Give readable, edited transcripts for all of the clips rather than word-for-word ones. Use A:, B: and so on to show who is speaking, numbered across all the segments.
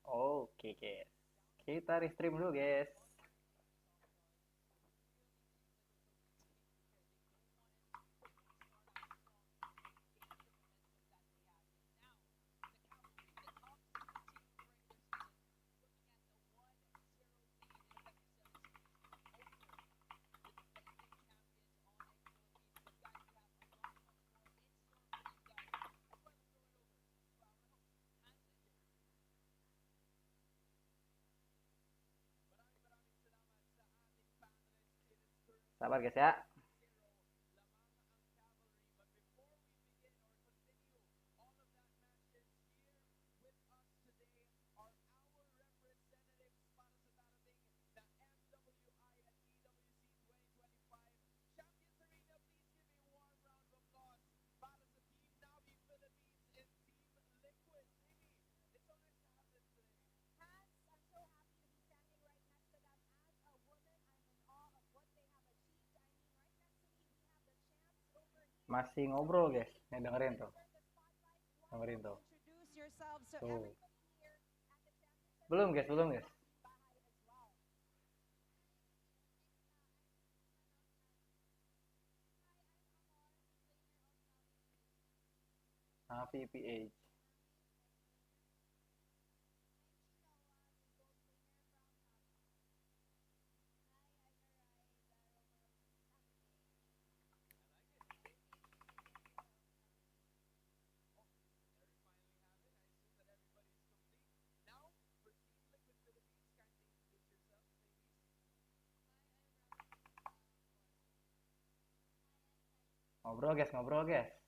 A: Oke guys, kita restream dulu guys. Sabar guys ya. Masih ngobrol guys, nih dengerin tuh. Dengerin tuh. Tuh. Belum guys, belum guys. PPH. Ngobrol guys, ngobrol guys.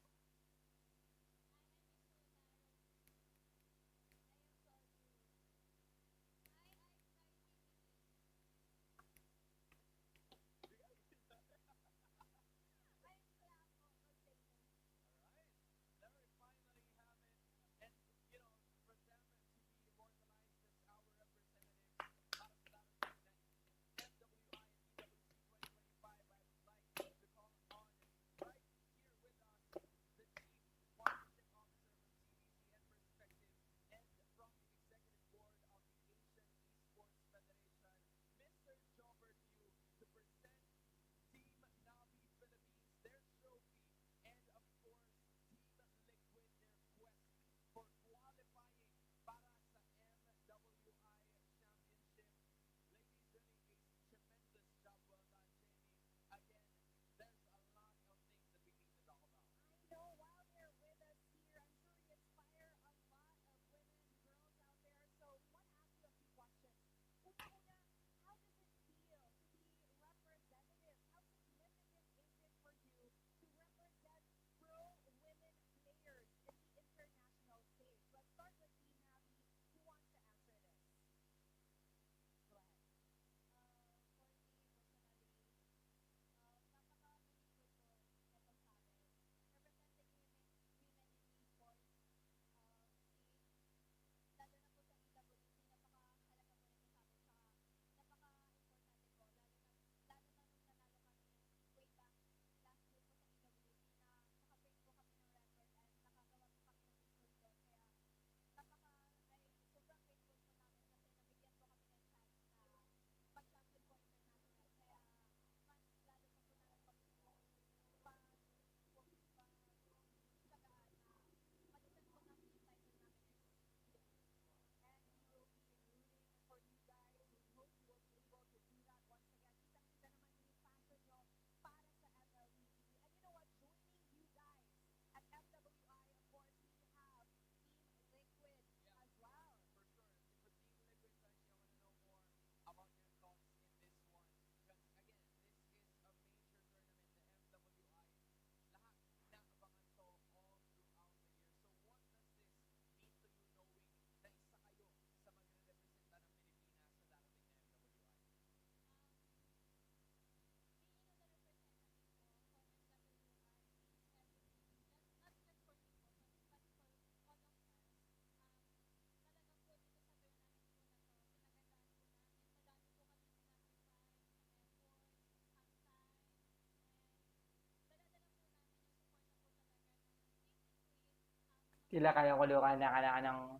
A: Sila kayo ko doon kanang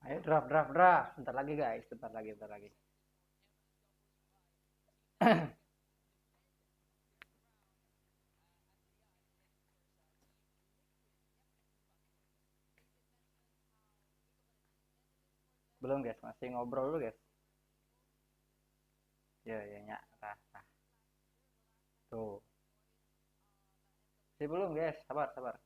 A: Ayo draft. Bentar lagi guys, bentar lagi. Belum guys, masih ngobrol dulu guys. Ya nya. Nah. Tuh. Masih belum guys, sabar.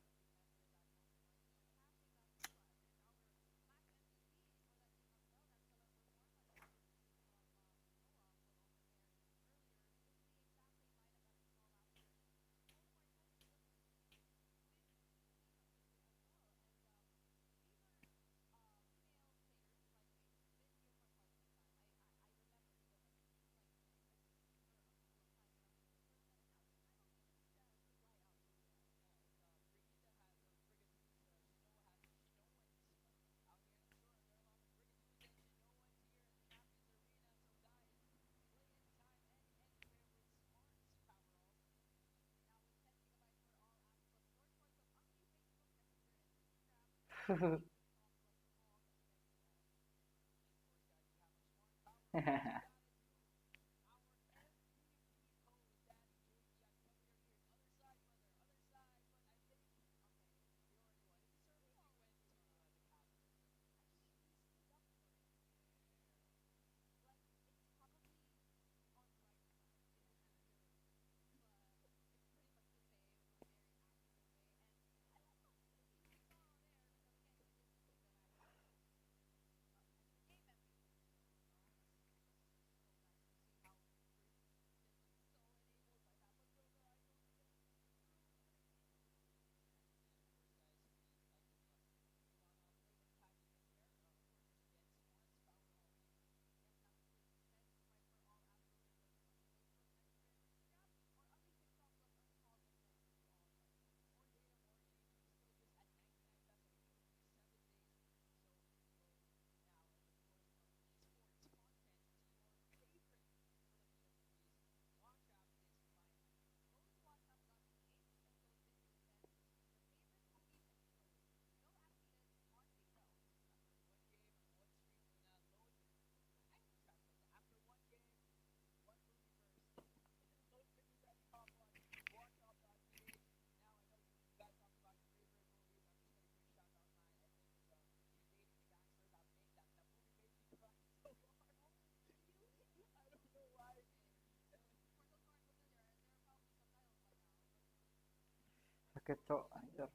A: Sakit cok anjir.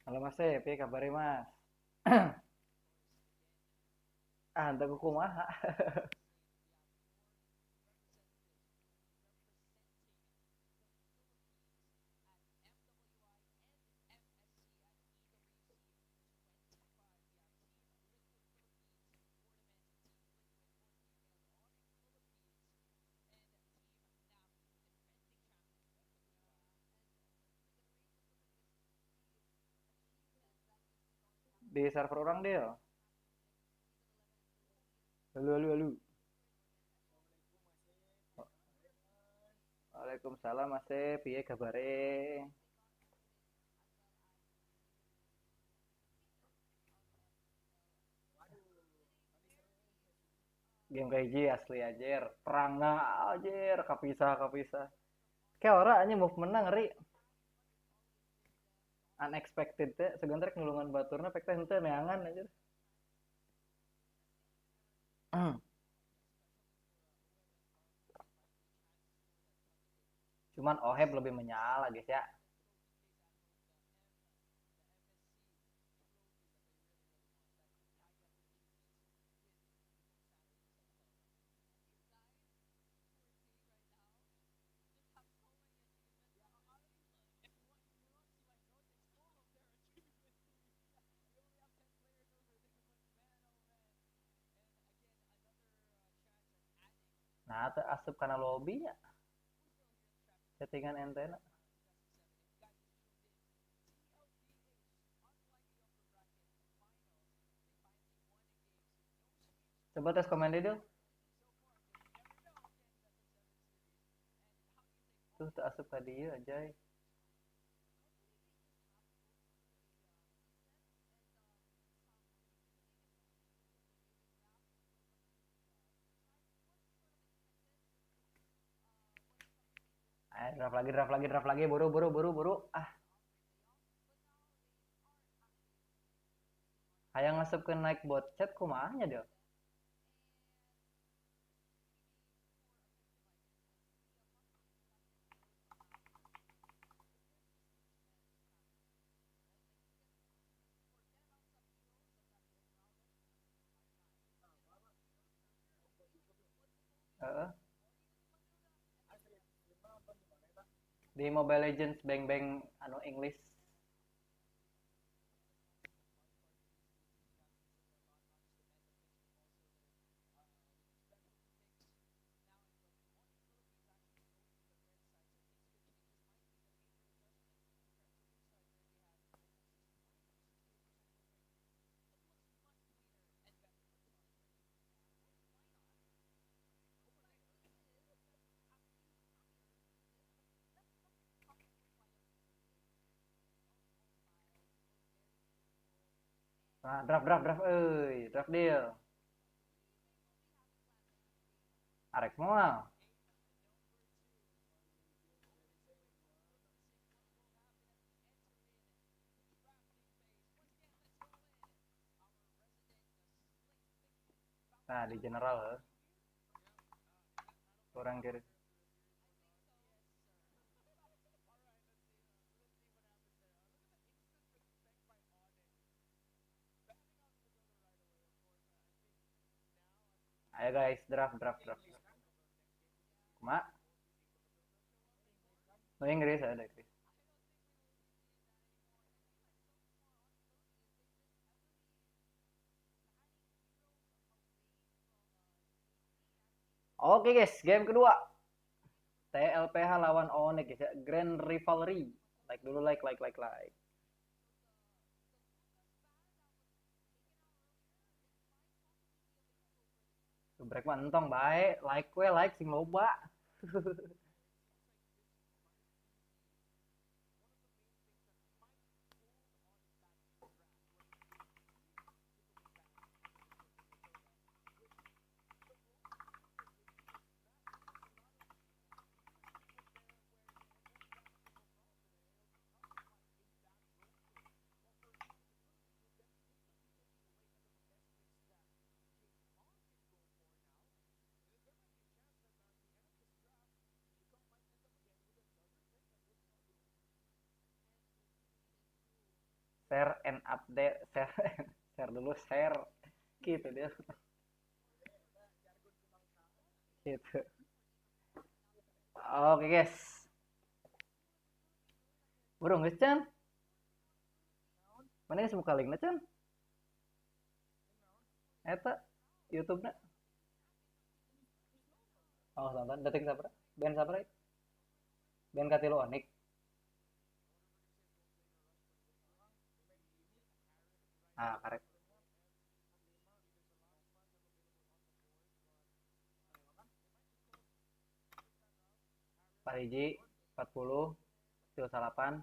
A: Halo Mas, piye kabare Mas? Entah kumaha. Di server orang deh. Halo. Waalaikumsalam Mas, piye kabare? Game kayak gini asli ajer. Perang na ajer, kapisah. Kayak orang aja movement ngeri. Unexpected teh, sebentar nulungan baturna pek teh henteu neangan aja. Cuman Oheb lebih menyala guys ya. Nah, teu asup kana lobbynya. Settingan antena. Coba tes komen dulu. Tuh teu asup ka dieu aja. Draft lagi, draft lagi, buru. Ah, hayang ngasep ke naik bot chat kumahnya dia. Heeh. Di Mobile Legends bang anu English. Nah, draft draft deal. Arek moal. Nah, di general kurang kiri. Ayo guys, draft. Kuma? No Inggris ada Inggris. Oke guys, game kedua. TLPH lawan ONIC ya. Grand Rivalry. Like dulu, like. Subrek mah entong bae, like sing loba. Share and update, share dulu, share. Gitu dia. Gitu. Oke guys. Burung guys Chan. Mana yang semuka linknya Chan? Eta YouTube-na. Oh, tonton detik sabra. Ben sabra. Ben katilu ONIC. Ah, karek. Pariji 40 salapan.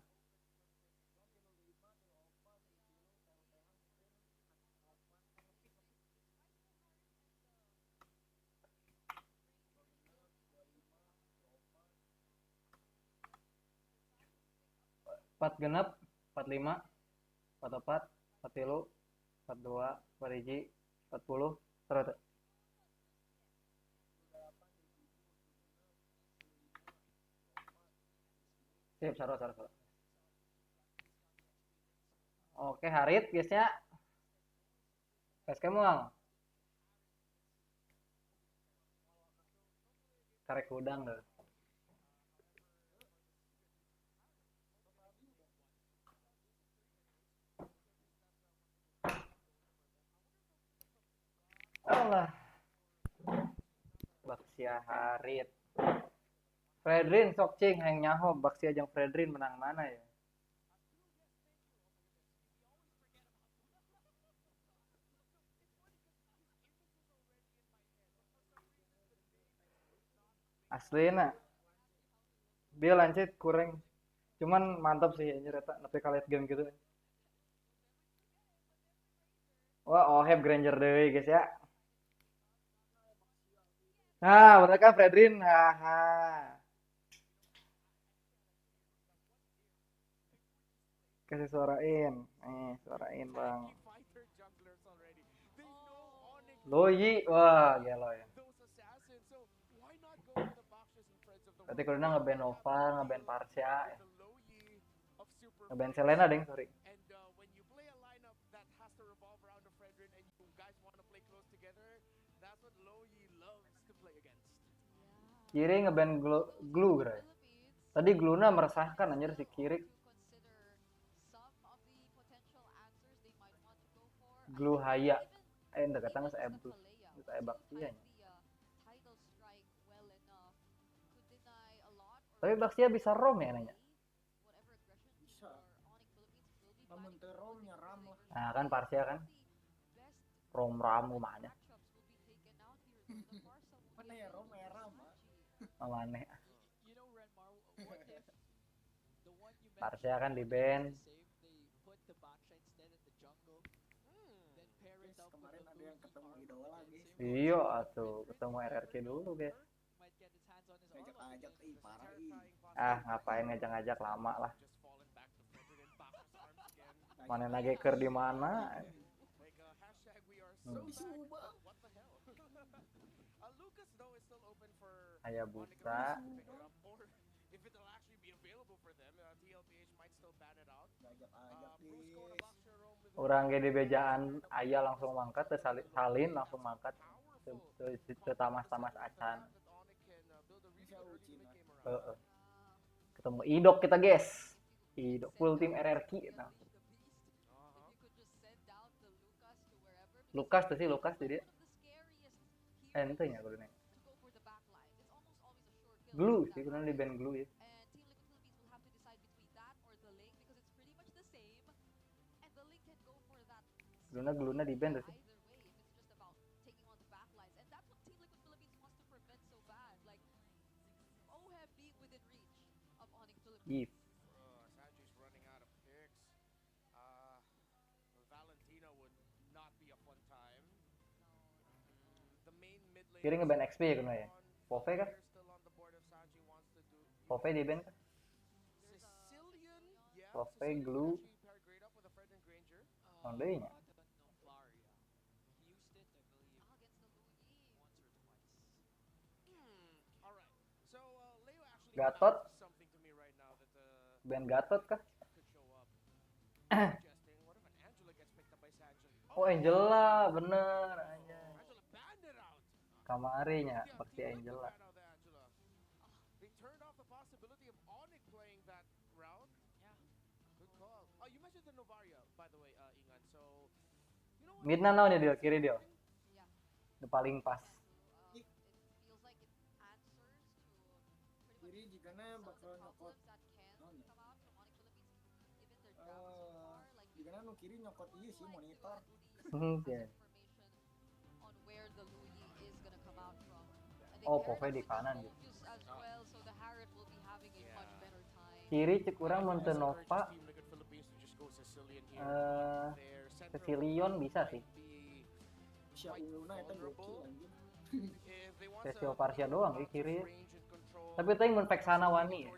A: Empat genep, 45, 44, 43, 42, pariji 40, terus. Sip, saro. Oke, harit guysnya. Guys kamu karek udang deh. Allah. Baksia harit. Fredrin sok cing yang nyaho Baksia jeung Fredrin menang mana ya? Aslina. Dia lancet kurang. Cuman mantap sih anjir eta nepi ka late game gitu. Wah, Oheb Granger deui guys ya. Nah, bener kan Fredrin? Haha. kasih suarain. Suarain bang. Loyi, wah gelo ya. Berarti Kurina ngeband Nova, ngeband Parsha, ya. Ngeband Selena deng, sorry. Kiri ngeband Glue kira ya. Tadi Gluna meresahkan anjir si Kiri. Glue Haya. Enggak katanya saya Blue. Saya Baksia. Tapi Baksia bisa rom ya nanya.
B: Bisa. Namun romnya ram lah.
A: Nah kan Parsha kan. Rom mana?
B: Mana ya rom ya ram?
A: Mana? Parsha kan di band.
B: Kemarin ada yang ketemu idola lagi.
A: Iya atuh, ketemu RRQ dulu guys.
B: Ngajak-ngajak parah
A: Ngapain ngajak-ngajak lama lah. Mana lagi ker di mana? Hayabusa. Orang gede bejaan ayah langsung mangkat, salin langsung mangkat, tamas-tamas acan. Ketemu idok kita guys, idok full tim RRQ. Nah. Lukas tuh sih Lukas jadi. Ente nya kudu nih. Glue sih, kudu di band Glue ya. Gluna di band tuh sih. If. Kira ngeband XP ya kuno ya. Pove kan? Pove di band kan? Pove Glue. Ondenya. Gatot. Band Gatot kah? Oh Angela, bener aja. Kamarinya pasti Angela. Midna naon ya dia, kiri dia. Itu paling pas.
B: Kiri jikana bakal nyokot. Jikana nu kiri nyokot iya sih monitor.
A: Yeah. Oh, Pove di kanan gitu. Kiri cek kurang Montenova. Cecilion bisa sih. Sesio Parsha doang ya kiri. Tapi tadi mun pek sana wani ya.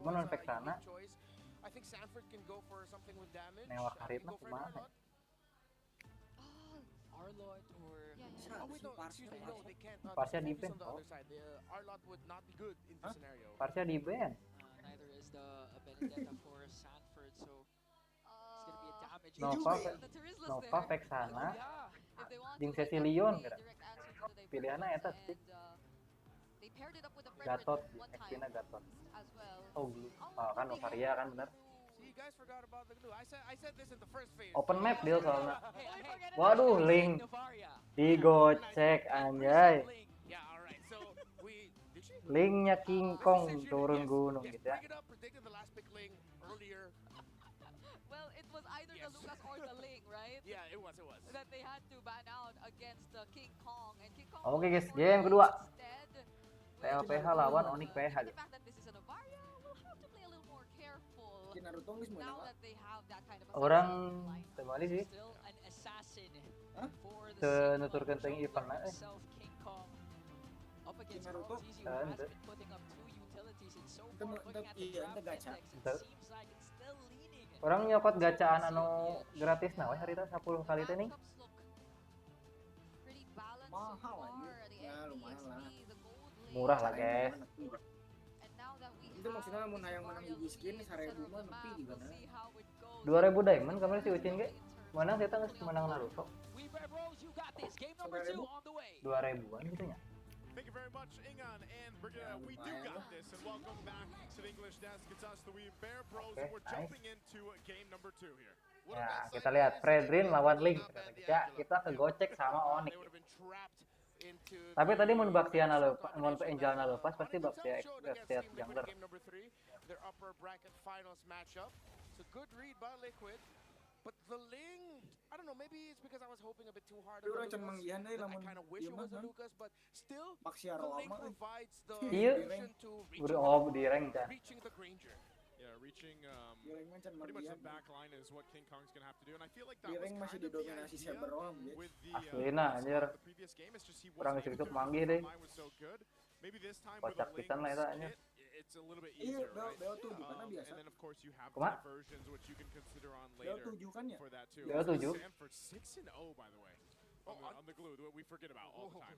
A: Cuman mun pek sana. Newak haritna kumaha? Parsha di band. Parsha di band. Nova pek sana. Jeung Cecilion kira. Pilihanna eta sih. Gatot, Xina Gatot. Oh, kan Novaria kan bener. Open map deal soalnya. Waduh, link digocek anjay. Linknya King Kong turun gunung gitu ya.
C: Well, it was either the Lucas or the Ling, right?
D: Yeah, it was.
C: That they had to ban out against the King Kong, and King Kong.
A: Oke guys, game kedua. TLPH lawan ONIC PH.
C: The fact that this is an Avaria, we'll have to play a little more careful. Now that they have that kind of a
A: Orang kembali sih.
C: still an assassin
B: Hah?
C: for the
A: Nuturkan teng event
C: himself, King Kong. Up against Carl's easy, who has been putting up 2 utility
B: Iya, itu gacha.
A: Orang nyokot gacaan anu gratis nah harita 10 kali teh nih.
B: Mahal aja. Ya lumayan lah.
A: Murah lah, guys.
B: Itu maksudnya mau hayang menang hiji skin 1000 mah nepi juga nah.
A: 2000 diamond kemarin si Ucin ge. Menang kita geus menang Naruto. 2000-an gitu nya.
D: Thank you very much, Ingan and Brigida. We do got this, and welcome back to the English desk. It's us, the We Bear Bros, and we're jumping into game number 2 here.
A: Ya, kita lihat Fredrin lawan Link. Ya, kita kegocek sama ONIC. Tapi tadi mun Baktiana lepas, mun Angelna lepas pasti Baktia jungler.
D: Their upper bracket finals matchup. It's a good read by Liquid. But the Ling, I don't know, maybe it's because I was hoping a bit too hard.
B: Urang can manggihan deui
D: I
B: lamun
D: kind of wish it was a Lucas, but still,
B: Maxia
D: the Ling
B: Roma
D: provides the
A: Iya.
D: solution to
A: Di rank kan.
D: reaching the Granger. Yeah, reaching
B: Direng mah can
D: pretty much
B: manggihan.
D: the back line is what King Kong's gonna have to do, and I feel like that
B: Direng
D: was
B: masih
D: kind of the
B: didominasi
D: idea
B: Saber Rom gitu.
D: with the
A: Aslina, anjir.
D: the previous game. It's just he
A: Kurang
D: wasn't able
A: cukup
D: to
A: manggih deh.
D: line was so good. Maybe this time with
A: Kocak
D: the Ling
A: pisan lah eta anjir.
D: kit, it's a little bit
B: Iya,
D: easier, right?
B: Bel 7 kan biasa.
D: And then of course you have
A: Kumaha?
D: diversions which you can consider on
B: Bel
D: later
B: 7 kan ya?
D: for that too.
A: Bel 7.
D: Sanford 6-0 by the way. On the glue, we forget about all the time.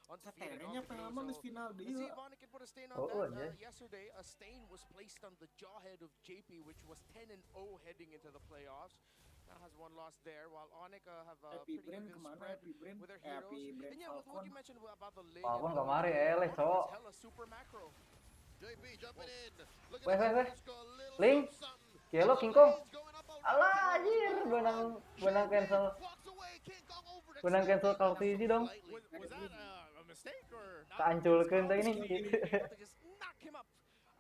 B: Saterenya pengalaman geus final
D: Let's see
B: deui.
D: if ONIC can put a stain on
A: Oh,
D: that.
A: yeah.
D: Yesterday, a stain was placed on the jawhead of JP, which was 10-0 heading into the playoffs. Now has one loss there, while ONIC have a
B: Happy
D: pretty
B: Brain
D: even
B: kemana?
D: spread
B: Happy Brain?
D: with their
B: Happy
D: heroes.
B: Brain
D: And yeah, with what
B: Falcon.
D: you mentioned about the Ling.
A: Falcon
D: and
A: kemari
D: ONIC,
A: cowok.
D: it's hella super macro.
E: JP jumping in. Look
A: Weh,
E: at
A: weh.
E: the little
A: Link.
E: something.
A: Kielo King Kong.
E: He's going up already.
A: Alah anjir, benang cancel.
E: Walks away. King Kong over the
A: Benang
E: top.
A: cancel Call of Duty dong.
D: Was that a mistake or not?
A: Keanculkeun teh ini.
D: To just knock him up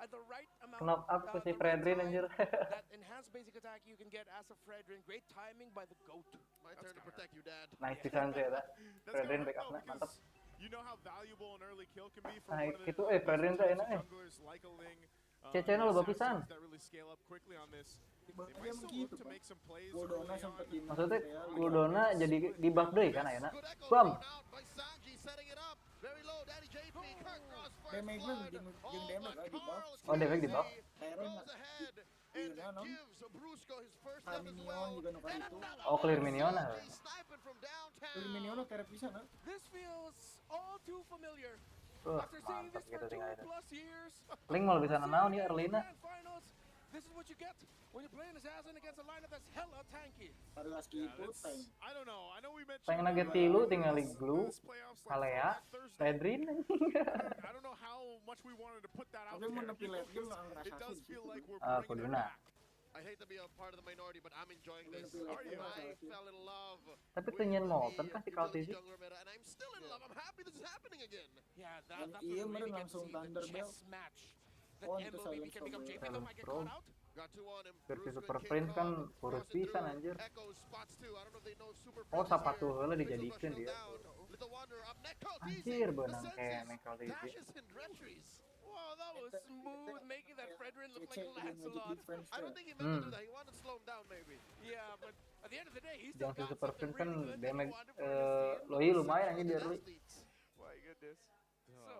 D: at the right amount.
A: Knock up ku si
D: the right
A: Fredrin
D: time.
A: anjir.
D: That enhanced basic attack you can get as a Fredrin. Great timing by the GOAT.
E: My turn to protect you, Dad.
A: Nice pisan sih eta.
D: That's
A: Fredrin
D: gonna
A: back
D: hurt,
A: up-na
D: though,
A: mantap.
D: because you know how valuable an early kill can be for
A: Nah,
D: one of the
A: gitu, Fredrin teh enak,
D: junglers like a Ling.
A: Cecena loba pisan.
D: That really scale up quickly on this. They
B: Dia
D: might still
B: begitu,
D: look to
B: Pak.
D: make some plays
B: Bodona
D: early
B: sempat
D: on.
B: di
A: Maksudnya Kudona jadi di buff deui kan ayeuna.
E: Good echo
A: Bam.
E: thrown out by Sanji, setting it up. Very low, Daddy JP. Kirk cross first
B: Damage
E: blood.
B: jeung
E: Oh,
B: damage
E: but
B: di buff.
E: Carl
A: Oh, damage di buff.
B: Iron
E: goes ahead and
B: Iya, no.
E: gives Brusco his first death as
B: Minion
E: well.
B: juga nu ka
E: And
B: itu.
E: another
A: Oh, clear
E: one.
A: minion ah.
E: Sanji sniping from downtown.
B: Ilminion kerep pisan ah.
D: This feels all too familiar. After seeing
A: Mantap
D: this
A: gitu
D: for
A: tinggal itu.
D: 2+ years.
A: Link mau bisa nanaon ya early-na.
D: Grand finals, this is what you get when you play an assassin against a lineup that's hella tanky.
B: Harus kitu tank.
D: I don't know. I know we mentioned
A: Pengen nugget tilu tinggal glue,
D: this playoffs like
A: Kalea,
D: Thursday.
A: Fredrin.
D: I don't know how much we wanted to put that out
B: Tapi
D: there.
B: mun nepi late game lah
D: It
B: ngerasa
D: does
B: sih.
D: feel like we're
A: Ah,
D: bringing it
A: kuduna.
D: back.
E: I hate to be a part of the minority, but I'm enjoying this.
B: Are you?
E: I fell in love.
A: Tapi
E: with
A: tunyan
E: the
A: Molten kan si Call of Duty.
E: jungler meta, and I'm still in love. I'm happy this is happening again.
D: Yeah,
B: And
D: that's
B: iya,
D: what we
B: meren
D: really get to
B: langsung
D: see, the
B: Thunderbell.
D: chess match. That
B: Oh, itu
D: MLBB
B: silence
D: can become
B: over.
D: JP, though might get
A: Bro.
D: caught out.
E: Got two on him.
A: Versi
E: Bruce
A: Super
E: and
A: Prince
E: King
A: kan
E: Kong
A: kurus
E: crossing
A: pisan
E: through.
A: anjir.
E: Echo spots too. I don't know if they know Super
A: Oh,
E: Prince is
A: sapatu
E: here.
A: heula
E: Pixel
A: dijadikeun
E: rush
A: dia.
E: down. Little Wanderer up next. Cold
A: Anjir,
E: easy.
A: benang
E: The
A: kayak
E: senses.
A: Call of Duty.
E: Dashes and retries.
D: Wow, that was smooth, making that Fredrin look like
B: Cek magic
D: Lancelot.
B: defense
E: I don't
B: teh.
E: think he meant to do that. He wanted to slow him down, maybe.
D: Yeah, but at the end of the day, he still
A: Yang si
D: got
A: Super
D: something
A: Prince kan
D: really good that he
A: damage
D: wanted for his team.
A: Loi lumayan anjir di early.
D: My goodness. So,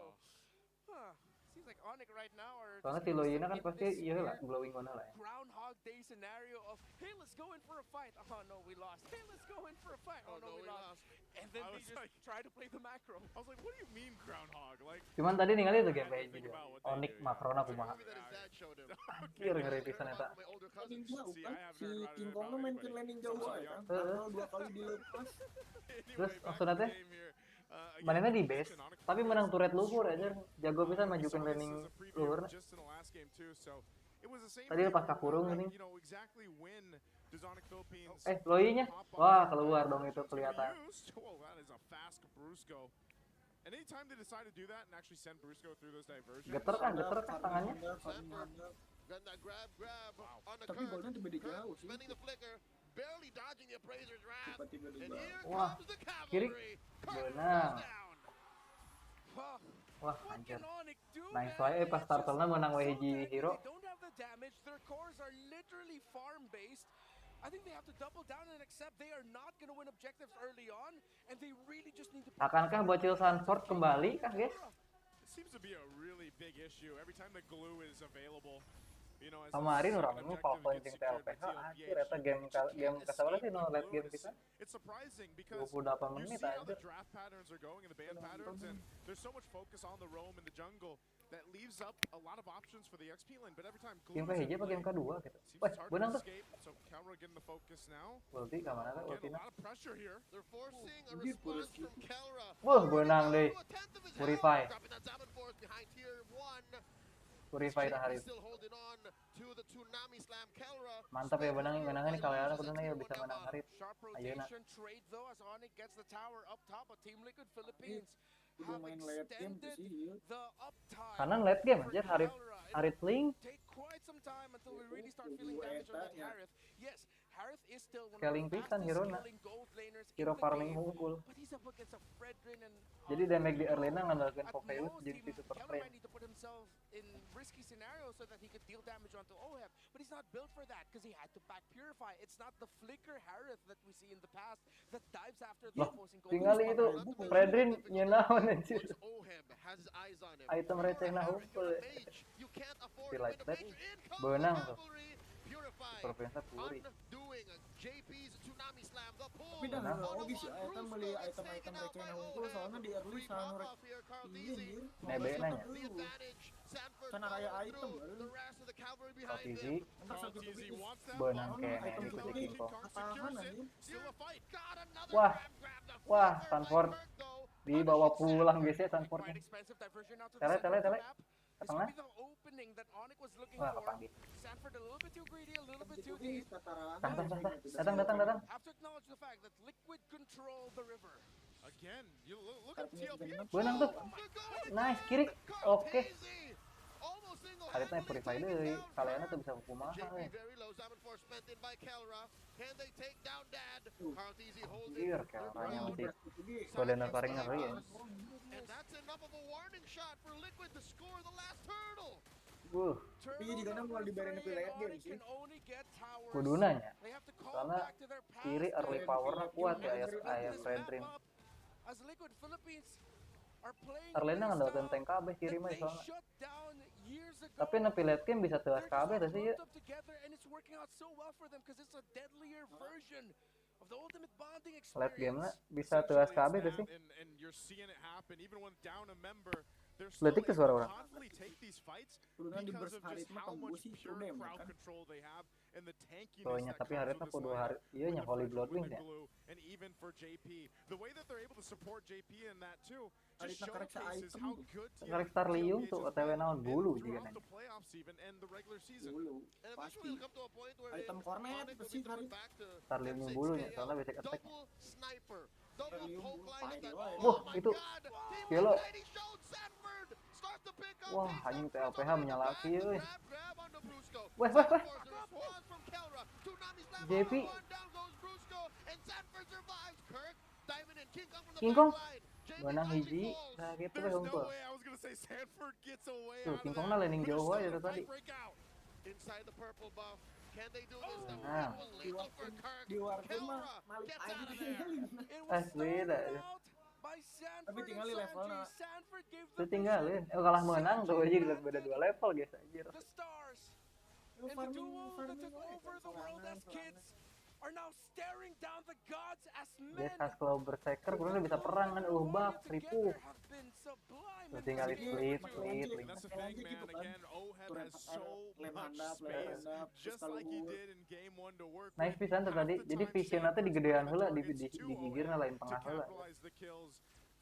D: seems like ONIC right now are
A: Soalnya
D: just
A: si Loina kan
D: in
A: pasti
D: this
A: iya lah
D: weird
A: glowing mana lah ya.
D: Groundhog Day scenario of, hey, let's go in for a fight. Oh no, we lost. Hey, let's go in for a fight. Oh, no, we lost. And then
F: I
D: they
F: was
D: just
F: like-
D: try to play the macro.
F: I was like, what do you mean groundhog? Like,
A: Cuman tadi ninggalin tuh
F: I
A: gameplay
F: think
A: juga.
F: about what they
A: Onik
F: do,
A: makrona
E: It's a
A: kumaha.
E: movie that his dad showed him.
A: Anjir ngeri pisan eta.
E: My older
B: Kan
E: cousins.
B: jauh
F: See,
B: kan
F: I haven't
B: si
F: heard about
B: King
F: it
B: Kong
F: about
B: main
F: anybody.
B: landing jauh
F: So,
B: aja
F: yeah.
B: kan. Karena 2 kali dilepas.
A: Terus
F: Anyway,
A: maksudnya
F: back to
A: teh,
F: the game here. Again,
A: manehna di
F: it's
A: base,
F: canonical.
A: tapi menang turret luhur aja. Jago pisan
F: We
A: majukeun
F: saw this
A: landing
F: as a preview
A: luhur.
F: just in the last game too, so it was the same
A: Tadi
F: thing
A: pas
F: where
A: kakurung
F: we
A: gini.
F: you know exactly when Dozonic Philippines
A: Loinya.
F: pop up
A: Wah,
F: and
A: keluar dong
F: options
A: itu
F: to be
A: kelihatan.
F: used. Well, that is a fast Brusco. And anytime they decide to do that and actually send Brusco through those diversions,
A: Geter kan tangannya.
E: Got that grab on the
B: Tapi
E: curve.
B: golnya tiba di
E: Kirk
B: jauh sih.
E: spending the flicker, barely dodging the appraiser's wrath.
B: Tiba-tiba di
E: And
B: bawah.
E: here
A: Wah,
E: comes the
A: kiri.
E: cavalry. Kirk
A: Benang.
E: goes down.
D: Wow.
A: Wah,
D: What
A: anjir.
D: can ONIC do,
A: Nice
D: man?
A: wae pas
D: It's
A: turtle-nya
D: just
A: menang
D: so
A: wae hiji
D: tanky.
A: hero.
D: They don't have the damage. Their cores are literally farm-based. I think they have to double down and accept they are not going to win objectives early on, and they really just need to.
A: Akankah bocil Sanford kembali kah, guys?
F: it seems to be a really big issue. Every time the glue is available, you know, as
A: Kemarin
F: the
A: orang
F: second
A: nu
F: objective
A: papoin
F: gets
A: jeung
F: secured by
A: TLPH anjir
F: TLPH,
A: eta game
F: you just
A: game
F: can't
A: kasabara sih
F: escape
A: no
F: the
A: late
F: glue,
A: game
F: and
A: pisan.
F: it's surprising because
A: 28
F: you
A: menit
F: see how the
A: anjir.
F: draft patterns are going and the ban patterns, and there's so much focus on the roam in the jungle that leaves up a lot of options for the XP lane. But every time glue
A: Game
F: is in
A: hiji apa
F: play,
A: game kedua gitu.
F: seems
A: Wah,
F: it's hard
A: benang
F: to
A: tuh.
F: escape. So Calra getting the focus now.
A: Ulti ka mana teh
F: Again, a
A: ultina.
F: lot of pressure here.
E: They're forcing a response from Kelra.
A: Wah, benang deh. Purify.
E: Dropping that Zaman Force behind tier 1.
A: Purify tah hari.
E: Still holding on to the Tsunami Slam. Kelra.
A: Mantap ya benang nih kalian kuduna ya bisa menang harit.
G: Sharp
A: Ayeuna.
G: rotation trade though as ONIC gets the tower up top, but Team Liquid Philippines
B: Udah
G: have
B: main late game tuh
G: extended
B: sih, iya.
G: the uptime.
A: Kanan late game anjir harit link.
G: Take quite some time until we really start feeling damage on that Harith. Yes, Harith is still one
A: Scaling
G: of the
A: pisan
G: fastest
A: hero-na.
G: scaling gold laners in
A: Hero
G: the
A: farming
G: game,
A: hungkul.
G: but he's up against a Fredrin and
A: Jadi damage di early na ngandalkeun
G: at
A: Pokeus
G: most,
A: jeung si super
G: Kelra
A: frame.
G: might need to put himself in risky scenarios so that he could deal damage onto OHEB, but he's not built for that because he had to back Purify. It's not the flicker Harith that we see in the past that dives after the
A: Loh,
G: opposing gold.
A: tinggali itu Fredrin nyenaon anjir.
E: Once Oheb has his eyes on him.
A: Item receh na
E: Harith,
A: hungkul.
E: you're a mage. You can't afford
A: Si
E: to
A: light
E: win a
A: that
E: major. In comes
A: benang
E: the
A: tuh.
E: cavalry. Purify.
A: Super frame puri.
E: Undoing JP's Tsunami Slam. The pull.
B: Tapi dah
A: Benang.
B: oke sih, item beli item-item receh na hungkul soalnya di early sanu rek. Iya anjir.
A: Nebe nanya.
B: Sana raya item
E: The rest of the cavalry
A: Kau
E: behind
A: tizi
E: him.
B: Entar satu
F: TZ wants that
A: benang
F: bomb.
A: kene
B: item
A: di
B: itu
A: kucing kok.
B: Katahan anjir.
F: Still a fight.
E: Got another
A: Wah.
E: grab the
A: Wah,
E: flanker by
A: Stanford
E: Kirk, though.
A: dibawa pulang guys ya
G: Quite
A: Stanfordnya.
G: expensive diversion out to the
A: Tele,
G: center
A: tele,
G: of the
A: tele.
G: map.
A: Ke
G: This
A: tengah.
G: would be the opening that ONIC was looking
A: Wah,
G: for.
A: kepanggil.
G: Sanford a little bit too greedy, a little bit too
B: Itu
G: deep.
A: Datang.
G: Have to acknowledge the fact that Liquid control the river.
F: Again, you look at
B: Artinya
F: TLPH.
A: Benang tuh. Nice kiri. Oke.
E: Almost single
A: Haritnya purify deui. Kalian tuh bisa kumaha
E: JP
A: we.
E: very low. Zaman Force spent in by Kelra. Can they take down Dad? Carl TZ holding.
A: Anjir, Kelranya masih golden paling ngeri ya.
E: And that's enough of a warning shot for Liquid to score the last turtle.
B: Tapi juga mau dibayarin lebih late game sih.
A: Kuduna nya.
G: They have to call
A: Soalnya
G: back to their past
A: kiri early
G: and
A: power-nya kuat ya aya
G: this
A: Fredrin.
G: map up as Liquid Philippines are playing
A: Early na
G: a
A: ngandalkeun
G: style
A: tank KB kiri mah
G: that they
A: soalnya.
G: shut down years ago.
A: Tapi nepi late game bisa teuas KB teh sih ya.
G: Up together and it's working out so well for them because it's a deadlier version of the ultimate bonding
A: Late game na
G: experience.
A: bisa teuas KB teh sih.
F: And you're seeing it happen even when down a member. They're
A: Letik tuh suara orang.
F: constantly take these fights
B: Kudunya di
F: because
B: burst
F: of
B: hari
F: just
B: itu mah
F: how
B: tembus
F: much
B: sih
F: pure
B: problem
F: crowd
B: kan.
F: control they have and the tankiness
A: Soalnya
F: that
A: tapi
F: comes
A: haritnya
F: with this
A: kudu
F: lineup.
A: hari ieu nya Holy Blood Wings ya.
F: And even for JP, the way that they're able to support JP in that too, just
B: Haritnya karek sa
F: showcases
B: item.
F: how good
A: Karek Starlium tuh OTW naon bulu juga
F: throughout
A: nanya.
F: the playoffs even and the regular season.
B: Dulu
E: And
B: pasti.
E: eventually it'll come to a point where
B: Item cornet
E: Onyx will
B: pasti
E: be coming
B: Harit.
E: back to
A: Starlium
E: M6
A: bulu nya
E: KO.
A: soalnya basic attack.
E: Double sniper. Double
B: Starlium
E: poke
B: bulu,
E: line
B: pahit
E: attack.
B: wae.
A: Wah,
E: Oh my
A: itu
E: God. Team
A: kilo.
E: Liquid showed Sanford. Starts to pick up
A: Wah,
E: pace.
A: anjing
E: Sanford
A: TLPH
E: on the
A: menyalaki
E: back.
A: euy.
E: Grab onto Brusco.
A: Weh.
E: Sanford, the response from Kelra. Tsunami slam
A: JP.
E: on one. Down goes Brusco. And Sanford survives. Kirk diving in. King Kong from the
A: King Kong.
E: back line. JP
A: Benang
E: finally
A: hiji,
E: falls.
A: nah gitu
F: There's
A: we
F: no
A: hungkul.
F: way I was gonna say Sanford gets away
A: Tuh,
F: out
A: King
F: of
A: Kong
F: that.
A: na landing
F: But
A: jauh
F: still
A: aja
F: the
A: tadi.
F: fight break out.
E: Inside the purple buff. Can they do this? The
A: Nah.
E: red will lethal for Kirk.
B: Di warga mah
E: Kelra
B: malik
E: gets
B: aja
E: out of
B: sih.
E: there.
G: It was
A: beda ya.
G: stolen out by Sanford
B: Tapi
G: and
B: tinggal di levelnya.
G: Sanji. Sanford gave
A: Tuh
G: the
A: tinggalin. Kalah menang tuh aja beda 2 level guys anjir.
G: The stars
B: Lu
G: and the
B: farming
G: duo that
B: farming
G: took
B: wae
G: over
B: kan,
G: the world
B: serangan,
G: as kids are now staring down the gods as
A: Guys,
G: men.
A: as kalau berseker kurang bisa perang kan bak ripuh.
G: Have been sublime
A: Tuh
G: in
A: tinggal
G: this
A: di
G: game.
A: split link.
F: That's the thing, man. Again, OHEB has so
B: lem
F: much
B: handap, lem
F: space,
B: handap,
F: just
B: terus
F: like he
B: kalau
F: did in game 1 to work
A: Nice
F: with.
A: pisan tuh
F: Half
A: tadi.
F: the
A: Jadi
F: time
A: vision
F: Sanford
A: nanti digedean heula di
F: targets to
A: gigirna lain
F: OHEB
A: tengah
F: to
A: heula.
F: capitalize the kills.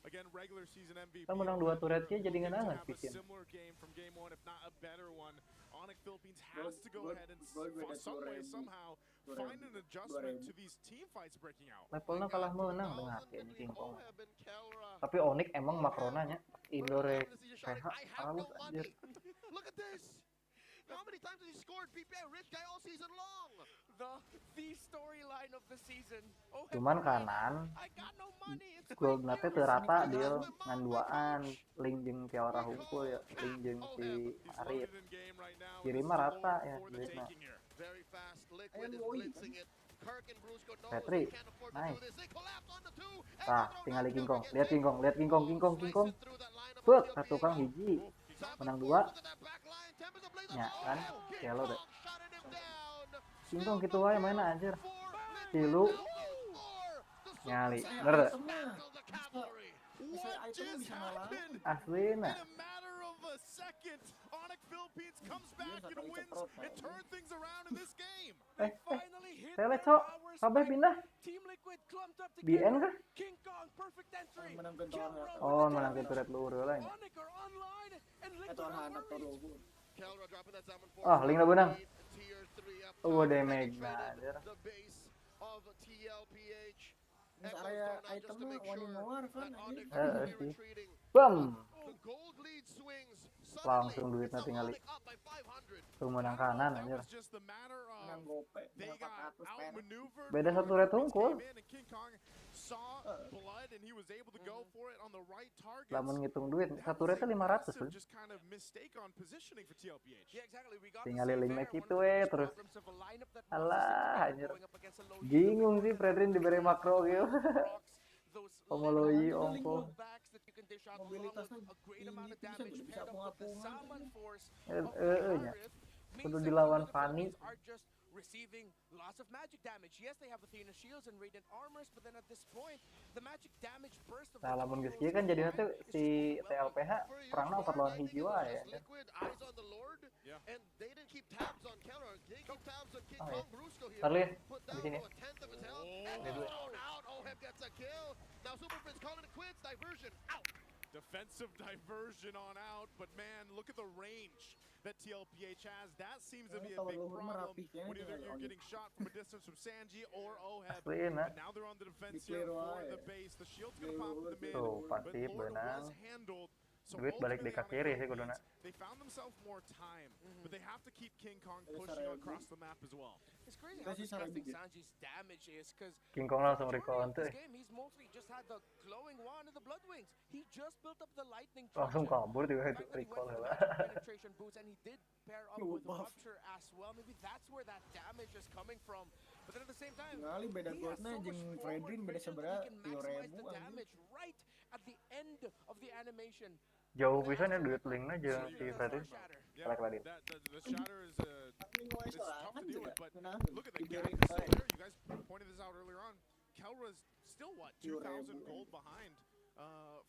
F: Again, regular season MVP.
A: Kita menang 2 turret ya jadi
F: looking to
A: ngeunangan
F: have a
A: vision.
F: similar game from game 1, if not a better one. ONIC Philippines
B: Gol-
F: has to go
B: gol-
F: ahead and
B: gol beda
F: some way,
B: 2000.
F: somehow
B: 2000.
F: find an adjustment
B: 2000.
F: to these team fights breaking out.
A: Levelnya kalah menang dengan hati anjing King Kong.
E: Oheb and Kelra.
A: Tapi ONIC emang makronanya Indore PH
E: I have no
A: halus
E: money.
A: anjir.
E: Look at this. How many times has he scored PPA rich guy all season long?
G: The storyline of the season. Oh,
A: Cuman kanan
G: I got no money. It's
A: gold
G: great
A: nate
G: news.
A: teu rata deal ngan duaan link jeung Kiara hungkul ya link jeung si
F: He's
A: Arif.
F: loaded in game right now.
A: Kiri
F: This
A: mah
F: is
A: rata
F: low
A: ya
F: for the
A: duitna.
F: taking here.
E: Very fast. Liquid is
B: Woi.
E: blitzing it. Kirk and Brusco knows
A: Petri,
E: they can't afford to
A: nice.
E: do this. They collapse on the two.
A: Tah, tinggali King Kong. Lihat King Kong, lihat King Kong.
E: Slicing through that lineup of
A: Beuh,
E: TLPH.
A: satu kang hiji. menang 2 ya kan Yellow deh King Kong gitu wae main anjir tilu nyali bener deh aslina tele cok kabeh pindah BN kah? Oh menang ke red lure lah oh link na benang damage na anjir
B: area itemnya wani mawar kan
A: sih bam langsung duitnya tinggal tuh menang kanan anjir
B: menang gope 400 pen
A: beda satu red hungkul lamun ngitung duit satu rednya 500 tuh tinggal linknya gitu terus alah anjir bingung sih Fredrin diberi makro gitu pemoloi ongko
B: mobilitasnya tinggi bisa bunga-bunga
A: nya kudu dilawan Fanny
G: receiving lots of magic damage. Yes, they have Athena shields and radiant armors, but then at this point, the magic damage burst of
A: lamun geus kieu kan jadinya tuh si TLPH perangna opat lawan hiji wae ya. Taruh ya di sini.
F: Defensive diversion on out, but man, look at the range that TLPH has. That seems to be a big problem. When either you're getting shot from a distance from Sanji or Oheb, but now they're on the defense here for the base. The shield's gonna pop in the mid, but Lord was handled. So
A: duit balik di kiri sih kuduna.
F: They found themselves more time, but they have to keep King Kong pushing across the map as well.
G: It's crazy how disgusting Sanji's damage is, because
A: King Kong langsung recon tuh.
G: He's mostly just had the glowing wand and the blood wings. He just built up the lightning
A: langsung kabur di recall lah.
G: penetration boots, and he did pair up with rupture as well. Maybe that's where that damage is coming from. But then at the same time,
B: kali beda goldnya jeung Fredrin beda seberapa 3.000
G: damage right at the end of the animation.
A: Jauh bisa nih duit linknya jeung si Fredrin. Like tadi.
F: The shatter is tough to deal with, but look at the gap still there. You guys pointed this out earlier on. Kelra's still what 2,000 gold behind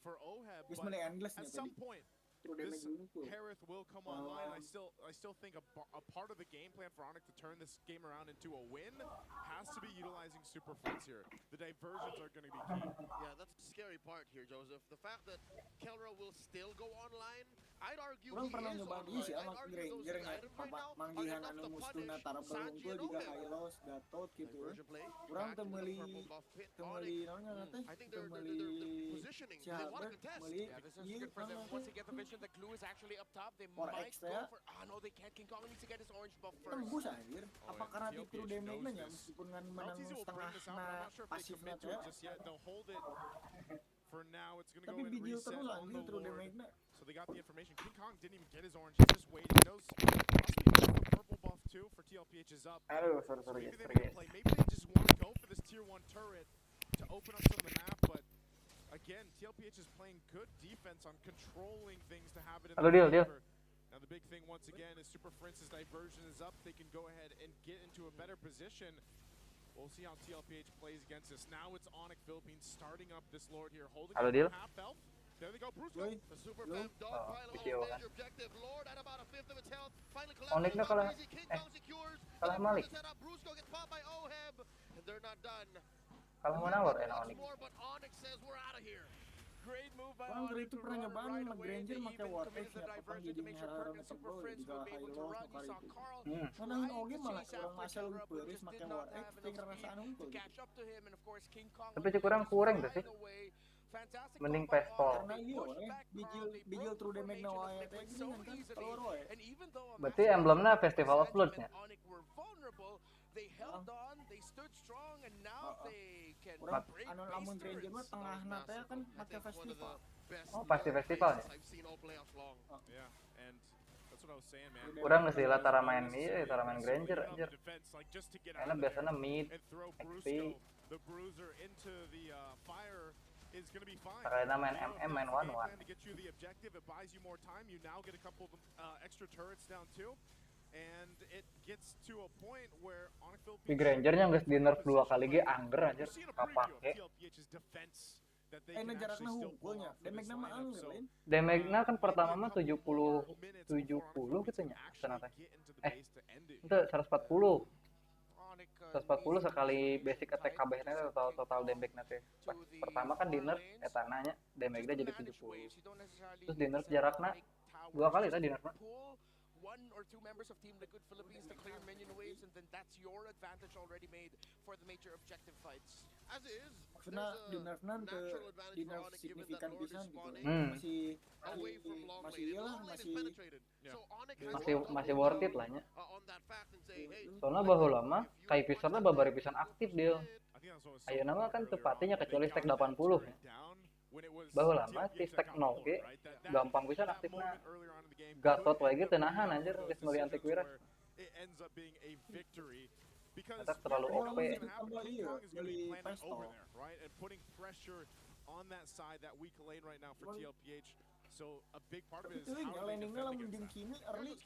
F: for Oheb, but at some point this Harith will come online. I still think a part of the game plan for ONIC to turn this game around into a win has to be utilizing Super Friends here. The diversions are going to be key.
E: Yeah, that's the scary part here, Joseph. The fact that Kelra will still go online, I'd argue
B: orang
E: he
B: pernah
E: is
B: nyoba
E: online.
B: sih sama Granger items right now manggihan anu mustuna tarabelungkeul juga Hylos, Gatot gitu. Orang teu meuli namanya teh. Teu meuli siapa meuli ieu
G: once they get the vision, the glue is actually up top. They might go for no, they can't. King Kong needs to get his orange buff first.
B: Tembus anjir. Apa karena di true damage-nya nya meskipun ngan menang setengah pasifnya teh.
F: For now, it's going to
B: Tapi
F: go and
B: bijil
F: reset
B: terus
F: on the
B: anjir true
F: Lord.
B: damage-nya.
F: So they got the information. King Kong didn't even get his orange. He's just waiting. He knows the purple buff too for TLPH is up.
A: Aduh,
F: So
A: sorry.
F: maybe they don't play. Maybe they just want to go for this tier 1 turret to open up some of the map. But again, TLPH is playing good defense on controlling things to have it in their favor. Now the big thing once again is Super Prince's diversion is up. They can go ahead and get into a better position. We'll see how TLPH plays against this. Now it's ONIC Philippines starting up this Lord here, holding half health. There they go, Bruce.
E: The super fam dogpile along major objective. Lord at about a fifth of its health. Finally
A: ONIC na kalah kalah Malik.
E: Brusco gets popped by Oheb, and they're not done.
A: Kalah mana Lord ONIC.
E: But ONIC says we're out of here.
G: Great move by
B: orang
G: ONIC
B: itu
G: to
B: pernah
G: run
B: nyobaan
G: right
B: sama
G: away.
B: Granger
G: They
B: make
G: even
B: wartek
G: committed the
B: ya kapan
G: diversion to
B: jadi
G: make sure Perk and Super Friends
B: juga
G: will be able to
B: Hylos
G: run. You
B: kali
G: saw
B: itu
G: Carl
B: mana
G: trying
B: oge
G: to
B: malah
G: chase
B: orang
G: after
B: asal
G: Kelra, but
B: beureus
G: just
B: make
G: did not
B: wartek
G: have
B: teh
G: enough
B: ngerasa
G: speed
B: unggul
G: to catch up to him, and of course King Kong
A: Tapi kurang tuh sih.
G: fantastic
A: Mending
G: move by
A: pestol.
B: karena iya bijil true damage na wae teh gini kan keluar wae.
G: and even though
A: Berarti emblemnya Festival of Blood-nya.
G: ONIC were vulnerable, they held on, they stood strong, and now they can
B: Orang
G: break
B: anu lamun
G: base
B: Granger mah
G: turrets.
B: tengahna teh kan make festival.
A: Oh, pasti festivalnya.
F: Yeah, and that's what I was saying, man.
A: Kurang geus lah tara main ieu, tara main Granger anjir. Karena biasanya mid, XP.
F: The bruiser into the fire. is going to be fine.
A: Karena main MM, main
F: Game
A: 1-1.
F: plan to get you the objective, it buys you more time. You now get a couple of extra turrets down too. And it gets to a point where ONIC Philippines
A: Di Grangernya nggak di nerf 2 kali ge angger anjir, kapake.
B: Jaraknya hukulnya, damage nama angger lain.
A: Damage-na kan pertama mah 70 gitu nya. Senate. Itu 140. 140 sekali basic attack KB-nya total damage nanti. Pas pertama kan di nerf etananya damage-nya jadi 70. Terus di nerf jaraknya 2 kali tadi nerfnya.
G: One or two members of Team Liquid Philippines to clear minion waves, and then that's your advantage already made for the major objective fights.
E: As is,
B: Maksudnya di nerf nanti di nerf signifikan pisan gitu. Masih iyalah
A: masih worth it lah nya. Soalnya bahwa lama kai pisannya babari pisan aktif dia. Ayo nama kan tepatnya kecuali stack 80 ya. Bahwa lama di stack 0 ge gampang pisan aktifnya. GATAU lagi tenahan anjir geus meuli antivirus. Kita terlalu OP.
F: So a big part of it is
B: how landingnya lamun jeung kimi early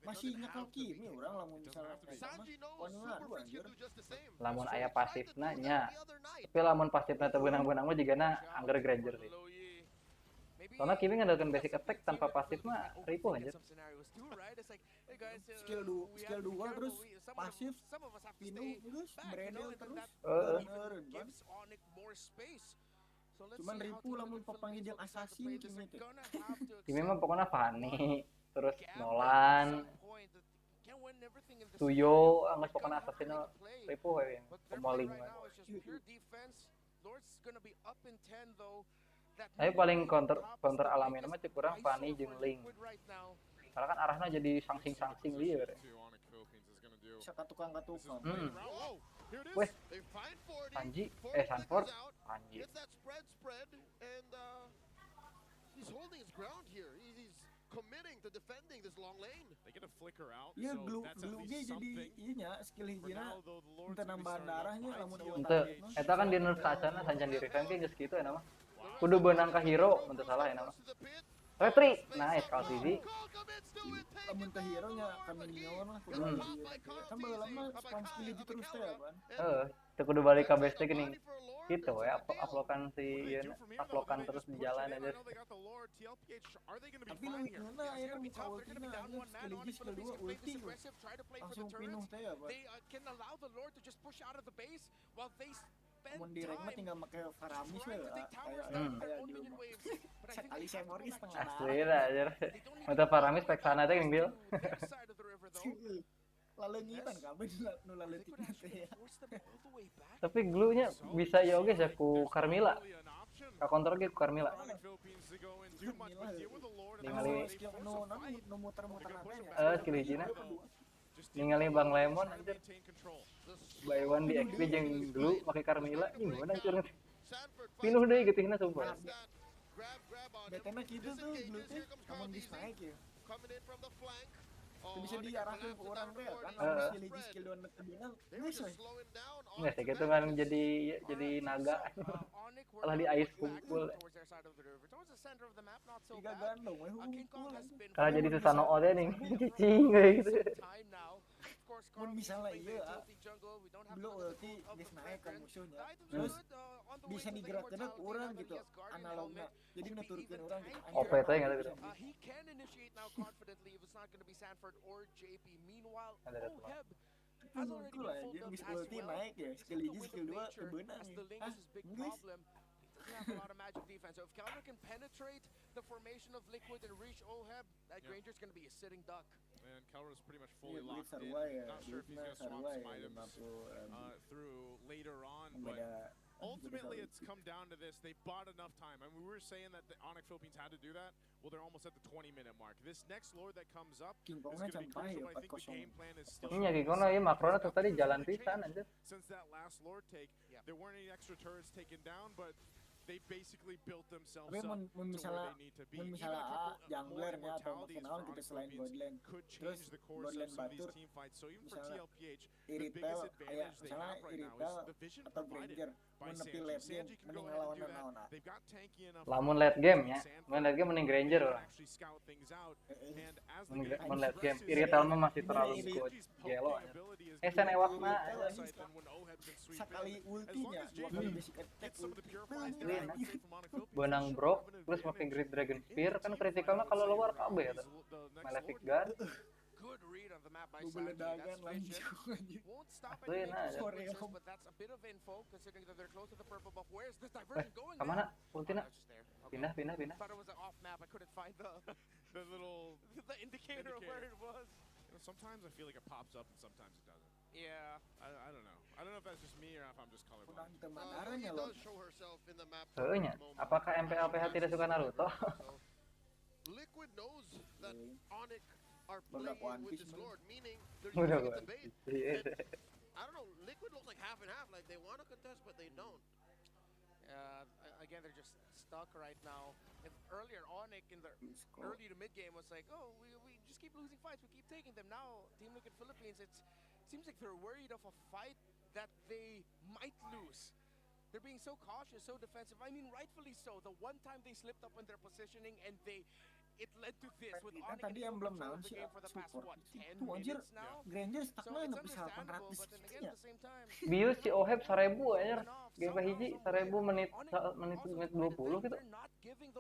B: masih nyakal kimi urang lamun misalnya
A: lamun aya pasifna nya. Tapi lamun pasifna teu beunang-beunang mah jigana angger Granger sih. Soalnya kimi ngandalkeun basic attack tanpa pasif mah ripuh anjir.
B: Skill 2 terus pasif pinuh terus bredel terus. Cuman ribu lamun papanggil jeung assassin kimi teh.
A: Kimi mah pokoknya Fanny, terus Nolan, Tuyo, anggas pokoknya assassin ribu we pemoling mah. Tapi paling counter alami mah cek kurang Fanny jeung Link. Karena kan arahnya jadi sangsing-sangsing lieur.
B: Saka tukang-tukang.
A: Weh, Sanji, Sanford, Sanji.
E: He's holding his ground here. He's committing to defending this long lane.
F: They get a flicker out.
B: Iya, glue ge jadi ieu nya skill hijina teu nambah darahnya lamun
A: Henteu, eta kan di nerf sacana sancan di revamp ge geus kitu eta mah. Kudu beunang ka hero mun teu salah eta mah. Retri, nice kalau TV.
B: Lamun ke hero nya ka minion lah kudu kan baheula mah spam skill hiji terus teh ya ban.
A: Teu kudu balik ka base teh geuning. Kitu we uploadan si ieu uploadan terus di jalan aja.
B: Tapi nu ngena aya kan muka ultina skill hiji skill 2 ulti langsung pinuh teh ya ban. Mun di rank mah tinggal make Faramis we kayak di rumah. Sekali semor geus setengah.
A: Asli lah anjir. Mata Faramis pek sana teh geuning bil.
B: Laleungitan kabeh nu laleutikna teh ya.
A: Tapi glue-nya bisa ya oge ya ku Carmilla. Ka counter ge ku Carmilla. Ningali
B: nu muter-muter
A: skill hijina. Ningali Bang Lemon anjir. Buy one di XP jeung glue make Carmilla gimana anjir. Pinuh deui getihna sumpah.
B: Betena kitu tuh glue teh amun geus naik ya. Bisa diarahkan ke orang teh kan skill hiji skill 2 netebeunang geus we.
A: Nggak sih gitu kan jadi naga. Malah di ice kumpul.
B: Tiga gandong we hunkul.
A: Kalau jadi Susano teh ning cicing kayak gitu.
B: Mun misalnya ieu belum ulti geus naik ka musuhnya. Terus bisa digerakkeun ke urang gitu analogna. Jadi nuturkeun urang gitu.
A: OP teh enggak gitu.
G: He can initiate now confidently if it's not going to be Sanford or JP. Meanwhile, OHEB has already been full
B: bisa ulti naik ya. Skill hiji skill 2 teu beunang.
G: As the link is his big problem. He has a lot of magic defense. So if Calvin can penetrate the formation of Liquid and reach OHEB, that Granger's going to be a sitting duck.
F: And Calra's pretty much fully locked in. Not sure if he's going to swap some items through later on, but ultimately it's come down to this. They bought enough time. I mean, we were saying that the ONIC Philippines had to do that. Well, they're almost at the 20-minute mark. This next lord that comes up is going to be crucial. I think the game plan is still...
A: Ini lagi kono ieu makrona tuh tadi jalan pisan anjir.
F: Since that last lord take, there weren't any extra turrets taken down, but they basically built themselves
B: Tapi
F: up to where
B: misalnya
F: they need to be. Even
B: misalnya
F: a couple more
B: junglernya atau
F: immortalities
B: kenalan
F: for
B: kita
F: ONIC
B: selain
F: Philippines
B: Godland,
F: could
B: terus
F: change the course of
B: Godland
F: some of these
B: Batur
F: team fights. So even for
B: misalnya
F: TLPH, the
B: Iripel
F: biggest
B: kayak
F: advantage they
B: misalnya
F: have right now
B: Iripel
F: is the vision
B: atau
F: provided
B: Granger
F: by
B: menepi
F: Sanji.
B: late game
F: Sanji can
B: mending
F: go ahead
B: ngelawan
F: and do
B: naon.
F: that. They've got tanky enough.
A: Lamun late game ya, main late game mending Granger
F: They
A: orang.
F: can actually scout things out. And as the
A: Main
F: game
A: late game,
F: progresses,
A: Iritel mah masih
B: Ini
A: terlalu
B: ini
A: good.
F: Sanji's
A: Gelo
F: poking
A: aja.
F: ability is
A: Sen
F: really
A: ewak
F: more
A: mah
F: parasite than when OHEB can sweep
B: sekali
F: in. As long
B: ultinya
F: as
B: dua
F: JP
B: kali basic attack
F: gets some of the
B: ulti.
F: purifiers
A: Iya,
F: down, I
A: nah.
F: would say from ONIC Philippines,
A: Benang
F: they should
A: brok,
F: have an
A: terus pakai
F: advantage.
A: Great Dragon
F: In the
A: Spear kan
F: team
A: kritikalnya
F: fight,
A: kalau
F: I would
A: luar
F: say
A: KB ya
F: Raul
A: tuh.
F: is the next
A: Malefic
F: Lord.
A: Guard,
G: Good read on the map by
B: Gue
G: Sanji.
B: beledagan
G: That's
B: langsung
G: vision.
B: anjing.
G: Won't stop
A: Asli
G: any
A: nah,
G: major
B: sorry,
G: sequences,
B: Om.
G: but that's a bit of info considering that they're close to the purple buff. Where's this
A: Eh,
G: diversion going
A: kemana?
G: now?
A: Ultina?
G: Oh, it's just there. Okay.
A: Pindah, pindah, pindah.
G: Thought it was an off map. I couldn't find
F: The little,
G: the indicator of where it was.
F: you know, sometimes I feel like it pops up and sometimes it doesn't.
G: Yeah.
F: I don't know. I don't know if that's just me or if I'm just colorblind.
B: Kurang
E: Luki
B: temanaranya loh.
E: does show herself in the map.
A: Heeh nya. Apakah MPLPH tidak suka Naruto?
E: Liquid knows that ONIC are
B: Udah
E: playing
B: One
E: with
B: Piece
E: this
B: man.
E: Lord, meaning they're
A: Udah
E: using
A: gua.
E: it to bait.
A: Iya.
E: I don't know, Liquid looks like half and half, like they want to contest but they don't.
G: Again, they're just stuck right now. If earlier, ONIC in the early to mid game was like, oh, we just keep losing fights, we keep taking them. Now, Team Liquid Philippines, it seems like they're worried of a fight that they might lose. They're being so cautious, so defensive. I mean, rightfully so. The one time they slipped up in their positioning and it led to this with
B: Kan
G: ONIC
B: tadi
G: in
B: yang belum
G: control
B: naon
G: of the
B: sih
G: game for the past,
B: support
G: what, 10
B: itu anjir
G: minutes now?
B: Granger
G: So
B: stucknya
G: it's
B: nepi 800
G: understandable, but then again,
B: ya.
G: at the same time,
A: Bius si Oheb 1000 anjir. Game hiji 1000 menit menit 20 gitu.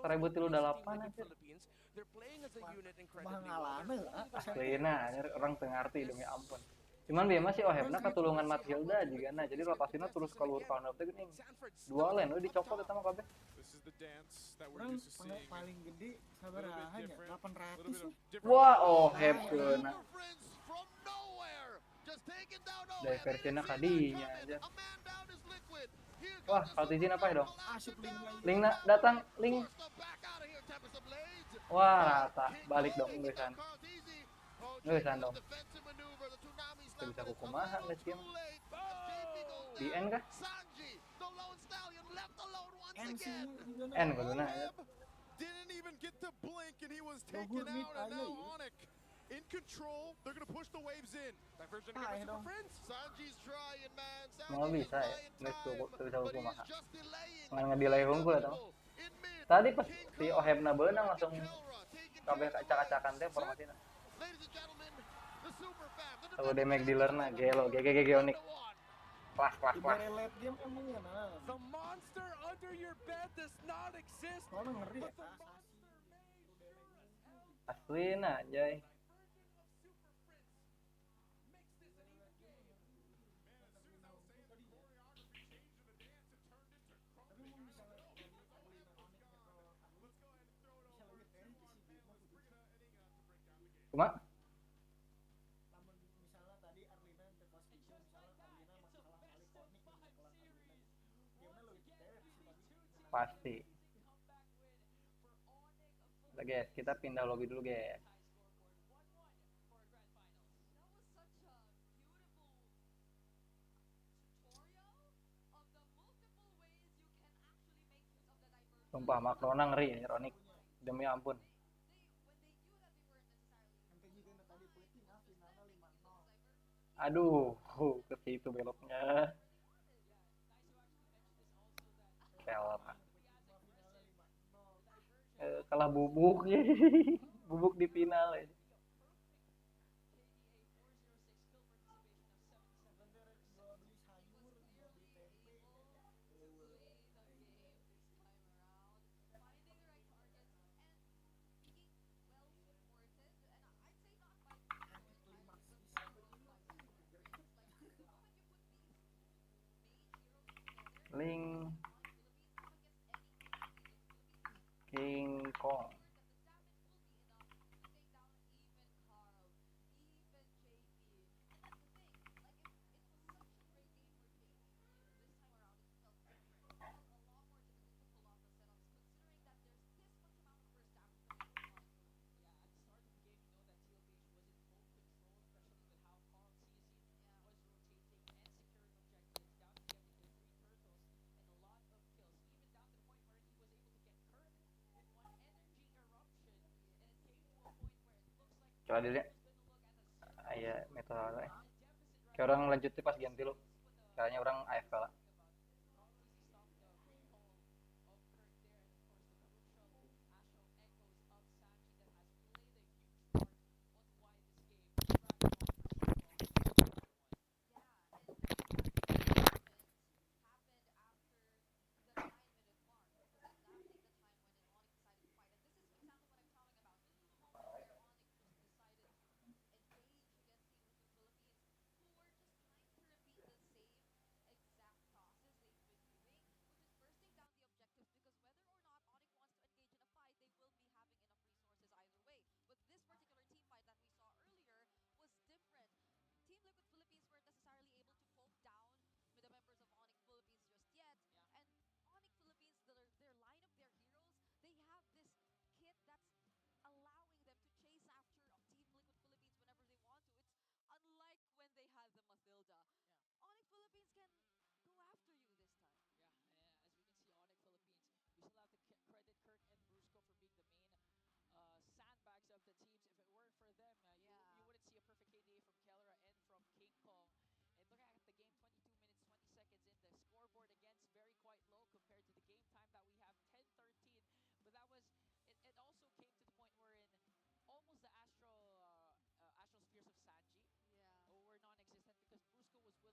A: 1038 anjir.
G: they're playing as a unit incredibly
B: Mahalana
A: Aslina anjir orang teu ngarti demi ampun. Cuman bieu mah si Ohebna katulungan Matilda jigana. Jadi rotasina terus keluar corner teh geuning. Dua lane we dicopot eta mah kabeh.
F: This is the dance that we're
B: Orang
F: used to seeing.
B: paling gede
F: A
B: sabar
F: little bit
B: hanya
F: different.
B: 800
F: Little
B: loh.
F: bit of
A: Wah, Oheb keuna.
E: Your friends from nowhere, just taking down
A: Diversionnya kadinya aja.
E: A man down is Liquid. Here
A: Wah,
E: comes the
A: kalau izin apa ya dong?
B: Asup link lagi.
A: Linkna datang, link.
E: Forced them back out of here, Tempest of Blades.
A: Wah, rata.
E: King
A: Balik
E: Kong
A: dong
E: with
A: geus
E: no cards easy. Oh,
A: Geus
E: JP
A: dong.
E: defensive maneuver, the Tsunami
A: Teu
E: snap,
A: bisa
E: but it's a
A: kumaha
E: little
A: geus kieu
E: too
A: mah.
E: late because JP goes
A: Di
E: down.
A: N kah?
E: Sanji, the lone stallion, left alone once
B: NC
E: again.
B: juga
A: N kuduna ya.
F: Didn't even get to blink and he was
B: Logur
F: taken
B: mid
F: out and
B: aja
F: now
B: ya.
F: ONIC in control. They're gonna push the waves in. Diversion
B: Ah,
F: against
B: ya
F: Super
B: dong.
F: Friends.
E: Sanji's trying, man.
A: Mau
E: Sanji is
A: bisa ya,
E: buying
A: geus
E: time,
A: teu bisa
E: but he
A: kumaha.
E: is just delaying.
A: Ngan ngedelay hungkul eta mah.
E: In mid,
A: Tadi pas
E: King
A: si
E: Kong,
A: Ohebna beunang langsung
E: Kelra taking
A: kabeh
E: care of the
A: acak-acakan teh
E: wave.
A: formasina.
E: Ladies and gentlemen, the super fam, the
A: Kalau
E: defending
A: damage dealerna gelo GGG Onyx. Kelas kelas
B: Di
A: kelas.
B: bare late game emang ya nah.
G: the monster under your bed does not exist.
B: Soalnya ngeri ya.
A: Aslina anjay. Cuma
B: Misalnya tadi Arlina pas gitu misalnya Arlina masalah balik konik kelas Arlina. Gamenya lebih gede di sini tadi.
A: pasti. Udah guys, kita pindah lobby dulu guys. Sumpah Makrona ngeri ya Onyx. Demi ampun. Aduh, ke situ beloknya. Kelak. Kalah bubuk ya. Bubuk di final ya. Link King Kong. Coba dilihat. Iya, metode. Kayak orang lanjutnya pas ganti lu. Kayaknya orang AFK lah.
C: Team Liquid Philippines weren't necessarily able to poke down with the members of ONIC Philippines just yet. And ONIC Philippines, their lineup, their heroes, they have this kit that's allowing them to chase after Team Liquid Philippines whenever they want to. It's unlike when they had the Mathilda. ONIC Philippines can go after you this time.
H: Yeah, as we can see, ONIC Philippines, we still have to credit Kirk and Brusco for being the main sandbags of the teams. If it weren't for them, you wouldn't see a perfect KDA from Kellera and from King Kong. And looking at the game, 22 minutes, 20 seconds in, the scoreboard against very quite low compared to the game time that we have, 10-13. But that was, it also came to the point wherein almost the astral spheres of Sanji were non-existent because Brusco was willingly catching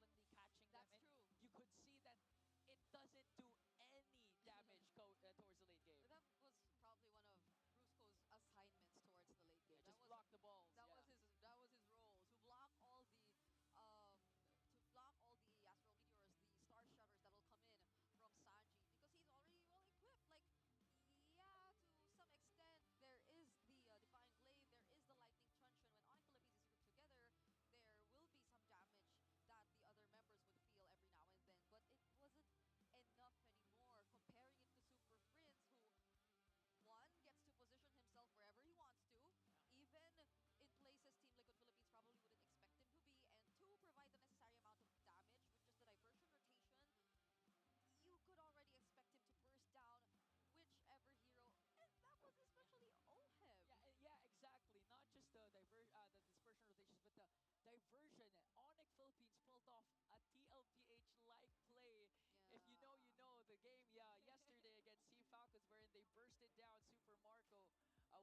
H: them.
C: That's true.
H: You could see that it doesn't do any damage towards the late game.
C: That was probably one of Brusco's assignments towards the late game.
H: Just block the balls.
C: That was his role, to block all the astral meteors, the star shutters that will come in from Sanji, because he's already well equipped. Like, yeah, to some extent there is the Divine Glaive, there is the Lightning Truncheon. When ONIC Philippines is grouped together, there will be some damage that the other members would feel every now and then, but it wasn't enough anymore. Comparing it to Super Prince, who one gets to position himself wherever he wants to, even in places Team Liquid Philippines probably wouldn't expect him to be, and two, provide the necessary amount of damage with just the diversion rotation. You could already expect him to burst down whichever hero, and that was especially OHEB.
H: Yeah, exactly. Not just the dispersion rotations, but the diversion. ONIC Philippines pulled off a TLPH-like play. If you know, you know. The game, yesterday against Team Falcons, wherein they bursted down Super Marco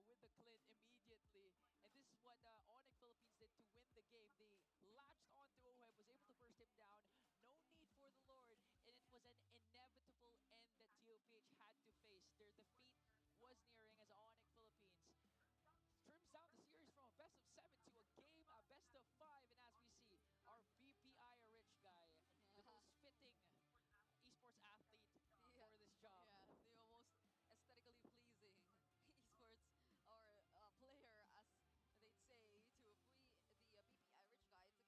H: with the Clint immediately. And this is what ONIC Philippines did to win the game. They latched onto OHEB, was able to burst him down. No need for the Lord, and it was an inevitable end that TLPH had to face. Their defeat was nearing as ONIC Philippines trims down the series from a best of 7 to a game, a best of 5. And as we see, our BPI rich guy, the most fitting esports athlete for this job.
C: Yeah, the most aesthetically pleasing esports or player, as they'd say, to the BPI rich guy, to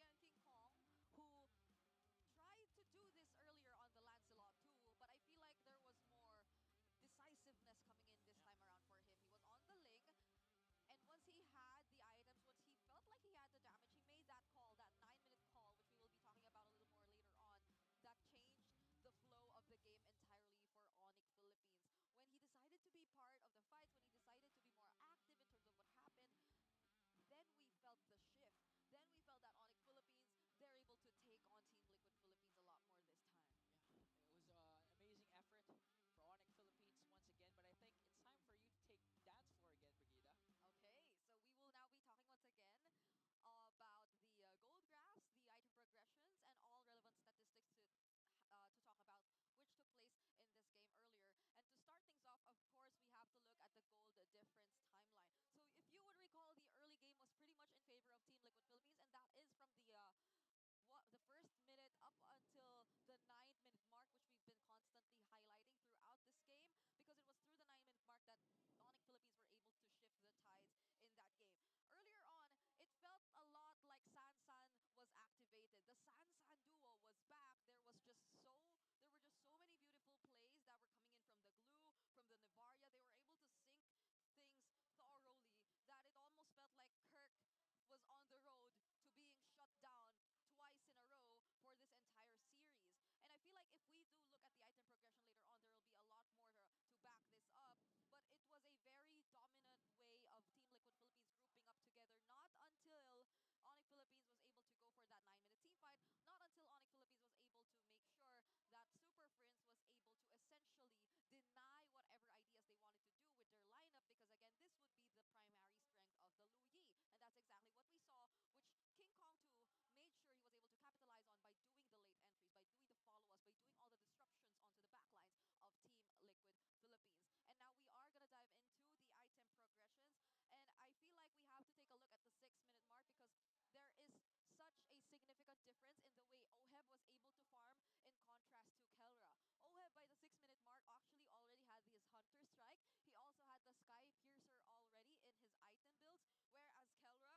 C: difference in the way OHEB was able to farm in contrast to Kelra. OHEB by the 6-minute mark actually already had his Hunter Strike. He also had the Sky Piercer already in his item builds, whereas Kelra, it was so difficult for him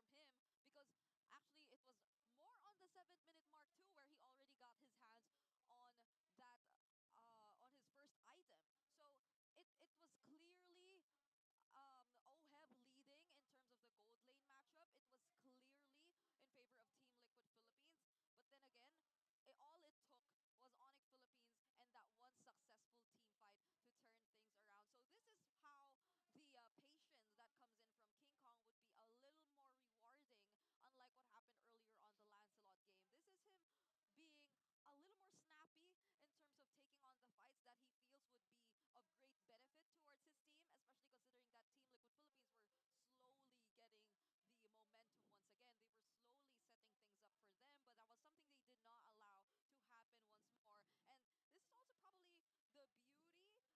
C: because actually it was more on the 7th-minute mark too, where he already got his hands on that on his first item. So it was clearly OHEB leading in terms of the gold lane matchup. It was clearly in favor of Team Liquid Philippines. But then again, all it took was ONIC Philippines and that one successful team fight to turn things around. So this is how the patience that comes in from King Kong would be a little more rewarding, unlike what happened earlier on the Lancelot game. This is him being a little more snappy in terms of taking on the fights that he feels would be of great benefit towards his team, especially considering that Team Liquid Philippines were slowly getting the momentum once again. They were slowly setting things up for them, but that was something they did not allow to happen once more. And this is also probably the beauty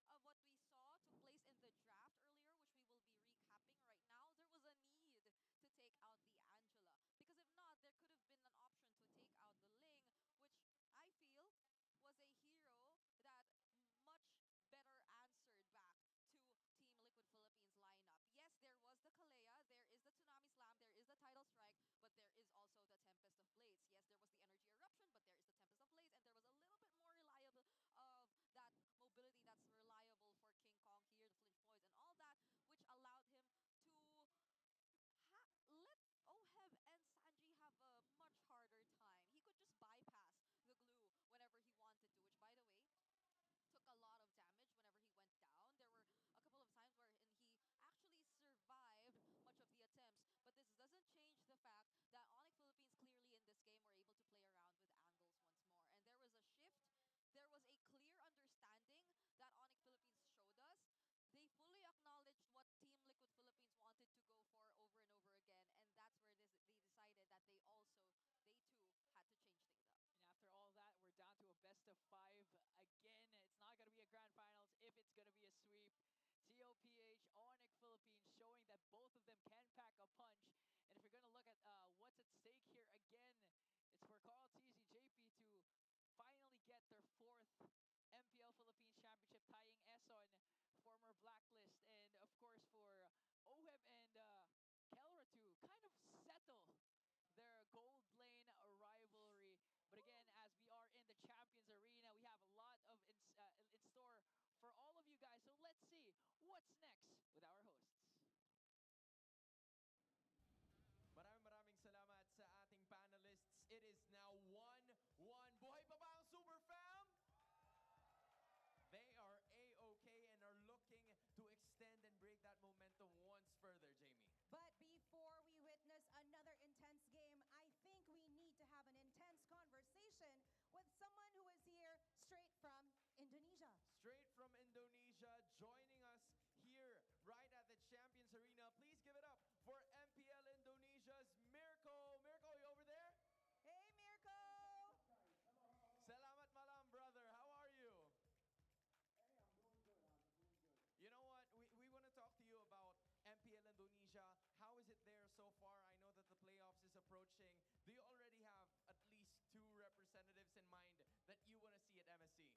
C: of what we saw took place in the draft earlier, which we will be recapping right now. There was a need to take out the Angela, because if not, there could have been an option to take out the Ling, which I feel was a hero that much better answered back to Team Liquid Philippines lineup. Yes, there was the Kalea, there is the Tsunami Slam, there is the Tidal Strike, but there is also the Tempest of Blades. Yes, there was the Energy Eruption, but there is the Tempest of Blades, and there was a little bit more reliable of that mobility that's reliable for King Kong here, the Flinch Poise and all that, which allowed him to let OHEB and Sanji have a much harder time. He could just bypass the glue whenever he wanted to, which, by the way, took a lot of damage whenever he went down. There were a couple of times where he actually survived much of the attempts, but this doesn't change the fact that ONIC Philippines clearly in this game were able to play around with angles once more. And there was a shift. There was a clear understanding that ONIC Philippines showed us. They fully acknowledged what Team Liquid Philippines wanted to go for over and over again, and that's where they decided that they too had to change things up.
H: And after all that, we're down to a best of 5 again. It's not going to be a grand finals if it's going to be a sweep. TLPH, ONIC Philippines showing that both of them can pack a punch. And if you're going to look at what's at stake here again, it's for Carl TZJP to finally get their 4th MPL Philippines Championship, tying Eson, former Blacklist, and of course for OHEB and Kelra to kind of settle their gold lane rivalry. But again, as we are in the Champions Arena, we have a lot of in store for all of you guys. So let's see what's next with our hosts.
I: Maraming salamat sa ating panelists. It is now 1-1. Buhay pa ba ang Super Fam? They are A-OK and are looking to extend and break that momentum once further, Jamie.
J: But before we witness another intense game, I think we need to have an intense conversation with someone who is here straight from Indonesia.
I: Straight from Indonesia, joining us here right at the Champions Arena. Please give it up for MPL Indonesia's Mirko. Mirko, you over there?
J: Hey, Mirko!
I: Salamat malam, brother. How are you? You know what? We want to talk to you about MPL Indonesia. How is it there so far? I know that the playoffs is approaching. Do you already have at least 2 representatives in mind that you want to see at MSC?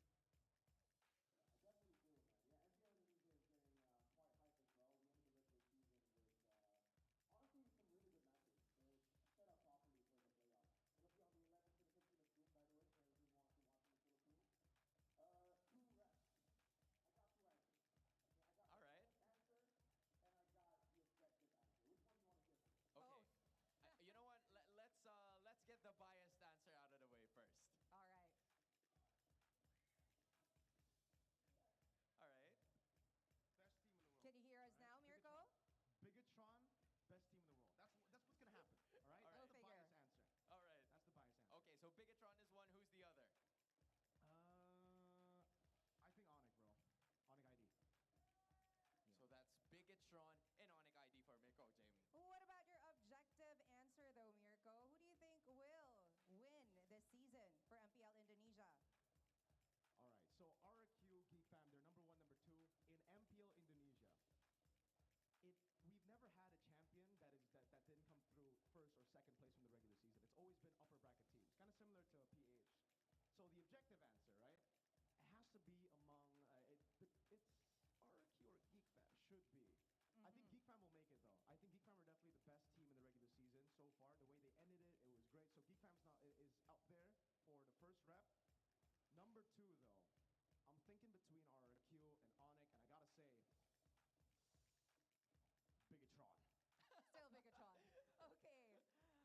K: I definitely do, man. Yeah, MPL Indonesia is getting quite hype as well. We ended the regular season with honestly some really good matches. It was set up properly for the playoffs. It'll be on the 11th to the 15th of June, by the way, for anyone who wants to watch in the Philippines. 2 reps. I got 2 answers. Okay, I got
I: all right.
K: The answer, and I got the objective answer. Which one do you want to hear first?
I: Okay. You know what? Let's get the biased answer out of the way first.
J: All right.
I: All right.
F: Best team in the world.
J: Can you hear us now, Mirko?
F: Bigatron, best team in the world. That's what's gonna happen. All right.
I: All right.
F: That's the biased answer.
I: All right.
F: That's the biased answer.
I: Okay, so Bigatron is one. Who's the other?
F: I think ONIC, bro. ONIC ID.
I: Yeah. So that's Bigatron and ONIC ID for Mirko, Jamie.
J: What about your objective answer, though, Mirko? Who do you think will win this season for MPL Indonesia?
F: All right, so RQ Geek Fam, they're number 1, number 2 in MPL Indonesia. We've never had a champion that didn't come through 1st or 2nd place from the regular season
K: open upper bracket teams, kind of similar to PH. So the objective answer, right? It has to be among it's RQ or Geek Fam should be. I think Geek Fam will make it though. I think Geek Fam are definitely the best team in the regular season so far. The way they ended it, it was great. So Geek Fam's is up there for the first rep. Number 2 though, I'm thinking between RQ and ONIC, and I gotta say, Bigatron.
J: Still Bigatron. Okay.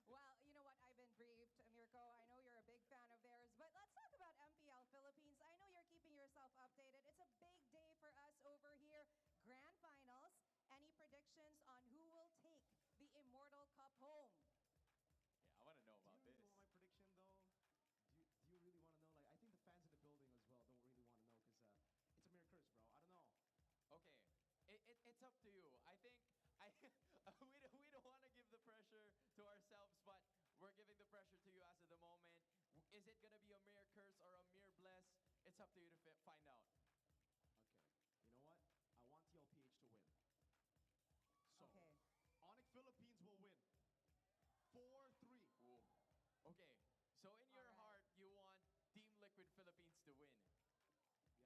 J: Well, you know what? I've been briefed, Mirko. I know you're a big fan of theirs, but let's talk about MPL Philippines. I know you're keeping yourself updated. It's a big day for us over here. Grand Finals. Any predictions on who will take the Immortal Cup home?
L: Yeah, I want to know about
K: Do you
L: this.
K: really want my prediction though? Do you really want to know? Like, I think the fans in the building as well don't really want to know because it's a mere curse, bro. I don't know.
L: Okay, it's up to you. I think we don't want to give the pressure to ourselves, but we're giving the pressure to you as of the moment. Is it gonna be a mere curse or a mere bless? It's up to you to find out.
K: Okay, you know what? I want TLPH to win. So,
J: Okay.
K: ONIC Philippines will win. 4-3.
L: Ooh. Okay, so in your heart, you want Team Liquid Philippines to win.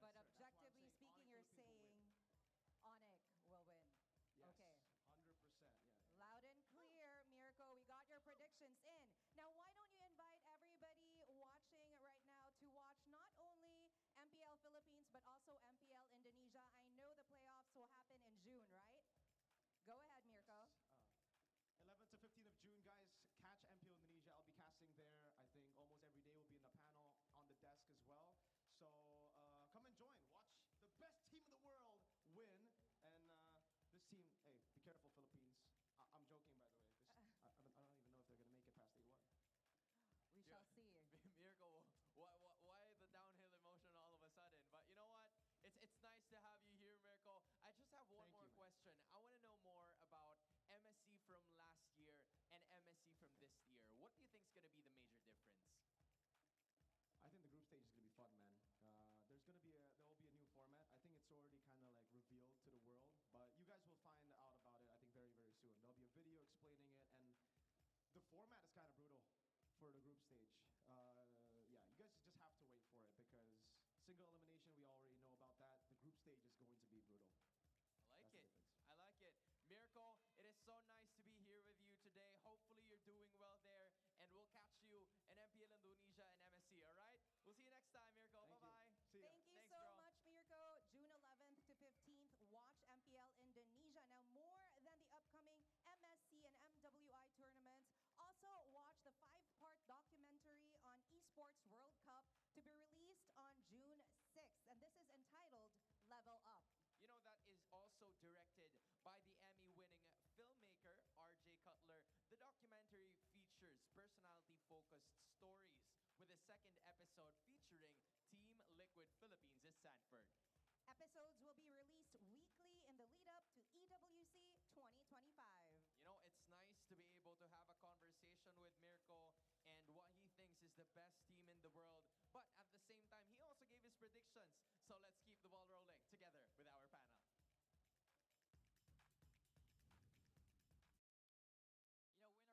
K: Yes,
J: But
K: sir. That's why I'm
J: objectively
K: saying
J: speaking,
K: ONIC
J: you're
K: Philippines will win.
J: saying ONIC will win.
K: Yes,
J: Okay.
K: 100%. Yeah.
J: Loud and clear, Mirko. We got your predictions in. Now, why don't you invite everybody watching right now to watch not only MPL Philippines, but also MPL Indonesia. I know the playoffs will happen in June, right? Go ahead, Mirko.
K: 11th to 15th of June, guys, catch MPL Indonesia. I'll be casting there. I think almost every day will be in the panel on the desk as well. So come and join. Watch the best team in the world win. And this team, hey, be careful, Philippines. I'm joking, by the way. I don't even know if they're going to make it past 8-1.
J: We shall see.
L: Miracle, why the downhill emotion all of a sudden? But you know what? It's nice to have you here, Miracle. I just have one more question. I want to know more about MSC from last year and MSC from this year. What do you think is going to be the major difference?
K: I think the group stage is going to be fun, man. There will be a new format. I think it's already kind of like revealed to the world, but you guys will find out about it, I think, very, very soon. There'll be a video explaining it, and the format is kind of brutal for the group stage. Yeah, you guys just have to wait for it because single elimination, we already know about that. The group stage is going to be brutal.
L: I like it. I like it. Miracle, it is so nice to be here with you today. Hopefully you're doing well there, and we'll catch you in MPL Indonesia and MSC, all right? We'll see you next time, Miracle. Bye-bye.
K: See ya.
J: Thank you
L: Thanks,
J: so
L: bro.
J: much, Mirko. June 11th to 15th, watch MPL Indonesia. Now, more than the upcoming MSC and MWI tournaments, also watch the 5-part documentary on Esports World Cup to be released on June 6th. And this is entitled Level Up.
L: You know, that is also directed by the Emmy-winning filmmaker, RJ Cutler. The documentary features personality-focused stories with a second episode featuring Team Liquid Philippines' Sanford.
J: Episodes will be released weekly in the lead-up to EWC 2025.
L: You know, it's nice to be able to have a conversation with Mirko and what he thinks is the best team in the world. But at the same time, he also gave his predictions. So let's keep the ball rolling together with our panel.
H: You know, win or lose, I'm happy to be Sanford.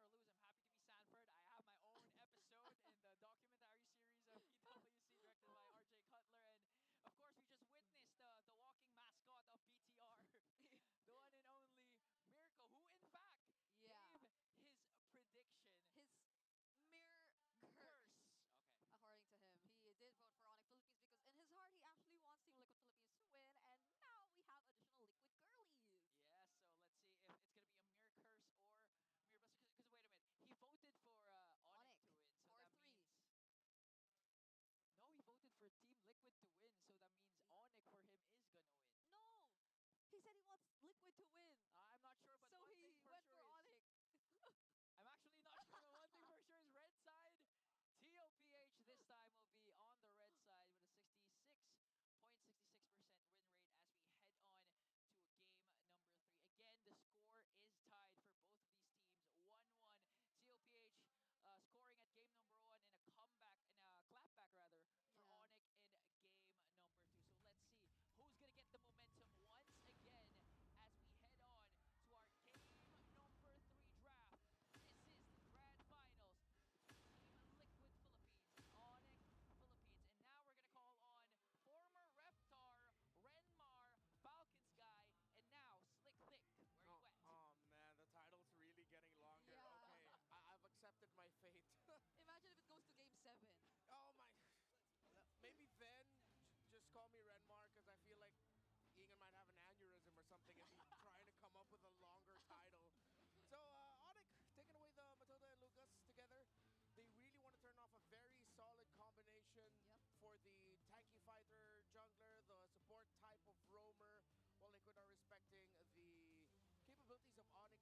H: I have my own episode in the documentary series of PWC directed by RJ Cutler. And of course, we just witnessed the walking mascot of PTR, the one and only Mirko, who in fact gave his prediction.
C: His mere curse.
H: Okay.
C: According to him, he did vote for ONIC Philippines because in his heart, he actually wants Team Liquid Philippines to win. And now we have additional Liquid girlies.
H: Yeah, so let's see if it's going to be a mere curse or mere blessing. Because wait a minute, he voted for ONIC to win. So that means... No, he voted for Team Liquid to win. So that means ONIC for him is going to win.
C: No! He said he wants Liquid to win.
H: I'm not sure, but
C: so
H: one
C: he
H: thing for
C: went
H: sure
C: for
H: is...
C: ONIC.
H: I'm actually not sure, but one thing for sure is red side. TLPH this time will be on the red side with a 66.66% win rate as we head on to game number 3. Again, the score is tied for both of these teams, 1-1. TLPH scoring at game number 1 and a comeback, and a clapback rather, for ONIC in game number 2. So let's see who's going to get the momentum once again as we head on to our game number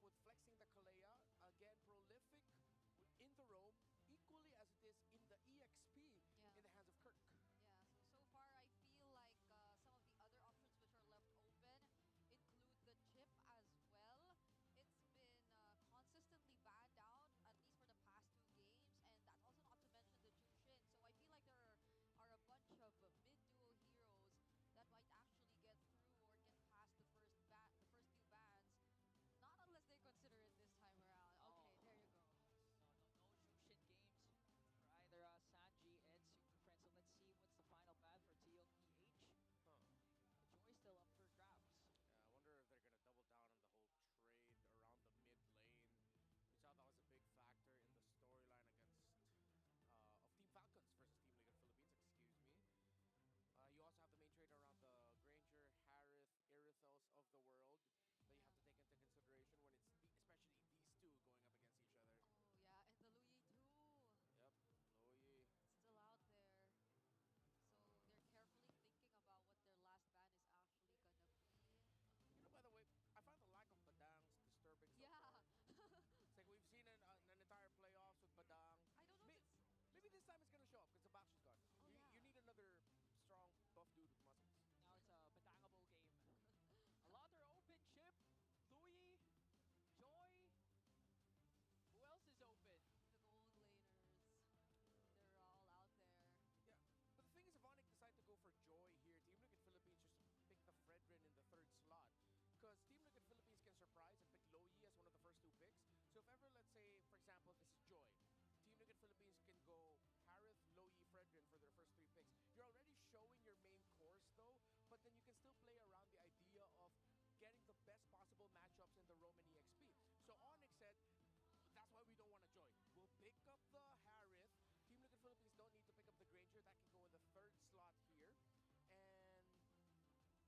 G: with flexing the Kalea, again, prolific in the roam, equally as it is in the EXP in the hands of Kirk.
C: Yeah, so far I feel like some of the other options which are left open include the chip as well. It's been consistently banned out, at least for the past 2 games, and that's also not to mention the Jushin. So I feel like there are a bunch of mid-duo heroes that might actually get through or get past the first few bans. Not unless they consider it this time around. Okay, there you go.
H: No Jushin games for either Sanji and Super Friends. So let's see what's the final ban for TLPH. The Joy still up for grabs.
G: Yeah, I wonder if they're going to double down on the whole trade around the mid lane. We saw that was a big factor in the storyline against of Team Falcons versus Team Liquid Philippines, excuse me. You also have the main trade around the Granger, Harith, Irithos of the world that you have to take into consideration when it's especially these two going up against each other.
C: Oh yeah, and the Luyi too.
G: Yep, Luyi.
C: Still out there. So they're carefully thinking about what their last ban is actually gonna be.
G: You know, by the way, I find the lack of Badangs disturbing so far. It's like we've seen an entire playoffs with Badang.
C: I don't know if it's...
G: Maybe this time it's going to show up because the Baksh is gone.
C: Oh,
G: You need another strong, buff dude with muscles.
H: Now it's a Badangable game. A lot are open. Chip, Louis, Joy. Who else is open?
C: The gold laners. They're all out there.
G: Yeah, but the thing is, if ONIC decide to go for Joy here, Team Liquid Philippines just pick the Fredrin in the 3rd slot. Because Team Liquid Philippines can surprise and pick Loyi as one of the first 2 picks. So if ever, let's say, for example, this is Joy. Team Liquid Philippines can go Harith, Loyi, Fredrin for their first 3 picks. You're already showing your main course though, but then you can still play around the idea of getting the best possible matchups in the Roman EXP. So ONIC said, that's why we don't want to join. We'll pick up the Harith. Team Liquid Philippines don't need to pick up the Granger. That can go in the 3rd slot here.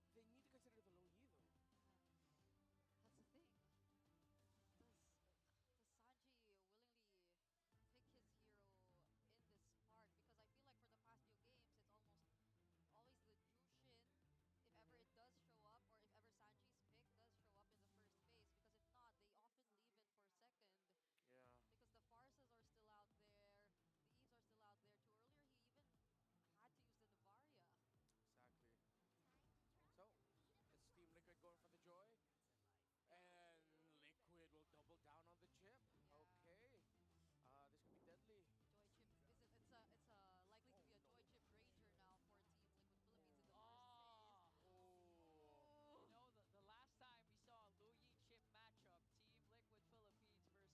G: And they need to consider the Loyi though.
C: That's the thing. Does Sanji willingly pick his hero in this part? Because I feel like for the past few games, it's almost always the Jushin, if ever it does show up, or if ever Sanji's pick does show up in the first phase. Because if not, they often leave it for second.
G: Yeah.
C: Because the Farsas are still out there, the Eves are still out there too. Earlier, he even had to use the Navaria.
G: Exactly. So, it's Team Liquid going for the Joy. And Liquid will double down on the chip.
C: Yeah.
G: Okay. This could be deadly.
C: Joy chip it's likely to be a Joy chip Granger now for Team Liquid Philippines in the first phase.
H: You know, the last time we saw a Luyi chip matchup, Team Liquid Philippines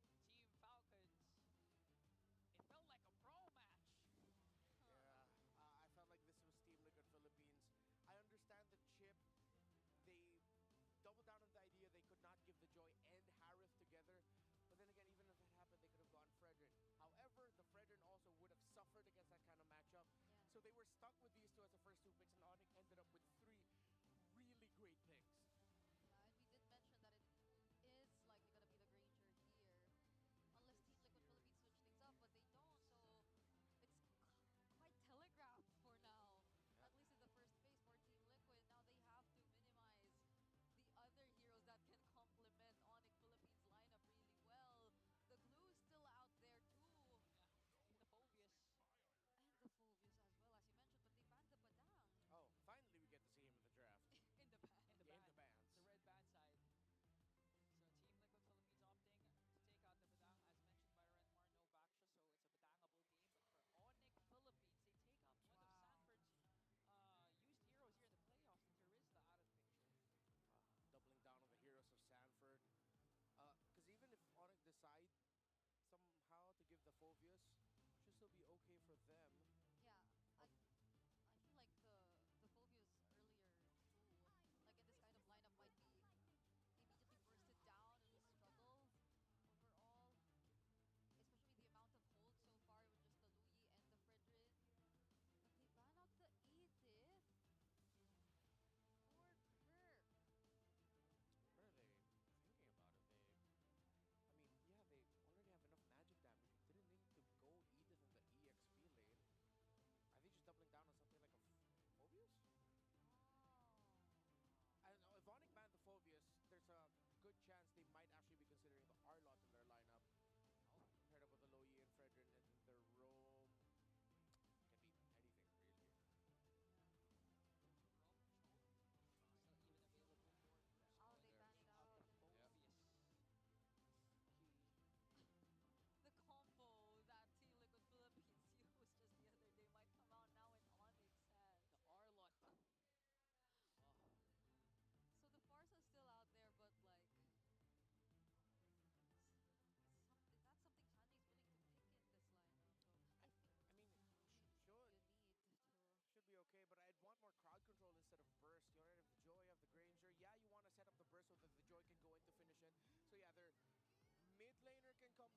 H: versus Team Falcons, it felt like a pro match.
G: Yeah, I felt like this was Team Liquid Philippines. I understand the chip. They doubled down on the idea they could not give the Joy and Harith together. But then again, even if that happened, they could have gone Fredrin. However, the Fredrin also would have suffered against that kind of matchup.
C: Yeah.
G: So they were stuck with these 2 as the first 2 picks, and ONIC ended up with 3 really great picks.
C: Yeah, and we did mention that it is likely going to be the Granger here. Unless Team Liquid Philippines switch things up, but they don't. So it's quite telegraphed for now. At least in the first phase for Team Liquid. Now they have to minimize the other heroes that can complement ONIC Philippines lineup really well. The Glue's still out there too.
H: Yeah, the Phobius.
C: And the Phobius as well, as you mentioned, but they banned the Badang.
G: Oh, finally we get to see him in the draft.
C: In the ban.
H: In the
G: bans.
H: The red band side. So Team Liquid Philippines opting to take out the Badang, as mentioned by Renmar, no Baksha, so it's a Badangable game. But for ONIC Philippines, they take out one of Sanford's used heroes here in the playoffs, with Terizla out of the picture.
G: Doubling down on the heroes of Sanford. Because even if ONIC decide somehow to give the Phobius, should still be okay for them.
C: Yeah, I feel like the Phobius earlier too, like in this kind of lineup, might be immediately bursted down and just struggle overall. Especially the amount of hold so far with just the Luyi and the Fredrin. But they ban out the Edith. Poor Kirk.
G: What are they thinking about it? Yeah, they already have enough magic damage. You didn't need to go Edith in the EXP lane.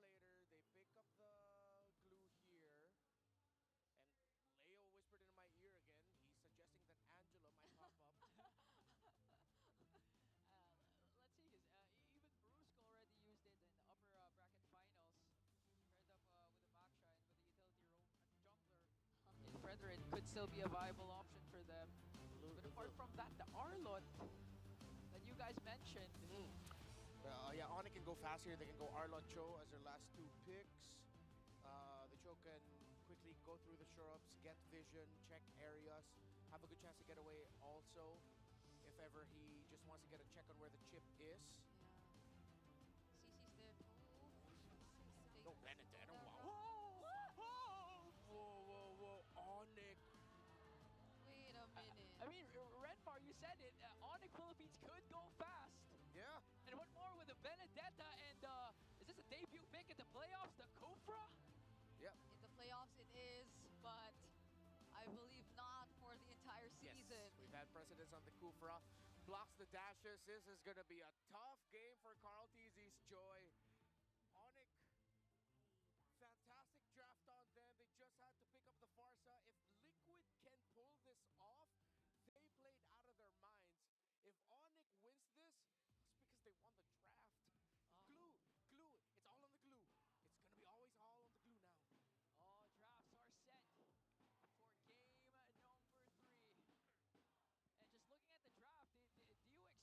G: bomb later. They pick up the glue here. And Leo whispered into my ear again. He's suggesting that Angela might pop up.
H: Let's see, because even Brusco already used it in the upper bracket finals. Paired up with the backshine with the utility roam jungler. Frederick could still be a viable option for them. But apart from that, the Arlot that you guys mentioned.
G: Yeah, ONIC can go fast here. They can go Arlot Cho as their last 2 picks. The Cho can quickly go through the shrubs, get vision, check areas, have a good chance to get away also. If ever he just wants to get a check on where the chip is.
C: Yeah. CC's there.
G: No, Benedetto, wow. Whoa. ONIC.
C: Wait a minute.
H: I mean, Renmar, you said it. ONIC Philippines could go fast.
G: Yeah.
H: And what more with the Benedetta and is this a debut pick in the playoffs, the Kufra?
G: Yep.
C: In the playoffs it is, but I believe not for the entire season.
G: Yes, we've had precedence on the Kufra. Blocks the dashes. This is going to be a tough game for Carl TZ's Joy. ONIC, fantastic draft on them. They just had to pick up the Farsa. If Liquid can pull this off, they played out of their minds. If ONIC wins this, it's because they won the draft. Glue. It's all on the glue. It's going to be always all on the glue now.
H: All drafts are set for game number 3. And just looking at the draft, do you expect another long game,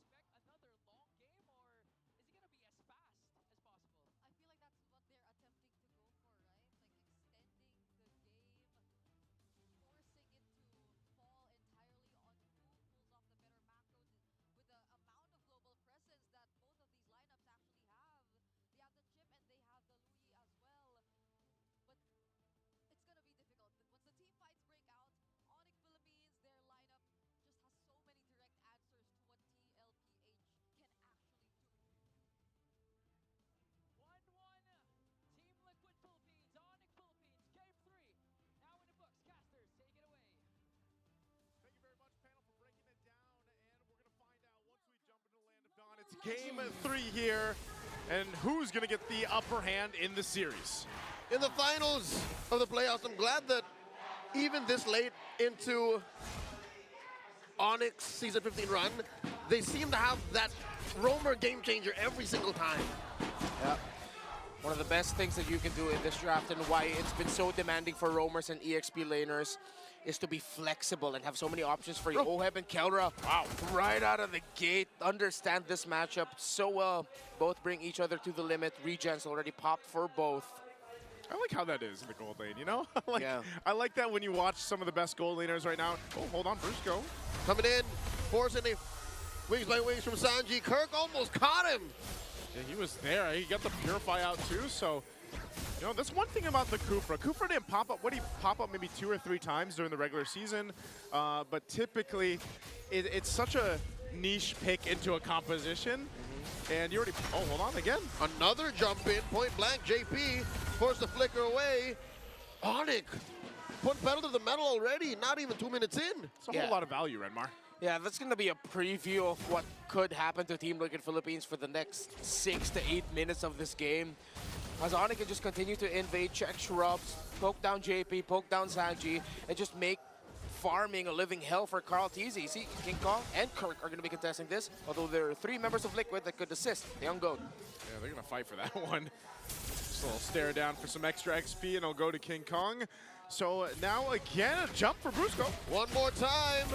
H: or is it going to be as fast as possible?
C: I feel like that's what they're attempting to go for, right? Like extending the game, forcing it to fall entirely on who pulls off the better macros with the amount of global presence that both of these lineups actually have. They have the Chip and they have the Louis as well. But it's gonna be difficult. Once the team fights break out, ONIC Philippines, their lineup just has so many direct answers to what TLPH can actually do.
H: 1-1, Team Liquid Philippines, ONIC Philippines, game 3. Now in the books, casters, take it away.
D: Thank you very much, panel, for breaking it down, and we're going to find out once we jump into the land of dawn. It's game 3 here, and who's going to get the upper hand in the series?
E: In the finals of the playoffs, I'm glad that even this late into ONIC's Season 15 run, they seem to have that roamer game changer every single time.
G: Yeah. One of the best things that you can do in this draft, and why it's been so demanding for roamers and EXP laners, is to be flexible and have so many options for you. OHEB and Kelra, wow, right out of the gate, understand this matchup so well. Both bring each other to the limit. Regen's already popped for both.
D: I like how that is in the gold lane, you know?
E: Yeah.
D: I like that when you watch some of the best gold laners right now. Oh, hold on, Brusco.
E: Coming in, forcing a wings by wings from Sanji. Kirk almost caught him.
D: Yeah, he was there. He got the Purify out too, so... You know, that's one thing about the Kufra. Kufra didn't pop up. What, he pop up maybe 2 or 3 times during the regular season, but typically it's such a niche pick into a composition. And you already, oh, hold on again.
E: Another jump in, point blank. JP forced the flicker away. ONIC put pedal to the metal already, not even 2 minutes in.
D: It's a whole lot of value, Renmar.
G: Yeah, that's going to be a preview of what could happen to Team Liquid Philippines for the next 6 to 8 minutes of this game. As ONIC can just continue to invade, check shrubs, poke down JP, poke down Sanji, and just make farming a living hell for Carl TZ. See, King Kong and Kirk are going to be contesting this, although there are 3 members of Liquid that could assist the Young Goat.
D: Yeah, they're going to fight for that one. Just a little stare down for some extra XP, and it'll go to King Kong. So now again, a jump for Brusco.
E: One more time.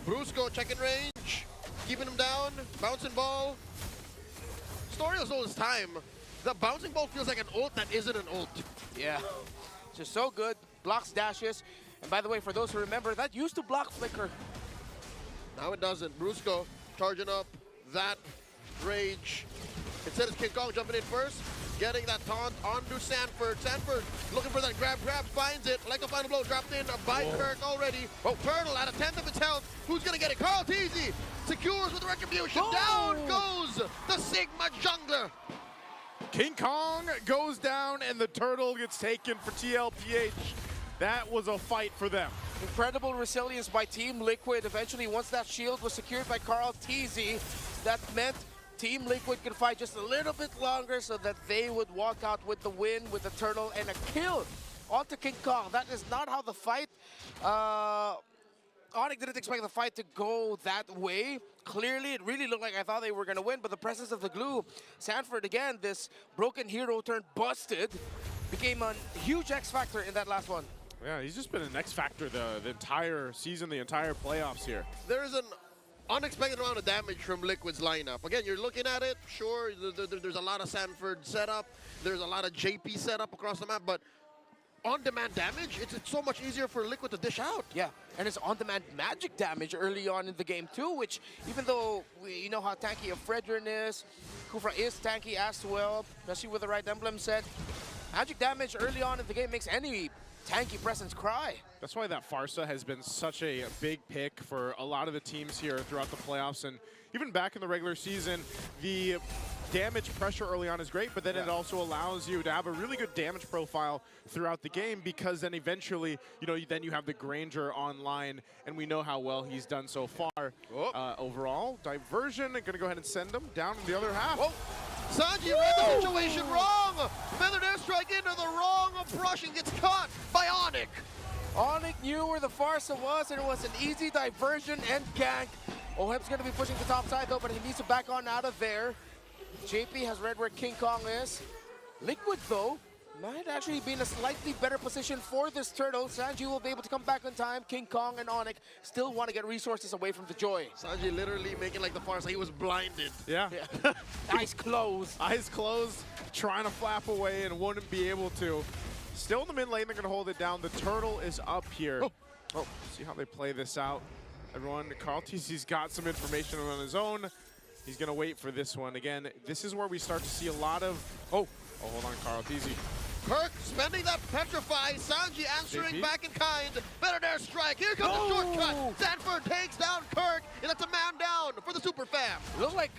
E: Brusco checking range, keeping him down, bouncing ball. Story of his time. The bouncing ball feels like an ult that isn't an ult.
G: Yeah, just so good. Blocks dashes. And by the way, for those who remember, that used to block flicker.
E: Now it doesn't. Brusco charging up that rage. Instead, it's King Kong jumping in first, getting that taunt onto Sanford. Sanford looking for that grab, finds it. Like a final blow dropped in by Kirk already. Oh, Turtle at a 10th of its health. Who's going to get it? Carl TZ secures with the retribution. Down goes the Sigma jungler.
D: King Kong goes down, and the turtle gets taken for TLPH. That was a fight for them.
G: Incredible resilience by Team Liquid. Eventually, once that shield was secured by Carl TZ, that meant Team Liquid could fight just a little bit longer so that they would walk out with the win, with the turtle, and a kill onto King Kong. That is not how the fight... ONIC didn't expect the fight to go that way. Clearly, it really looked like I thought they were going to win, but the presence of the glue, Sanford, again, this broken hero turned busted, became a huge X factor in that last one.
D: Yeah, he's just been an X factor the entire season, the entire playoffs here.
E: There is an unexpected amount of damage from Liquid's lineup. Again, you're looking at it, sure, there's a lot of Sanford setup, there's a lot of JP setup across the map, but on-demand damage, it's so much easier for Liquid to dish out.
G: Yeah, and it's on-demand magic damage early on in the game too, which even though you know how tanky a Fredrin is, Kufra is tanky as well, especially with the right emblem set, magic damage early on in the game makes any tanky presence cry.
D: That's why that Farsa has been such a big pick for a lot of the teams here throughout the playoffs, and even back in the regular season, the damage pressure early on is great, but then it also allows you to have a really good damage profile throughout the game, because then eventually, you know, then you have the Granger online, and we know how well he's done so far. Overall, diversion, gonna go ahead and send him down in the other half.
E: Sanji read the situation wrong! Feathered airstrike into the wrong brush and gets caught by ONIC.
G: ONIC knew where the Farsa was, and it was an easy diversion and gank. Oheb's gonna be pushing the top side though, but he needs to back on out of there. JP has read where King Kong is. Liquid, though, might actually be in a slightly better position for this turtle. Sanji will be able to come back on time. King Kong and ONIC still want to get resources away from the Joy.
E: Sanji literally making like the Farsa, he was blinded.
D: Yeah.
G: Eyes closed.
D: Eyes closed, trying to flap away and wouldn't be able to. Still in the mid lane, they're going to hold it down. The turtle is up here. See how they play this out. Everyone, Carl TC's got some information on his own. He's going to wait for this one. Again, this is where we start to see a lot of... hold on, Carl TC.
E: Kirk spending that petrify. Sanji answering back in kind. Better dare strike. Here comes the shortcut. Sanford takes down Kirk, and that's a man down for the super fam.
G: Looks like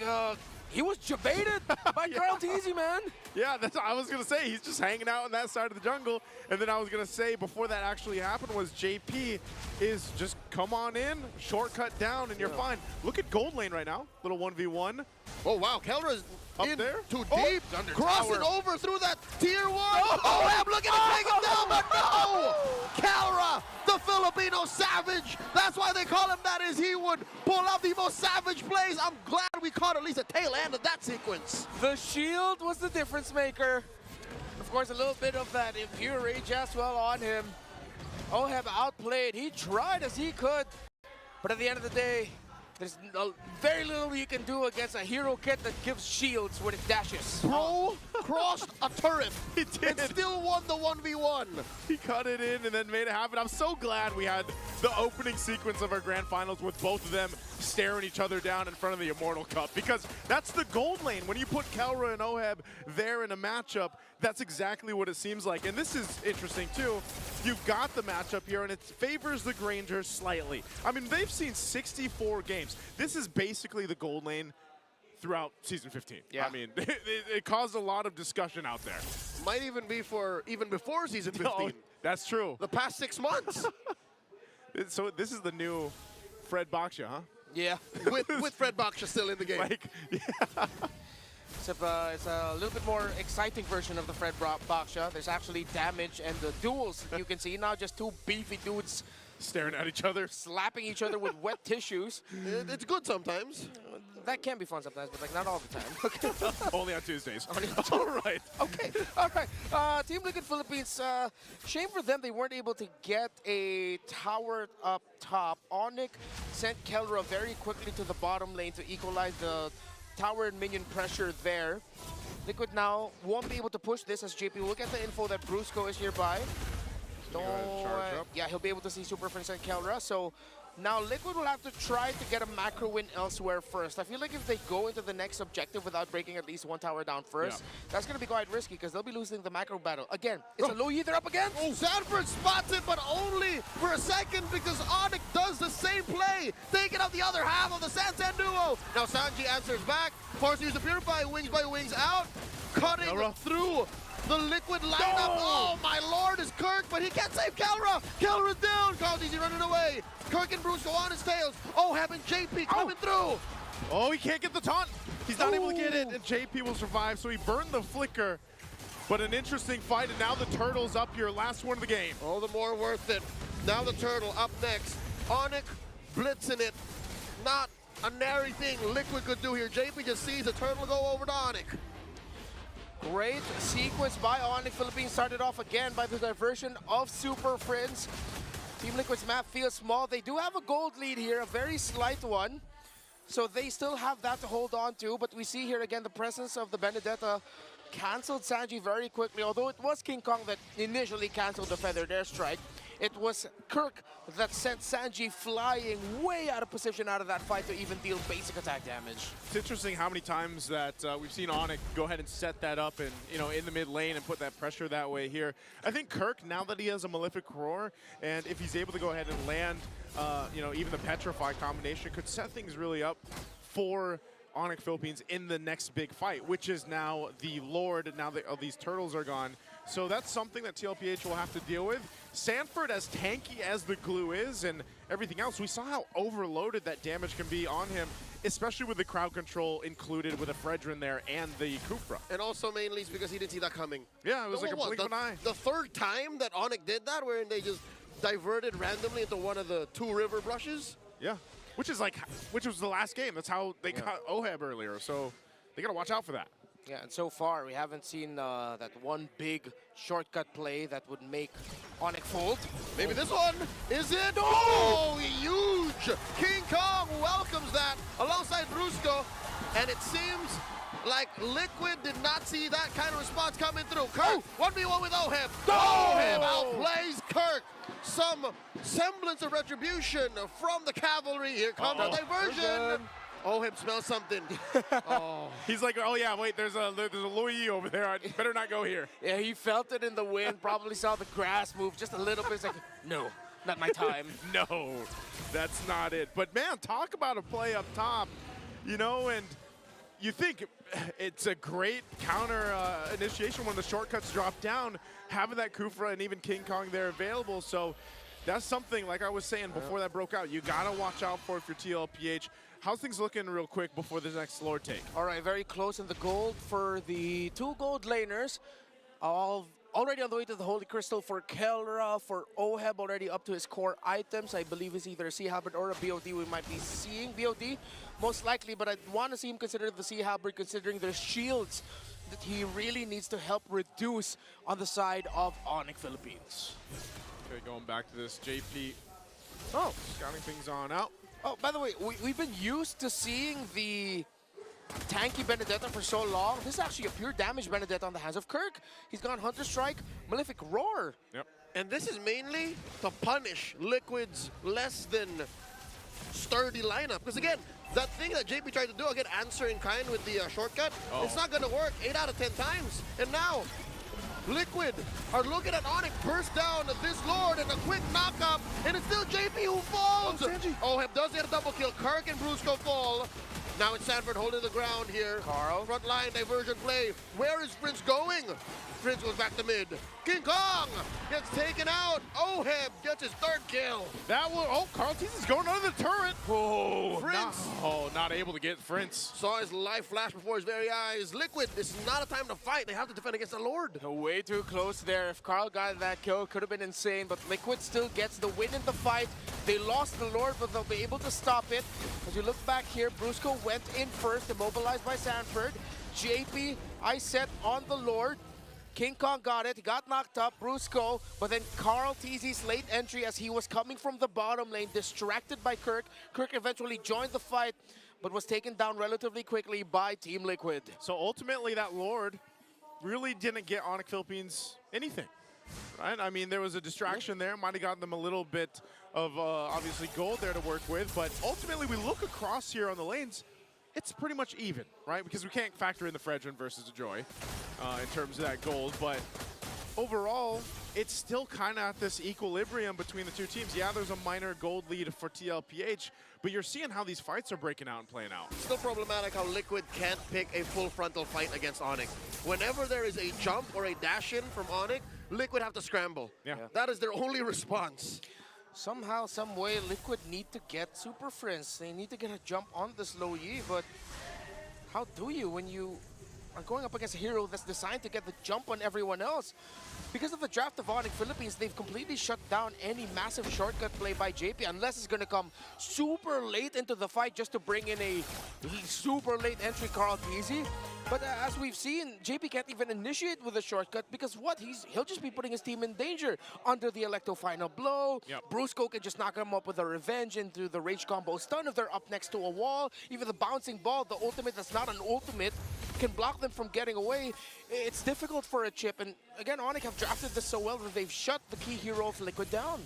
G: he was jebaited by Carl TC, man.
D: Yeah, that's what I was going to say. He's just hanging out on that side of the jungle. And then I was going to say, before that actually happened, was JP is just come on in, shortcut down, and you're fine. Look at gold lane right now. Little 1v1.
E: Oh, wow. Kelra's
D: up
E: in
D: there.
E: Too deep. Crossing over through that tier 1. I'm looking to take him down, but no! Kelra, the Filipino savage. That's why they call him that, is he would pull out the most savage plays. I'm glad we caught at least a tail end of that sequence.
G: The shield was the difference maker. Of course, a little bit of that impure rage as well on him. Oheb outplayed. He tried as he could, but at the end of the day, there's very little you can do against a hero kit that gives shields when it dashes.
E: Bro crossed a turret.
D: He did.
E: And still won the 1v1.
D: He cut it in and then made it happen. I'm so glad we had the opening sequence of our grand finals with both of them staring each other down in front of the Immortal Cup, because that's the gold lane. When you put Kelra and Oheb there in a matchup, that's exactly what it seems like. And this is interesting too. You've got the matchup here, and it favors the Grangers slightly. I mean, they've seen 64 games. This is basically the gold lane throughout Season 15.
G: Yeah.
D: I mean, it caused a lot of discussion out there.
E: Might even be for even before Season 15.
D: No, that's true.
E: The past 6 months.
D: So this is the new Fred Baksha, huh?
G: Yeah.
E: with Fred Baksha still in the game.
D: Like, yeah.
G: Except it's a little bit more exciting version of the Fred Baksha. There's actually damage and the duels you can see. Now just two beefy dudes
D: staring at each other,
G: slapping each other with wet tissues.
E: It's good sometimes.
G: That can be fun sometimes, but like not all the time.
D: Only on Tuesdays. All right.
G: Okay. All right. Team Liquid Philippines. Shame for them they weren't able to get a tower up top. ONIC sent Kelra very quickly to the bottom lane to equalize the tower and minion pressure there. Liquid now won't be able to push this as JP will get the info that Brusco is nearby. Yeah, he'll be able to see Super Prince and Kelra. So now Liquid will have to try to get a macro win elsewhere first. I feel like if they go into the next objective without breaking at least one tower down first, that's going to be quite risky because they'll be losing the macro battle. Again, it's a low ether up again.
E: Oh, Sanford spots it, but only for a second because ONIC does the same play, taking out the other half of the Sansan duo. Now Sanji answers back, forcing use to purify, wings by wings out, cutting through the Liquid lineup. Oh my lord, is Kirk, but he can't save Kelra. Kelra's down. Carl's easy running away. Kirk and Bruce go on his tails. Oh, having JP coming through.
D: Oh, he can't get the taunt. He's not able to get it, and JP will survive, so he burned the flicker. But an interesting fight, and now the Turtle's up here, last one of the game.
E: All the more worth it. Now the Turtle up next. ONIC blitzing it. Not a nary thing Liquid could do here. JP just sees the Turtle go over to ONIC.
G: Great sequence by ONIC Philippines. Started off again by the diversion of Super Friends. Team Liquid's map feels small. They do have a gold lead here, a very slight one. So they still have that to hold on to. But we see here again the presence of the Benedetta canceled Sanji very quickly. Although it was King Kong that initially canceled the Feather Dare strike, it was Kirk that sent Sanji flying way out of position out of that fight to even deal basic attack damage.
D: It's interesting how many times that we've seen ONIC go ahead and set that up and, you know, in the mid lane and put that pressure that way here. I think Kirk, now that he has a Malefic Roar, and if he's able to go ahead and land, you know, even the Petrify combination, could set things really up for ONIC Philippines in the next big fight, which is now the Lord, and now that these Turtles are gone. So that's something that TLPH will have to deal with. Sanford, as tanky as the glue is and everything else, we saw how overloaded that damage can be on him, especially with the crowd control included with a Fredrin there and the Kufra.
E: And also mainly it's because he didn't see that coming.
D: Yeah, it was like a blink of an eye.
E: The third time that ONIC did that, wherein they just diverted randomly into one of the 2 river brushes.
D: Yeah, which was the last game. That's how they got OHEB earlier, so they gotta watch out for that.
G: Yeah, and so far we haven't seen that one big shortcut play that would make ONIC fold.
E: Maybe this one is it. Oh, huge! King Kong welcomes that alongside Brusco, and it seems like Liquid did not see that kind of response coming through. Kirk, 1v1 with OHEB. OHEB outplays Kirk. Some semblance of retribution from the cavalry. Here comes the diversion. OHEB smells something.
D: He's like, oh yeah, wait, there's a Louis over there. I better not go here.
G: Yeah, he felt it in the wind, probably saw the grass move just a little bit. It's like, no, not my time.
D: No, that's not it. But man, talk about a play up top, you know, and you think it's a great counter initiation when the shortcuts drop down, having that Kufra and even King Kong there available. So that's something, like I was saying before that broke out, you gotta watch out for if you're TLPH. How's things looking real quick before the next Lord take?
G: All right, very close in the gold for the 2 gold laners. Already on the way to the Holy Crystal for Kelra, for OHEB already up to his core items. I believe it's either a Sea Halberd or a BOD. We might be seeing BOD most likely, but I want to see him consider the Sea Halberd considering the shields that he really needs to help reduce on the side of ONIC Philippines.
D: Okay, going back to this, JP. Oh, scouting things on out.
G: Oh, by the way, we've been used to seeing the tanky Benedetta for so long. This is actually a pure damage Benedetta on the hands of Kirk. He's gone Hunter Strike, Malefic Roar.
D: Yep.
E: And this is mainly to punish Liquid's less than sturdy lineup. Because again, that thing that JP tried to do, again, answer in kind with the shortcut, it's not going to work 8 out of 10 times. And now, Liquid are looking at ONIC burst down this Lord and a quick knock-up, and it's still JP who falls. OHEB does get a double kill. Kirk and Brusco fall. Now it's Sanford holding the ground here.
G: Carl.
E: Front line diversion play. Where is Prince going? Prince goes back to mid. King Kong gets taken out. OHEB gets his 3rd kill.
D: That will, oh, Carl Tease is going under the turret. Whoa.
E: Prince.
D: Not able to get Prince.
E: Saw his life flash before his very eyes. Liquid, this is not a time to fight. They have to defend against the Lord.
G: Way too close there. If Carl got that kill, it could have been insane, but Liquid still gets the win in the fight. They lost the Lord, but they'll be able to stop it. As you look back here, Brusco went in first, immobilized by Sanford. JP, I set on the Lord. King Kong got it, he got knocked up, Brusco, but then Carl Teasy's late entry as he was coming from the bottom lane, distracted by Kirk. Kirk eventually joined the fight, but was taken down relatively quickly by Team Liquid.
D: So ultimately that Lord really didn't get ONIC Philippines anything, right? I mean, there was a distraction there, might have gotten them a little bit of obviously gold there to work with, but ultimately we look across here on the lanes, it's pretty much even, right? Because we can't factor in the Fredrin versus the Joy in terms of that gold, but overall, it's still kind of at this equilibrium between the 2 teams. Yeah, there's a minor gold lead for TLPH, but you're seeing how these fights are breaking out and playing out.
E: Still problematic how Liquid can't pick a full frontal fight against ONIC. Whenever there is a jump or a dash in from ONIC, Liquid have to scramble.
D: Yeah.
E: That is their only response.
G: Somehow, some way, Liquid need to get Super Friends. They need to get a jump on this low Yi, but how do you when you are going up against a hero that's designed to get the jump on everyone else? Because of the draft of ONIC Philippines, they've completely shut down any massive shortcut play by JP, unless it's going to come super late into the fight just to bring in a super late entry Carl Peasy. But as we've seen, JP can't even initiate with a shortcut because what? He'll just be putting his team in danger under the Electo final blow.
D: Yep.
G: Brusco can just knock him up with a revenge into the rage combo stun if they're up next to a wall. Even the bouncing ball, the ultimate that's not an ultimate, can block them from getting away. It's difficult for a chip. And again, ONIC have drafted this so well that they've shut the key hero of Liquid down.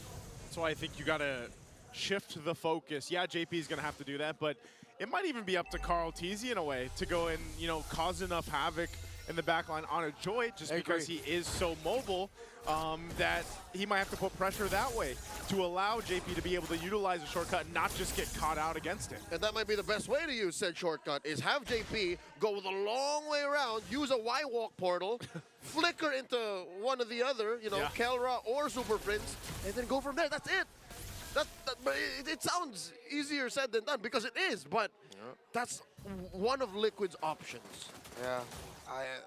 D: So I think you got to shift the focus. Yeah, JP is going to have to do that, but it might even be up to Carl Teasy in a way to go and, you know, cause enough havoc in the backline on a Joy just because he is so mobile that he might have to put pressure that way to allow JP to be able to utilize a shortcut and not just get caught out against it.
E: And that might be the best way to use said shortcut, is have JP go the long way around, use a Y-Walk portal, flicker into one or the other, you know, Kelra or Super Prince, and then go from there. That's it. But it sounds easier said than done because it is, but that's one of Liquid's options.
G: Yeah,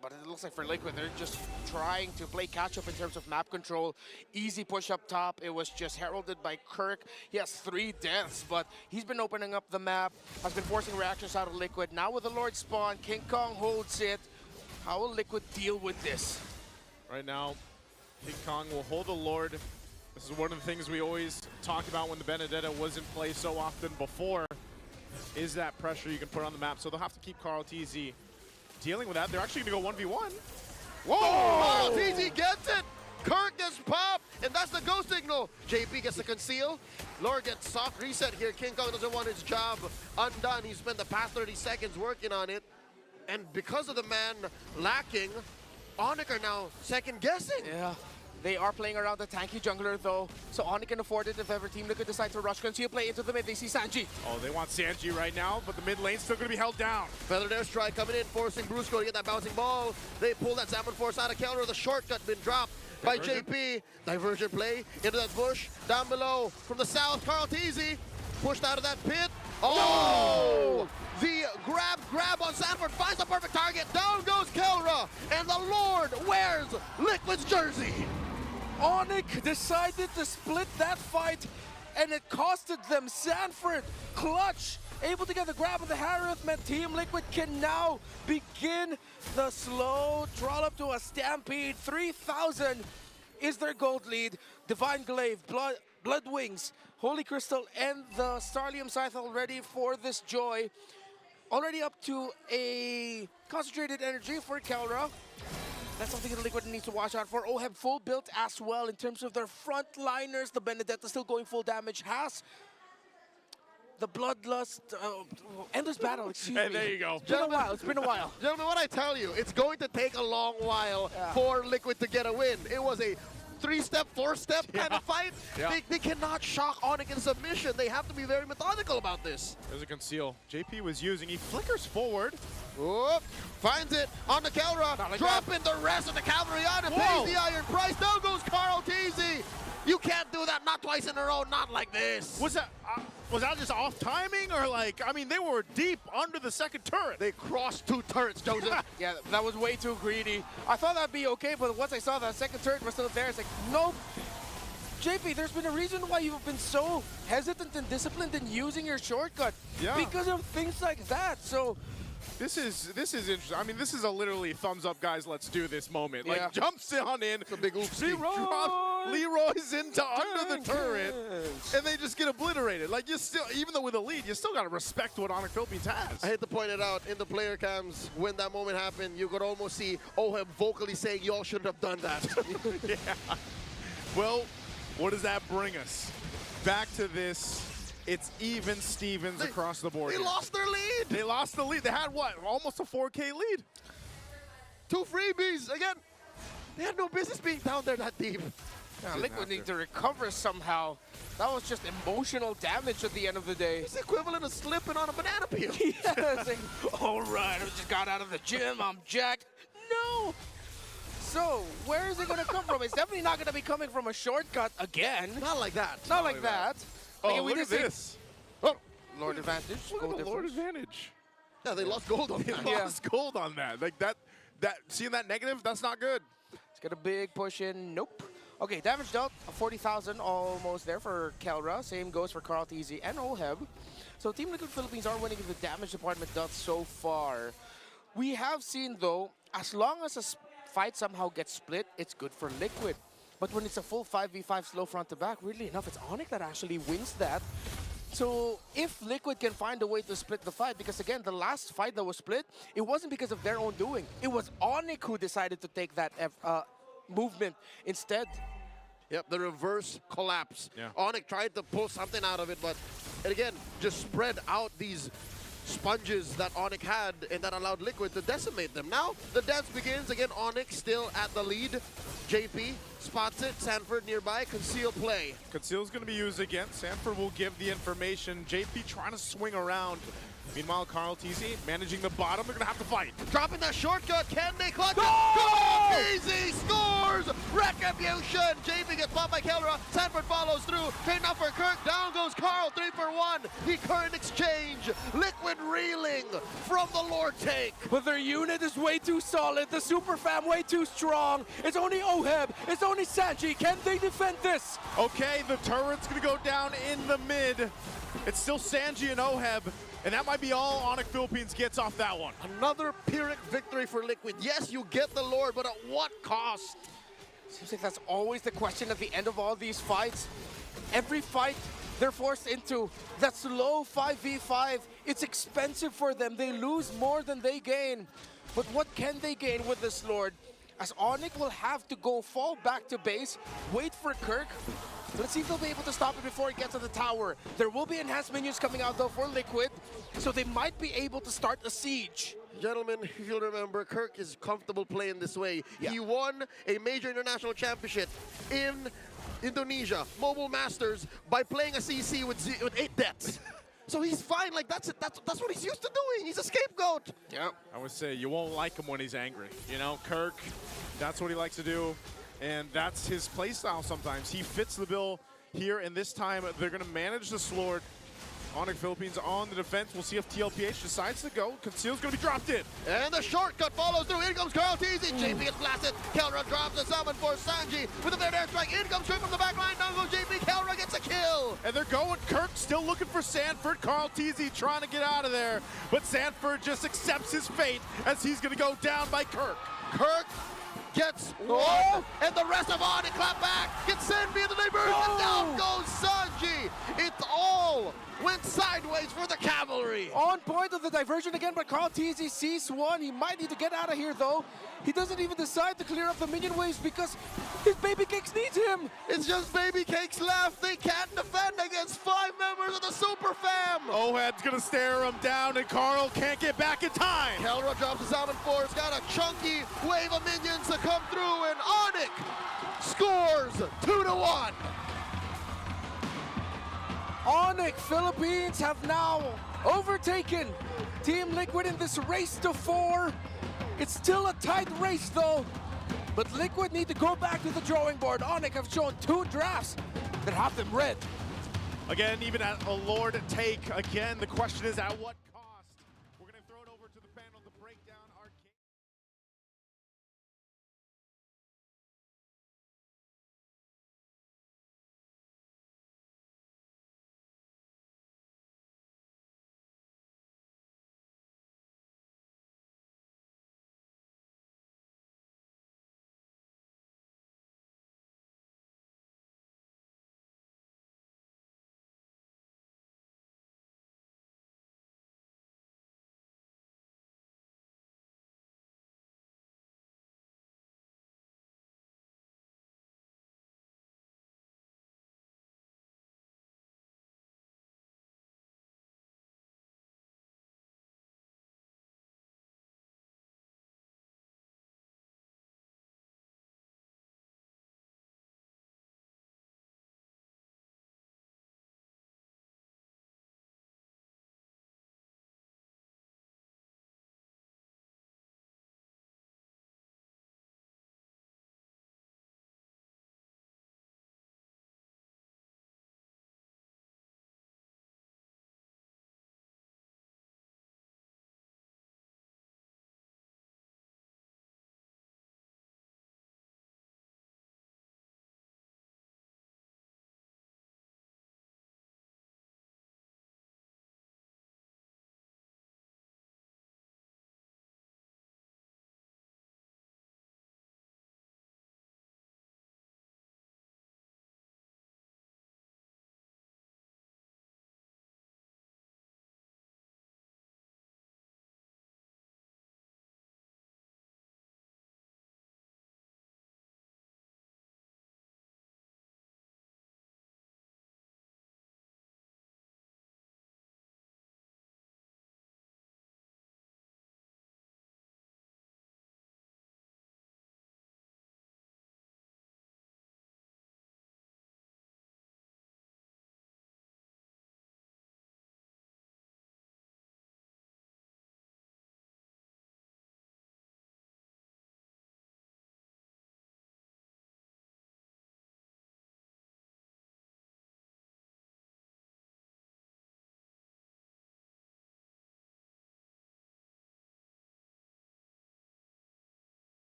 G: but it looks like for Liquid, they're just trying to play catch-up in terms of map control. Easy push up top. It was just heralded by Kirk. He has 3 deaths, but he's been opening up the map, has been forcing reactions out of Liquid. Now with the Lord spawn, King Kong holds it. How will Liquid deal with this?
D: Right now, King Kong will hold the Lord. This is one of the things we always talk about when the Benedetta was in play so often before, is that pressure you can put on the map. So they'll have to keep Carl TZ dealing with that. They're actually going to go 1v1.
E: Whoa! Carl TZ gets it! Kirk gets popped, and that's the go signal. JP gets to conceal. Lord gets soft reset here. King Kong doesn't want his job undone. He spent the past 30 seconds working on it. And because of the man lacking, ONIC are now second guessing.
G: Yeah. They are playing around the tanky jungler though, so ONIC can afford it if ever Team Liquid decide to rush. Continue play into the mid, they see Sanji.
D: Oh, they want Sanji right now, but the mid lane's still going to be held down.
E: Feathered airstrike coming in, forcing Brusco to get that bouncing ball. They pull that Salmon Force out of Kelra. The shortcut been dropped by JP. Diversion play into that bush. Down below from the south, Carl Teasy pushed out of that pit. Oh! The grab on Sanford finds the perfect target. Down goes Kelra, and the Lord wears Liquid's jersey.
G: ONIC decided to split that fight, and it costed them. Sanford, clutch, able to get the grab on the Harith, meant Team Liquid can now begin the slow trollop to a stampede. 3,000 is their gold lead. Divine Glaive, Blood Wings, Holy Crystal, and the Starlium Scythe already for this Joy. Already up to a concentrated energy for Kelra. That's something that Liquid needs to watch out for. OHEB full built as well in terms of their frontliners. The Benedetta still going full damage. Has the Bloodlust, Endless Battle, excuse me.
D: There you go.
G: It's been a while, it's been a while.
E: Gentlemen, what I tell you, it's going to take a long while for Liquid to get a win. It was a 3-step, 4-step kind of fight. They cannot shock ONIC in submission. They have to be very methodical about this.
D: There's a conceal. JP was using, he flickers forward.
E: Whoop, finds it on the Kelra, dropping the rest of the cavalry on and pays the iron price. Down goes Carl Teasy. You can't do that, not twice in a row, not like this.
D: Was that just off timing, or like, I mean, they were deep under the second turret.
E: They crossed 2 turrets, Joseph.
G: Yeah, that was way too greedy. I thought that'd be okay, but once I saw that second turret was still there, it's like, nope. JP, there's been a reason why you've been so hesitant and disciplined in using your shortcut. Yeah. Because of things like that, so.
D: This is interesting. I mean, this is a literally thumbs up, guys. Let's do this moment. Like jumps on in,
E: it's a big oopsie.
D: Leroy's into under the turret, and they just get obliterated. Like you still, even though with a lead, you still gotta respect what ONIC Philippines has.
E: I hate to point it out in the player cams when that moment happened. You could almost see OHEB vocally saying, "Y'all shouldn't have done that."
D: Yeah. Well, what does that bring us? Back to this. It's even Stevens across the board.
E: They lost their lead.
D: They lost the lead. They had what? Almost a 4K lead.
E: 2 freebies. Again, they had no business being down there that deep.
G: Yeah, Liquid need to recover somehow. That was just emotional damage at the end of the day.
E: It's equivalent of slipping on a banana peel.
G: Yeah, it's like, all right, I just got out of the gym. I'm jacked. No. So, where is it going to come from? It's definitely not going to be coming from a shortcut again.
E: Not like that.
G: Not like that.
D: Oh, look at this.
E: Oh,
G: Lord advantage.
D: Look at the Lord advantage.
E: Yeah, they lost gold on
D: They
E: that.
D: lost gold on that. Like seeing that negative, that's not good.
G: Let's get a big push in. Nope. Okay, damage dealt, 40,000 almost there for Kelra. Same goes for Carl TZ and Oheb. So Team Liquid Philippines are winning the damage department thus so far. We have seen though, as long as a fight somehow gets split, it's good for Liquid. But when it's a full 5v5 slow front to back, weirdly enough, it's ONIC that actually wins that. So if Liquid can find a way to split the fight, because again, the last fight that was split, it wasn't because of their own doing. It was ONIC who decided to take that movement instead.
E: Yep, the reverse collapse.
D: Yeah.
E: ONIC tried to pull something out of it, but and again, just spread out these sponges that ONIC had, and that allowed Liquid to decimate them. Now, the dance begins. Again, ONIC still at the lead. JP spots it. Sanford nearby. Conceal play.
D: Conceal's going to be used again. Sanford will give the information. JP trying to swing around. Meanwhile, Carl TZ managing the bottom. They're going to have to fight.
E: Dropping that shortcut. Can they clutch it?
D: Go!
E: Easy scores! Retribution! JP gets popped by Kelra. Sanford follows through. Trade now for Kirk. Down goes Carl. 3 for 1. The current exchange. Liquid reeling from the Lord take.
G: But their unit is way too solid. The super fam way too strong. It's only Oheb. It's only Sanji. Can they defend this?
D: Okay, the turret's going to go down in the mid. It's still Sanji and Oheb. And that might be all ONIC Philippines gets off that one.
E: Another Pyrrhic victory for Liquid. Yes, you get the Lord, but at what cost?
G: Seems like that's always the question at the end of all these fights. Every fight they're forced into, that slow 5v5, it's expensive for them. They lose more than they gain. But what can they gain with this Lord? As ONIC will have to fall back to base, wait for Kirk. Let's see if they'll be able to stop it before it gets to the tower. There will be enhanced minions coming out though for Liquid, so they might be able to start a siege.
E: Gentlemen, if you'll remember, Kirk is comfortable playing this way.
G: Yeah.
E: He won a major international championship in Indonesia, Mobile Masters, by playing a CC with 8 deaths. So he's fine, like that's what he's used to doing. He's a scapegoat.
G: Yeah.
D: I would say you won't like him when he's angry. You know, Kirk, that's what he likes to do. And that's his playstyle sometimes. He fits the bill here, and this time they're going to manage the Slord. ONIC Philippines on the defense. We'll see if TLPH decides to go. Conceal's going to be dropped in.
E: And the shortcut follows through. In comes Carl TZ. JP gets blasted. Kelra drops the summon for Sanji with a fair airstrike. In comes straight from the back line. Down goes JP. Kelra gets a kill.
D: And they're going. Kirk still looking for Sanford. Carl TZ trying to get out of there. But Sanford just accepts his fate as he's going to go down by Kirk.
E: Kirk gets one, and the rest of ONIC clap back. Gets sent via the diversion. Down goes Sanji. It all went sideways for the cavalry.
G: On point of the diversion again, but Carl TZ sees one. He might need to get out of here though. He doesn't even decide to clear up the minion waves because his baby cakes needs him.
E: It's just baby cakes left. They can't defend against 5 members of the super fam.
D: Oheb's gonna stare him down, and Carl can't get back in time.
E: Kelra drops his out in force. Got a chunky wave of minions to come through, and ONIC scores 2-1.
G: ONIC Philippines have now overtaken Team Liquid in this race to 4. It's still a tight race though, but Liquid need to go back to the drawing board. ONIC have shown 2 drafts that have them red.
D: Again, even at a Lord take, again, the question is at what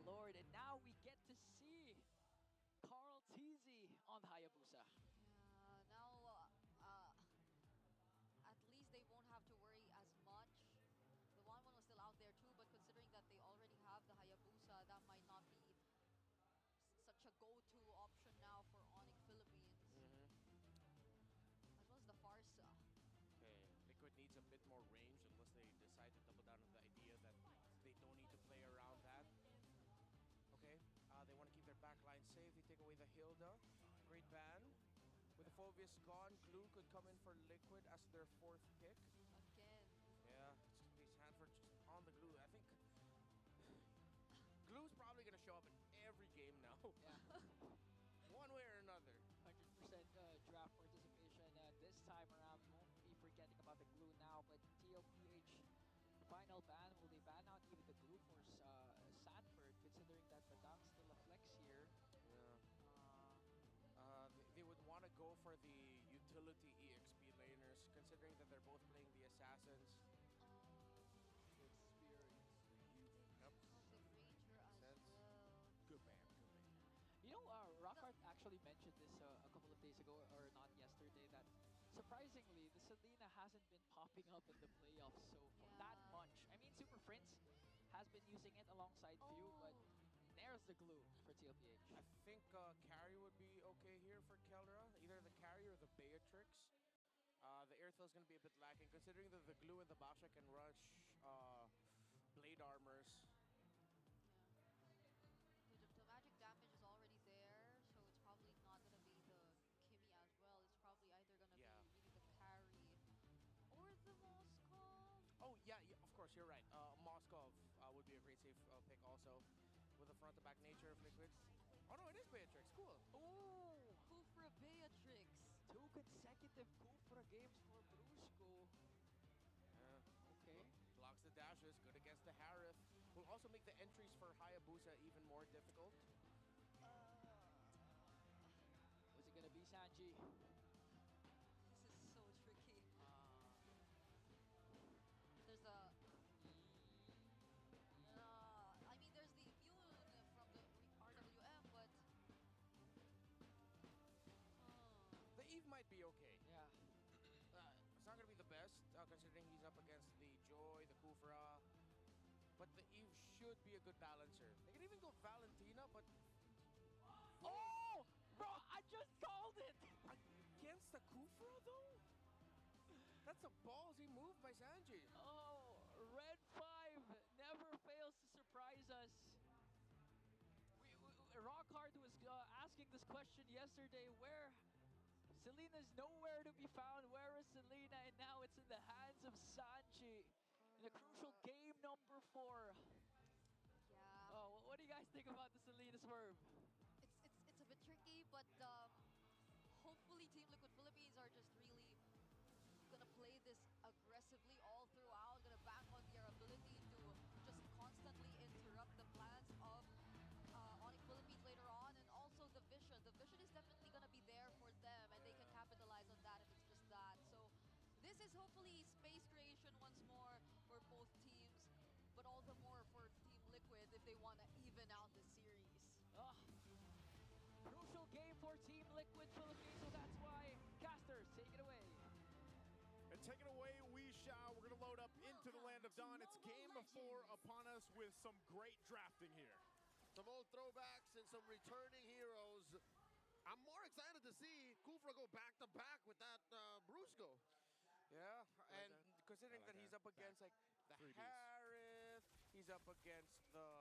H: lord, and now we get to see Carl TZ on the Hayabusa.
C: Yeah, now at least they won't have to worry as much. The 1-1 was still out there too, but considering that they already have the Hayabusa, that might not be such a go-to option now for ONIC Philippines. As well as the Farsa.
G: Okay, Liquid needs a bit more range unless they decide to double down on the idea that they don't need to play around that. Okay, they want to keep their backline safe. They take away the Hilda. Great ban. With the Phobius gone, Glue could come in for Liquid as their 4th pick.
C: Again.
G: Yeah, it's going to be Sanford just on the Glue. I think Glue's probably going to show up in every game now.
H: Yeah.
G: One way or another.
H: 100% draft participation this time around. We won't be forgetting about the Glue now, but TLPH final ban. Will they ban out even the Glue for Sanford, considering that Madang's still a flex here?
G: Yeah. They would want to go for the utility EXP laners, considering that they're both playing the Assassins. Yep.
C: The Ranger as
G: Sense.
C: well.
G: Good man, good man.
H: You know, Rockhart actually mentioned this a couple of days ago, or not yesterday, that surprisingly, the Selena hasn't been popping up in the playoffs so far that much. I mean, Super Prince has been using it alongside Few, but there's the Glue for TLPH.
G: I think carry would be okay here for Keldra, either the carry or the Beatrix. The Airthil is going to be a bit lacking, considering that the Glue and the Basha can rush blade armors.
C: The magic damage is already there, so it's probably not going to be the Kimmy as well. It's probably either going to be really the carry or the Moskov.
G: Oh, yeah, of course, you're right. Moskov would be a great safe pick also, with the front-to-back nature of Liquid. Oh, no, it is Beatrix. Cool.
H: Oh!
C: Kufra Beatrix.
H: 2 consecutive Kufra games for Brusco. Okay.
G: Blocks the dashes, good against the Harith. Will also make the entries for Hayabusa even more difficult.
H: Was it gonna be Sanji?
C: This is so tricky. There's a... I mean, there's the immune from the RWM, but...
G: The Eve might be okay.
H: Yeah.
G: It's not going to be the best, considering he's up against the Joy, the Kufra. But the Eve should be a good balancer. They can even go Valentina, but...
H: Oh! Bro, I just called it!
G: Against the Kufra, though? That's a ballsy move by Sanji.
H: Oh, Red 5 never fails to surprise us. Rockhart was asking this question yesterday, where Selena's nowhere to be found. Where is Selena? And now it's in the hands of Sanji in a crucial game number 4.
C: Yeah.
H: Oh, what do you guys think about the Selena swerve?
C: It's a bit tricky, but hopefully Team Liquid Philippines are just really gonna play this aggressively all throughout, gonna bank on their ability to just constantly interrupt the plans of ONIC Philippines later on, and also the vision. The vision is definitely gonna be there for them, and they can capitalize on that if it's just that. So this is hopefully space creation once more for both teams, but all the more for Team Liquid if they want to even out the series.
H: Crucial game for Team Liquid Philippines, so that's why Casters, take it away.
D: And take it away, we shall. We're going to load up into the Land of Dawn. It's game 4 upon us with some great drafting here.
E: Some old throwbacks and some returning heroes. I'm more excited to see Kufra go back-to-back with that Brusco.
G: Yeah, and considering that he's up against like the Harith, he's up against the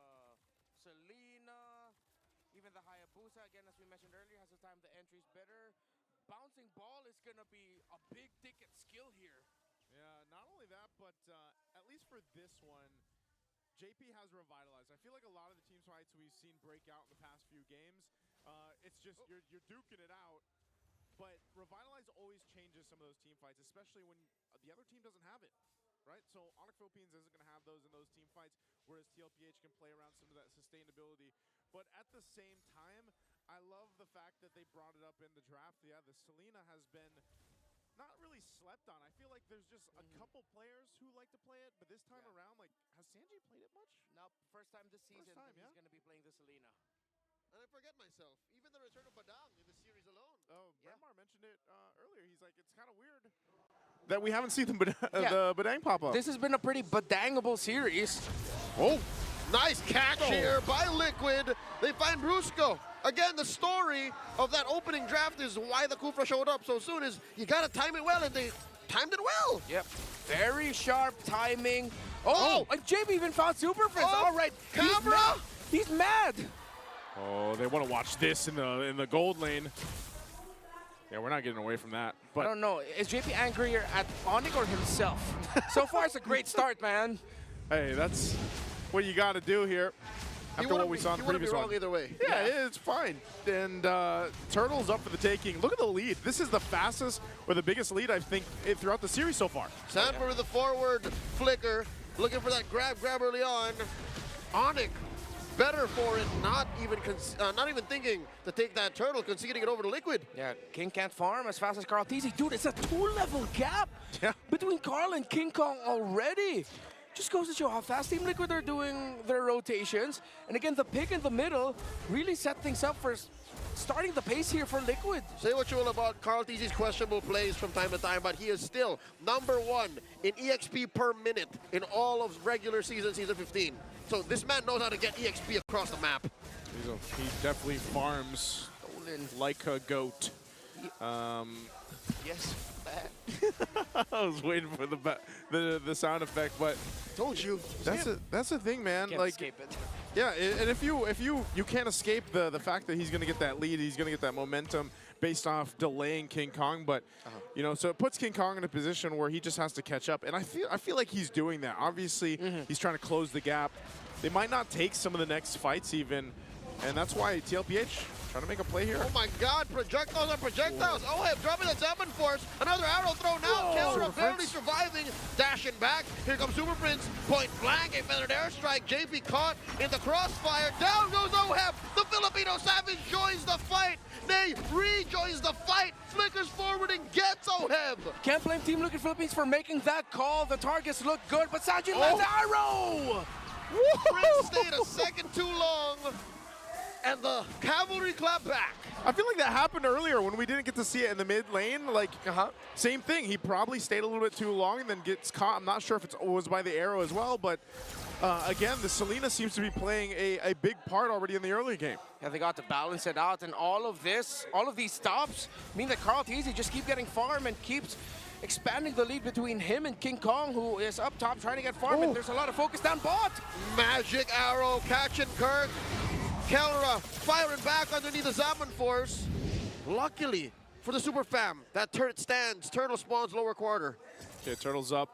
G: Selena, even the Hayabusa, again, as we mentioned earlier, has the time the entry's better. Bouncing ball is going to be a big ticket skill here.
D: Yeah, not only that, but at least for this one, JP has revitalized. I feel like a lot of the team fights we've seen break out in the past few games, it's just you're duking it out. But Revitalize always changes some of those team fights, especially when the other team doesn't have it, right? So ONIC Philippines isn't going to have those in those team fights, whereas TLPH can play around some of that sustainability. But at the same time, I love the fact that they brought it up in the draft. Yeah, the Selena has been not really slept on. I feel like there's just a couple players who like to play it, but this time around, like, has Sanji played it much?
G: Nope, first time this season
D: time,
G: that
D: yeah.
G: he's going to be playing the Selena.
E: And I forget myself, even the return of Badang in the series alone.
D: Oh, Bremar mentioned it earlier. He's like, it's kind of weird that we haven't seen the Badang pop up.
G: This has been a pretty badangable series.
E: Oh, nice catch here by Liquid. They find Brusco. Again, the story of that opening draft is why the Kufra showed up so soon is you got to time it well, and they timed it well.
G: Yep, very sharp timing. Oh, and JB even found Super Prince. All right,
E: Camera.
G: He's mad.
D: Oh, they want to watch this in the gold lane. Yeah, we're not getting away from that. But
G: I don't know. Is JP angrier at ONIC or himself? So far, it's a great start, man.
D: Hey, that's what you got to do here. After what we saw in the previous one.
E: Either way.
D: Yeah, it's fine. And Turtle's up for the taking. Look at the lead. This is the fastest or the biggest lead, I think, throughout the series so far.
E: Sanford with the forward flicker, looking for that grab early on. ONIC better for it, not even thinking to take that turtle, conceding it over to Liquid.
G: Yeah, King can't farm as fast as Carl Teasy. Dude, it's a 2-level gap between Carl and King Kong already. Just goes to show how fast Team Liquid are doing their rotations. And again, the pick in the middle really set things up for starting the pace here for Liquid.
E: Say what you will about Carl Teasy's questionable plays from time to time, but he is still #1 in EXP per minute in all of regular season 15. So this man knows how to get EXP across the map.
D: He definitely farms like a goat.
G: Yes, bad.
D: I was waiting for the sound effect, but
E: told you.
D: That's the thing, man.
G: Can't
D: like,
G: escape it.
D: Yeah, and if you can't escape the fact that he's gonna get that lead, he's gonna get that momentum based off delaying King Kong, but you know, so it puts King Kong in a position where he just has to catch up, and I feel like he's doing that. Obviously, he's trying to close the gap. They might not take some of the next fights even, and that's why TLPH trying to make a play here.
E: Oh my God, projectiles on projectiles. OHEB dropping the Zeppelin Force. Another arrow thrown out. Kelra barely surviving. Dashing back. Here comes Super Prince. Point blank. A feathered airstrike. JP caught in the crossfire. Down goes OHEB. The Filipino Savage joins the fight. Nay, rejoins the fight. Flickers forward and gets OHEB.
G: Can't blame Team Liquid Philippines for making that call. The targets look good, but Sanji lands the arrow.
E: Prince stayed a second too long. And the cavalry clap back.
D: I feel like that happened earlier when we didn't get to see it in the mid lane. Like, same thing. He probably stayed a little bit too long and then gets caught. I'm not sure if it was by the arrow as well, but again, the Selena seems to be playing a big part already in the early game.
G: Yeah, they got to balance it out, and all of these stops mean that Carl Teasy just keep getting farm and keeps expanding the lead between him and King Kong, who is up top trying to get farm, and there's a lot of focus down bot.
E: Magic arrow catching Kirk. Kelra firing back underneath the Zaman Force. Luckily for the Super Fam, that turret stands. Turtle spawns lower quarter.
D: Okay, Turtle's up.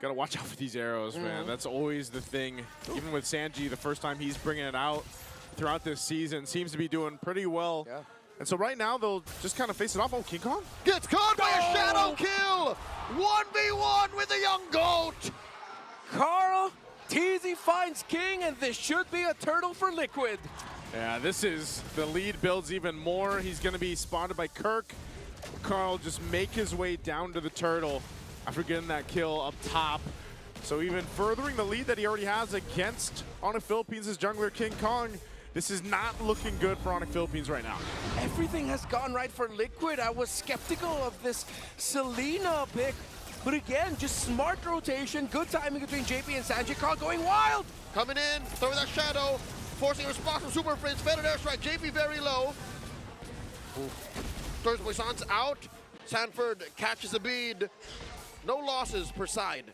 D: Gotta watch out for these arrows, man. That's always the thing. Even with Sanji, the first time he's bringing it out throughout this season, seems to be doing pretty well.
G: Yeah.
D: And so right now, they'll just kind of face it off. Oh, King Kong?
E: Gets caught by a shadow kill! 1v1 with the young goat!
G: Carl Teasy finds King, and this should be a turtle for Liquid.
D: Yeah, this is, the lead builds even more. He's gonna be spotted by Kirk. Carl just make his way down to the turtle after getting that kill up top. So even furthering the lead that he already has against ONIC Philippines' jungler King Kong. This is not looking good for ONIC Philippines right now.
G: Everything has gone right for Liquid. I was skeptical of this Selena pick, but again, just smart rotation, good timing between JP and Sanji. Carl going wild.
E: Coming in, throwing that shadow, forcing a response from Super Prince. Feathered airstrike, JP very low. Throws Poisson's out. Sanford catches the bead. No losses per side.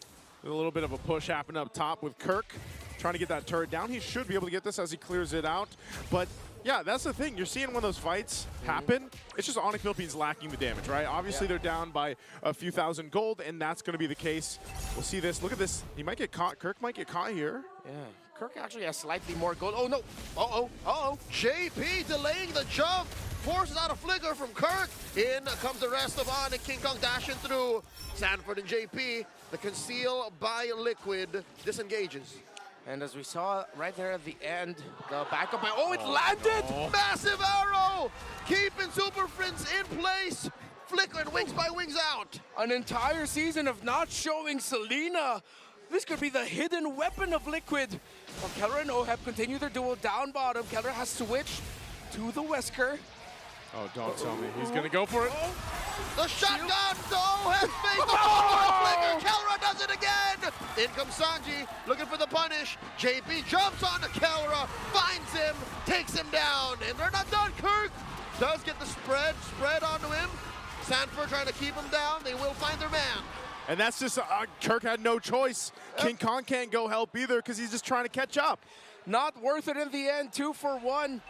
D: A little bit of a push happened up top with Kirk trying to get that turret down. He should be able to get this as he clears it out. But yeah, that's the thing. You're seeing when those fights happen, it's just ONIC Philippines lacking the damage, right? Obviously, they're down by a few thousand gold, and that's going to be the case. We'll see this. Look at this. He might get caught. Kirk might get caught here.
G: Yeah, Kirk actually has slightly more gold. Oh, no. Uh-oh.
E: JP delaying the jump. Forces out a flicker from Kirk. In comes the rest of ONIC. King Kong dashing through. Sanford and JP, the conceal by Liquid, disengages.
G: And as we saw right there at the end, the backup by, it landed!
E: Massive arrow! Keeping Super Prince in place. Flickering wings by wings out.
G: An entire season of not showing Selena. This could be the hidden weapon of Liquid. While Keller and OHEB continue their duel down bottom, Keller has switched to the Wesker.
D: Oh, don't tell me. He's going to go for it.
E: The shotgun to OHEB face. Oh, Flicker. Kelra does it again. In comes Sanji, looking for the punish. JP jumps onto Kelra, finds him, takes him down, and they're not done. Kirk does get the spread onto him. Sanford trying to keep him down. They will find their man.
D: And that's just, Kirk had no choice. King Kong can't go help either because he's just trying to catch up.
G: Not worth it in the end, 2 for 1.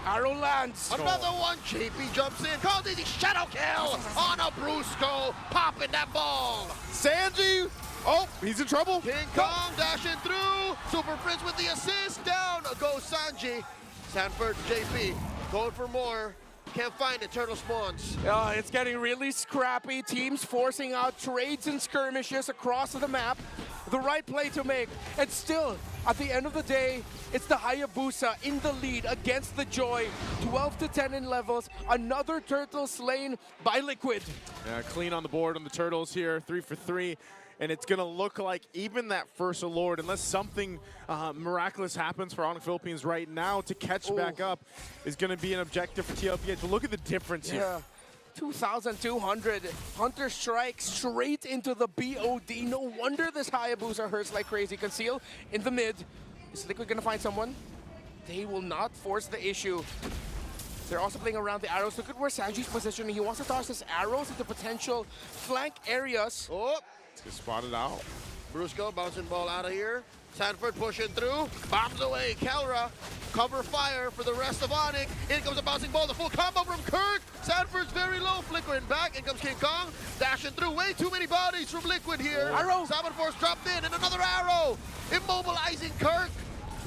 G: Arrow lands.
E: Another one, JP jumps in. Called easy shadow kill on a Brusco, popping that ball.
D: Sanji, oh, he's in trouble.
E: King Kong dashing through. Super Prince with the assist. Down goes Sanji. Sanford, JP, going for more. Can't find it, Turtle spawns.
G: It's getting really scrappy. Teams forcing out trades and skirmishes across the map. The right play to make. And still, at the end of the day, it's the Hayabusa in the lead against the Joy. 12 to 10 in levels. Another turtle slain by Liquid.
D: Yeah, clean on the board on the Turtles here, 3 for 3. And it's going to look like even that first Lord, unless something miraculous happens for ONIC Philippines right now to catch back up, is going to be an objective for TLPH. But look at the difference here.
G: 2,200. Hunter strikes straight into the BOD. No wonder this Hayabusa hurts like crazy. Conceal in the mid. Is Liquid going to find someone? They will not force the issue. They're also playing around the arrows. Look at where Sanji's positioning. He wants to toss his arrows into potential flank areas.
E: Oh,
D: it's spotted out.
E: Brusco bouncing ball out of here. Sanford pushing through, bombs away. Kelra, cover fire for the rest of ONIC. In comes a bouncing ball, the full combo from Kirk. Sanford's very low, flickering back. In comes King Kong, dashing through. Way too many bodies from Liquid here.
G: Arrow.
E: Salmon Force dropped in, and another arrow. Immobilizing Kirk.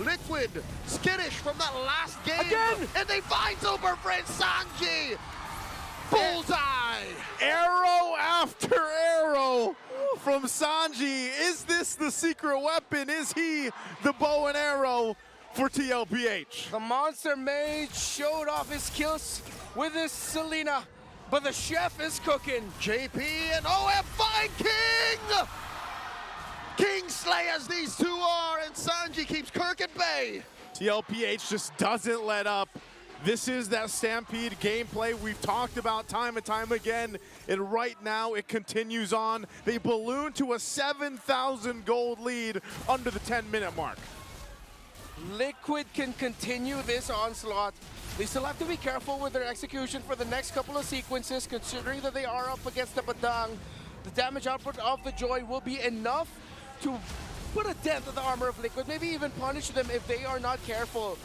E: Liquid, skittish from that last game.
G: Again!
E: And they find Super Friend Sanji. Bullseye.
D: Arrow after arrow from Sanji. Is this the secret weapon? Is he the bow and arrow for TLPH?
G: The Monster Mage showed off his skills with his Selena, but the chef is cooking.
E: JP and OF find King! King Slayers these two are, and Sanji keeps Kirk at bay.
D: TLPH just doesn't let up. This is that Stampede gameplay we've talked about time and time again, and right now it continues on. They balloon to a 7,000 gold lead under the 10-minute mark.
G: Liquid can continue this onslaught. They still have to be careful with their execution for the next couple of sequences, considering that they are up against the Badang. The damage output of the Joy will be enough to put a dent in the armor of Liquid, maybe even punish them if they are not careful.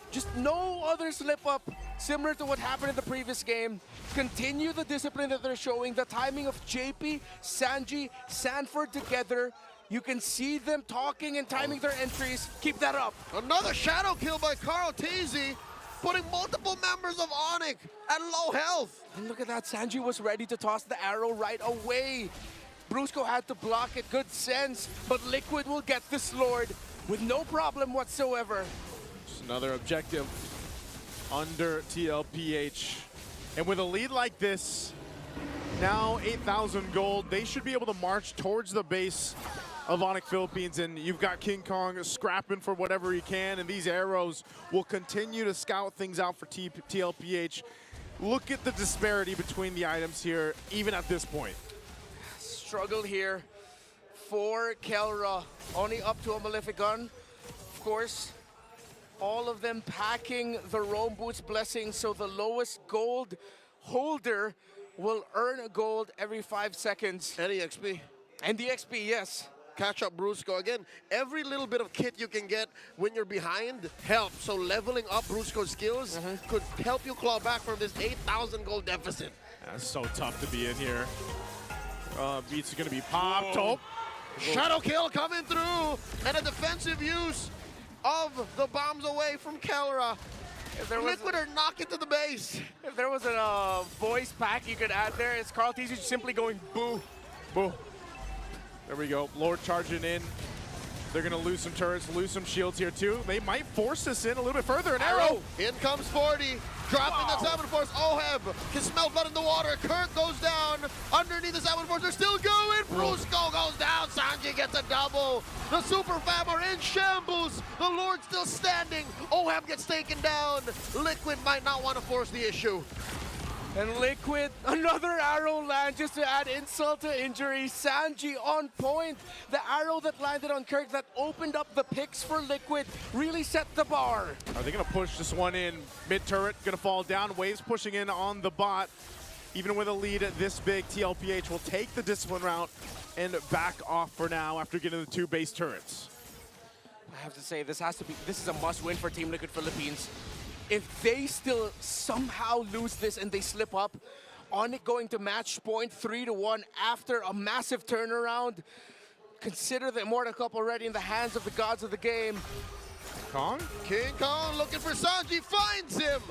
G: Just no other slip-up, similar to what happened in the previous game. Continue the discipline that they're showing, the timing of JP, Sanji, Sanford together. You can see them talking and timing their entries. Keep that up.
E: Another shadow kill by Carl Teasy, putting multiple members of ONIC at low health.
G: And look at that, Sanji was ready to toss the arrow right away. Brusco had to block it, good sense, but Liquid will get this Lord with no problem whatsoever.
D: Another objective under TLPH. And with a lead like this, now 8,000 gold, they should be able to march towards the base of ONIC Philippines, and you've got King Kong scrapping for whatever he can, and these arrows will continue to scout things out for TLPH. Look at the disparity between the items here, even at this point.
G: Struggle here for Kelra, only up to a Malefic Gun, of course. All of them packing the Rome Boots Blessing, so the lowest gold holder will earn a gold every 5 seconds.
E: And EXP.
G: And the XP, yes.
E: Catch up Brusco. Again, every little bit of kit you can get when you're behind helps. So leveling up Brusco's skills could help you claw back from this 8,000 gold deficit.
D: That's so tough to be in here. Beats are going to be popped. Oh.
E: Shadow kill coming through, and a defensive use of the bombs away from Kelra. Liquid are knocking to the base.
G: If there was a voice pack you could add there, it's Carl Teasy simply going boo, boo.
D: There we go. Lord charging in. They're going to lose some turrets, lose some shields here too. They might force this in a little bit further. An arrow!
E: In comes 40. Dropping the Salmon Force. Oheb can smell blood in the water. Kirk goes down. Underneath the Salmon Force, they're still going. Brusco goes down. Sanji gets a double. The Super Fam are in shambles. The Lord still standing. Oheb gets taken down. Liquid might not want to force the issue.
G: And Liquid, another arrow land just to add insult to injury. Sanji on point. The arrow that landed on Kirk that opened up the picks for Liquid really set the bar.
D: Are they going to push this one in? Mid turret going to fall down. Waves pushing in on the bot. Even with a lead this big, TLPH will take the discipline route and back off for now after getting the 2 base turrets.
G: I have to say, this is a must win for Team Liquid Philippines. If they still somehow lose this and they slip up, ONIC going to match point 3-1 after a massive turnaround. Consider the Immortal Cup already in the hands of the gods of the game.
D: Kong?
E: King Kong looking for Sanji, finds him!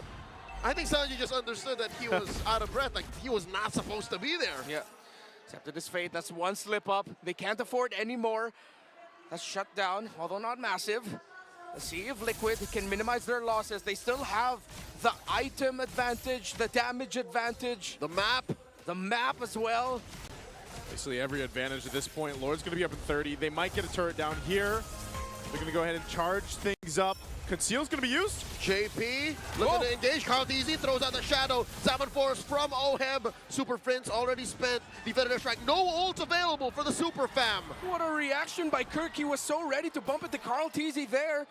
E: I think Sanji just understood that he was out of breath, like he was not supposed to be there.
G: Yeah, accepted his fate. That's one slip up. They can't afford any more. That's shut down, although not massive. Let's see if Liquid can minimize their losses. They still have the item advantage, the damage advantage.
E: The map
G: as well.
D: Basically every advantage at this point. Lord's going to be up in 30. They might get a turret down here. They're going to go ahead and charge things up. Conceal's going to be used.
E: JP looking to engage. Carl Easy throws out the shadow. Salmon Force from Oheb. Super Prince already spent. Defender strike. No ult available for the Super Fam.
G: What a reaction by Kirk. He was so ready to bump into Carl Teasy there.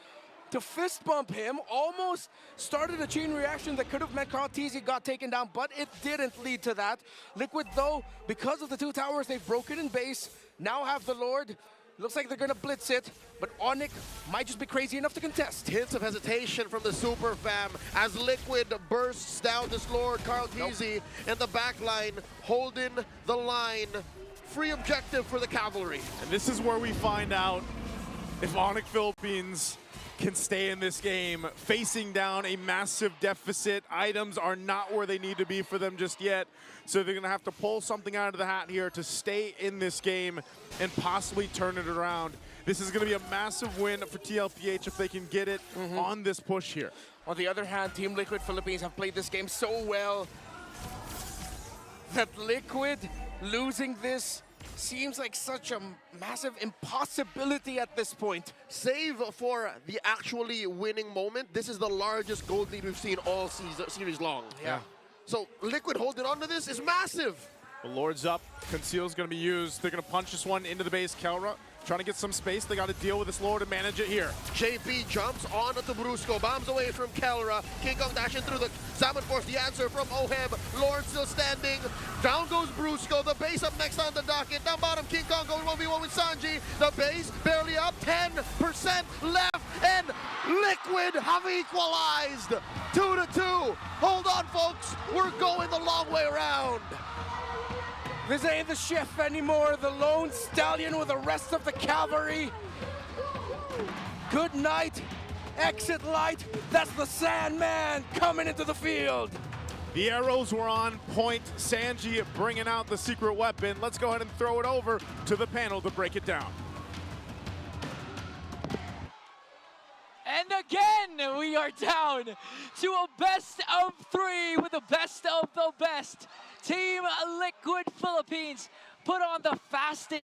G: To fist bump him, almost started a chain reaction that could have meant Carl Teasy got taken down, but it didn't lead to that. Liquid, though, because of the 2 towers, they've broken in base, now have the Lord. Looks like they're gonna blitz it, but ONIC might just be crazy enough to contest.
E: Hints of hesitation from the Super Fam as Liquid bursts down this Lord. Carl Teasy in the back line, holding the line. Free objective for the Cavalry.
D: And this is where we find out if ONIC Philippines can stay in this game, facing down a massive deficit. Items are not where they need to be for them just yet. So they're gonna have to pull something out of the hat here to stay in this game and possibly turn it around. This is gonna be a massive win for TLPH if they can get it on this push here.
G: On the other hand, Team Liquid Philippines have played this game so well that Liquid losing this seems like such a massive impossibility at this point.
E: Save for the actually winning moment, this is the largest gold lead we've seen all series long.
G: Yeah.
E: So Liquid holding on to this is massive.
D: The Lord's up. Conceal's going to be used. They're going to punch this one into the base. Kelra trying to get some space. They got to deal with this Lord and manage it here.
E: JP jumps onto Brusco, bombs away from Kelra. King Kong dashing through the Salmon Force. The answer from Oheb. Lord still standing. Down goes Brusco. The base up next on the docket. Down bottom, King Kong going 1v1 with Sanji. The base barely up. 10% left. And Liquid have equalized. 2-2. Hold on, folks. We're going the long way around.
G: This ain't the chef anymore, the lone stallion with the rest of the cavalry. Good night, exit light, that's the Sandman coming into the field.
D: The arrows were on point. Sanji bringing out the secret weapon. Let's go ahead and throw it over to the panel to break it down.
H: And again, we are down to a best of 3 with the best of the best. Team Liquid Philippines put on the fastest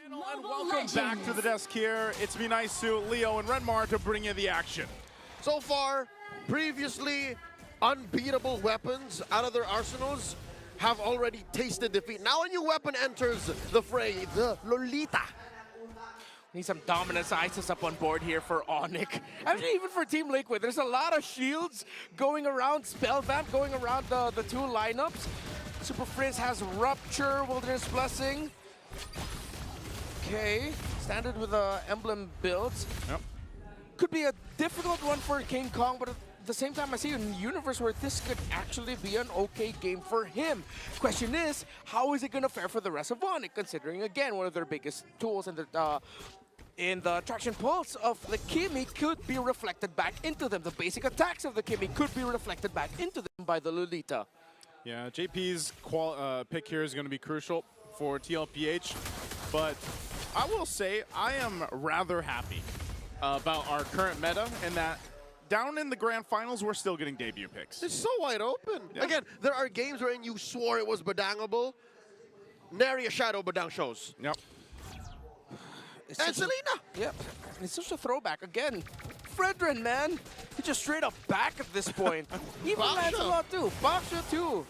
D: And welcome back to the desk here. It's me, Nice Suit, Leo, and Renmar to bring you the action.
E: So far, previously unbeatable weapons out of their arsenals have already tasted defeat. Now a new weapon enters the fray, the Lolita.
G: Need some dominance ISIS up on board here for ONIC. Actually, even for Team Liquid, there's a lot of shields going around, spell vamp going around the two lineups. Super Frizz has Rupture, Wilderness Blessing. Okay, standard with emblem builds.
D: Yep.
G: Could be a difficult one for King Kong, but at the same time, I see a universe where this could actually be an okay game for him. Question is, how is it going to fare for the rest of ONIC, considering, again, one of their biggest tools in the traction pulse of the Kimi could be reflected back into them. The basic attacks of the Kimi could be reflected back into them by the Lolita.
D: Yeah, JP's pick here is going to be crucial for TLPH, but I will say I am rather happy about our current meta in that down in the grand finals, we're still getting debut picks.
E: It's so wide open.
D: Yeah.
E: Again, there are games wherein you swore it was Badangable. Nary a shadow Badang shows.
D: Yep.
E: And Selena.
G: Yep. It's such a throwback. Again, Fredrin, man. He just straight up back at this point. Even Lancelot too. Baksha too.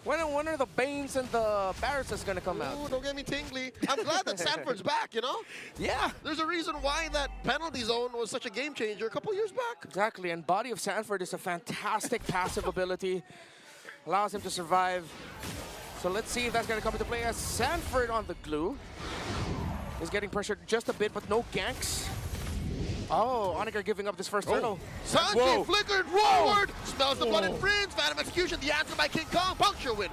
G: When are the Banes and the Barretts is going to come out?
E: Ooh, don't get me tingly. I'm glad that Sanford's back, you know?
G: Yeah.
E: There's a reason why that penalty zone was such a game changer a couple years back.
G: Exactly, and Body of Sanford is a fantastic passive ability. Allows him to survive. So let's see if that's going to come into play as Sanford on the glue. Is getting pressured just a bit, but no ganks. Oh, ONIC are giving up this first turtle.
E: Sanji flickered forward, smells the blood and friends. Phantom Execution, the answer by King Kong. Puncture win,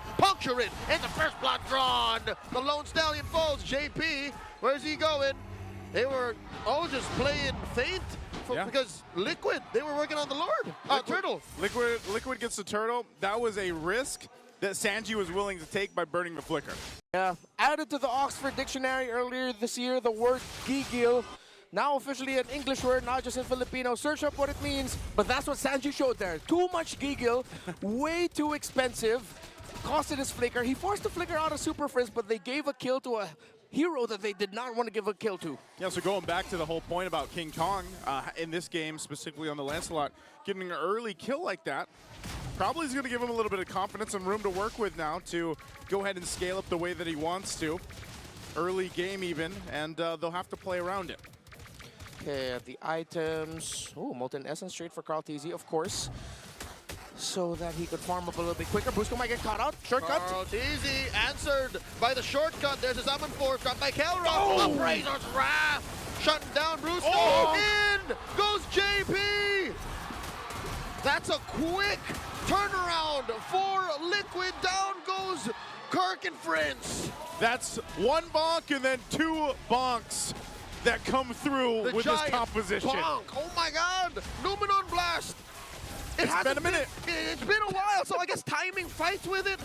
E: and the first blood drawn. The Lone Stallion falls. JP, where's he going? They were all just playing faint because Liquid, they were working on the Lord. Turtle.
D: Liquid gets the turtle. That was a risk that Sanji was willing to take by burning the flicker.
G: Yeah, added to the Oxford Dictionary earlier this year, the word gigil. Now officially an English word, not just in Filipino. Search up what it means, but that's what Sanji showed there. Too much gigil, way too expensive. Costed his flicker. He forced the flicker out of Super Frizz, but they gave a kill to a hero that they did not want to give a kill to.
D: Yeah, so going back to the whole point about King Kong, in this game, specifically on the Lancelot, getting an early kill like that, probably is going to give him a little bit of confidence and room to work with now to go ahead and scale up the way that he wants to. Early game even, and they'll have to play around it.
G: Okay, the items. Oh, Molten Essence straight for Carl TZ, of course. So that he could farm up a little bit quicker. Brusco might get caught out. Shortcut.
E: Carl TZ answered by the shortcut. There's a summon force dropped by Kelra. Appraiser's Wrath. Shutting down Brusco. In goes JP. That's a quick turnaround for Liquid. Down goes Kirk and Fritz.
D: That's one bonk and then two bonks that come through with this composition.
E: Bonk. Oh my God! Numenon Blast. It's
D: been a minute.
E: It's been a while, so I guess timing fights with it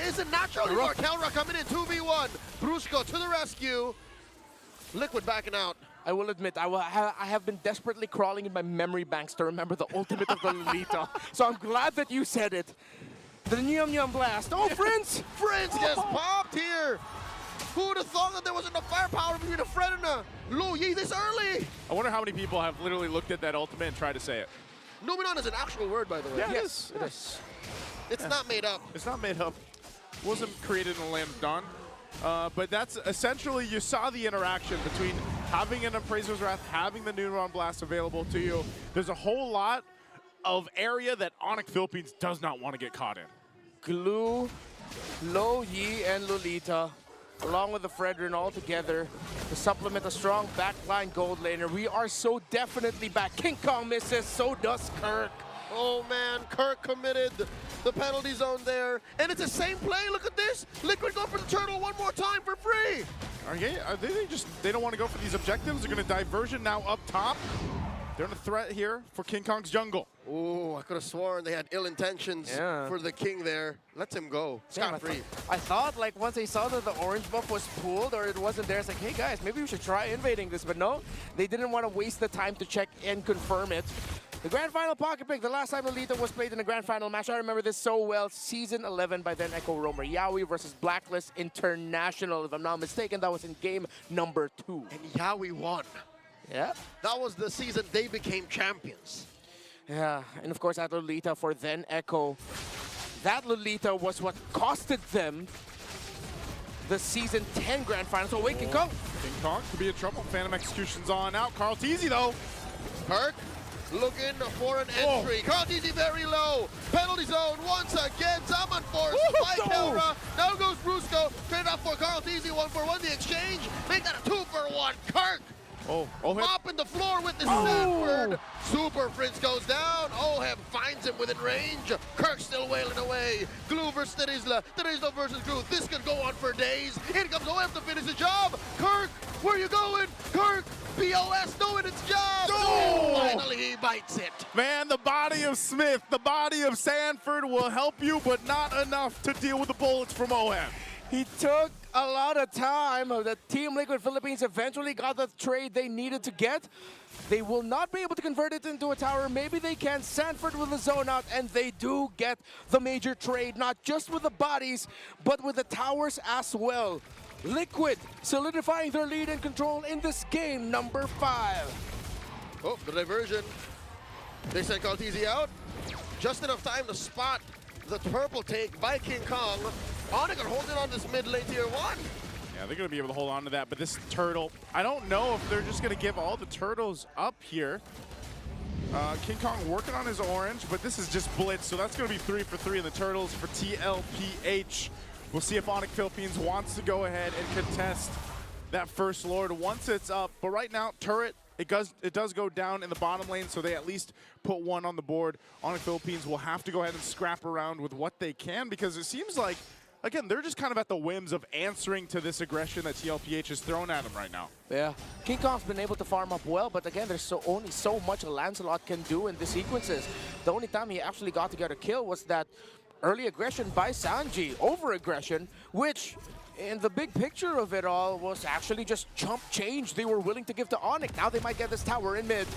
E: isn't natural anymore. Kelra coming in 2v1. Brusco to the rescue. Liquid backing out.
G: I will admit, I have been desperately crawling in my memory banks to remember the ultimate of the Lolita. So I'm glad that you said it. The Nyum Blast. Oh, Friends!
E: Friends gets popped here. Who would have thought that there wasn't enough firepower between a Fred and a Lu Yi this early?
D: I wonder how many people have literally looked at that ultimate and tried to say it.
E: Numenon is an actual word, by the way.
D: Yeah,
G: Yes, it is.
E: It's not made up.
D: It's not made up. It wasn't created in the land of Dawn. But that's essentially, you saw the interaction between having an Appraiser's Wrath, having the Numenon Blast available to you. There's a whole lot of area that ONIC Philippines does not want to get caught in.
G: Glue, Lo Yi, and Lolita, along with the Fredrin all together to supplement a strong backline gold laner. We are so definitely back. King Kong misses, so does Kirk.
E: Oh man, Kirk committed the penalty zone there. And it's the same play, look at this. Liquid go for the turtle one more time for free.
D: They don't want to go for these objectives. They're going to diversion now up top. They're in a threat here for King Kong's jungle.
E: Ooh, I could have sworn they had ill intentions for the king there. Let him go. Scot-free.
G: I thought, like, once they saw that the orange buff was pulled or it wasn't there, it's like, hey guys, maybe we should try invading this. But no, they didn't want to waste the time to check and confirm it. The Grand Final Pocket Pick, the last time Lolita was played in a Grand Final match, I remember this so well. Season 11 by then Echo Romer Yaoi versus Blacklist International. If I'm not mistaken, that was in game number 2.
E: And Yaoi won.
G: Yeah.
E: That was the season they became champions.
G: Yeah, and of course that Lolita for then Echo. That Lolita was what costed them the Season 10 Grand Final. So wait, King Kong.
D: King Kong could be in trouble. Phantom Execution's on out. Carl Teasy though.
E: Kirk looking for an entry. Carl Teasy very low. Penalty zone once again. Zaman forced by Kelra. Now goes Brusco. Trade up for Carl Teasy. 1-for-1 the exchange. Make that a 2-for-1. Kirk. Mopping the floor with the Sanford. Super Prince goes down. Oheb finds him within range. Kirk still wailing away. Glue versus Terizla. Terizla versus Glue. This could go on for days. Here comes Oheb to finish the job. Kirk, where you going? Kirk, POS doing its job. Finally he bites it.
D: Man, the body of Smith, the body of Sanford will help you, but not enough to deal with the bullets from Oheb.
G: He took a lot of time. The Team Liquid Philippines eventually got the trade they needed to get. They will not be able to convert it into a tower. Maybe they can. Sanford with the zone out, and they do get the major trade, not just with the bodies, but with the towers as well. Liquid solidifying their lead and control in this game number 5.
E: Oh, the diversion. They sent Kaltizi out. Just enough time to spot the purple take by King Kong. ONIC are holding on this mid lane tier 1.
D: Yeah, they're going to be able to hold on to that, but this turtle, I don't know if they're just going to give all the turtles up here. King Kong working on his orange, but this is just blitz, so that's going to be 3 for 3 in the turtles for TLPH. We'll see if ONIC Philippines wants to go ahead and contest that first Lord once it's up. But right now, turret, it does go down in the bottom lane, so they at least put 1 on the board. ONIC Philippines will have to go ahead and scrap around with what they can, because it seems like, again, they're just kind of at the whims of answering to this aggression that TLPH has thrown at them right now.
G: Yeah, King Kong's been able to farm up well, but again, there's only so much Lancelot can do in the sequences. The only time he actually got to get a kill was that early aggression by Sanji, over-aggression, which in the big picture of it all was actually just chump change they were willing to give to ONIC. Now they might get this tower in mid.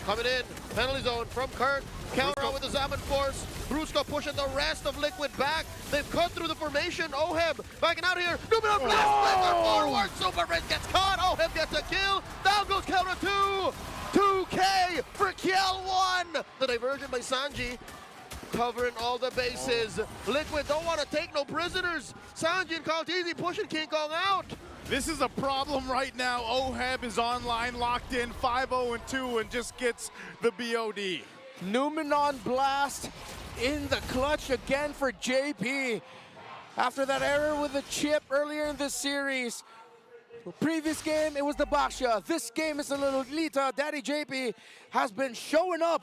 E: Coming in, penalty zone from Kirk. Counter out with the Zaman force. Brusco pushing the rest of Liquid back. They've cut through the formation. Oheb backing out here. Numenor blast forward. Super Red gets caught. Oheb gets a kill. Down goes counter 2. 2K for kill 1. The diversion by Sanji. Covering all the bases. Liquid don't want to take no prisoners. Sanji and Kaltizi pushing King Kong out.
D: This is a problem right now. Oheb is online, locked in, 5-0-2, and just gets the BOD.
G: Numenon blast in the clutch again for JP. After that error with the chip earlier in this series. Previous game, it was the Basha. This game is the little Lita. Daddy JP has been showing up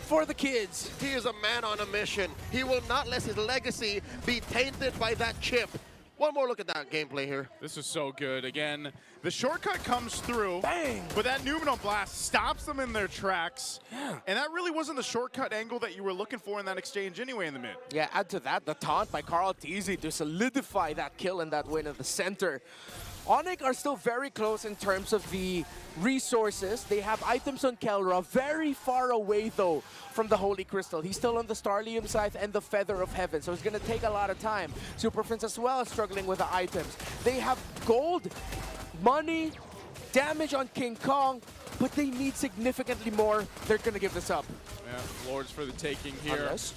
G: for the kids.
E: He is a man on a mission. He will not let his legacy be tainted by that chip. One more look at that gameplay here.
D: This is so good. Again, the shortcut comes through.
G: Bang!
D: But that Numenor blast stops them in their tracks. Yeah. And that really wasn't the shortcut angle that you were looking for in that exchange anyway in the mid.
G: Yeah, add to that the taunt by Carl Teasy to solidify that kill and that win at the center. ONIC are still very close in terms of the resources. They have items on Kelra, very far away though from the Holy Crystal. He's still on the Starlium scythe and the Feather of Heaven, so it's gonna take a lot of time. Super Prince as well is struggling with the items. They have gold, money, damage on King Kong, but they need significantly more. They're gonna give this up.
D: Yeah, Lords for the taking here.
G: Unless.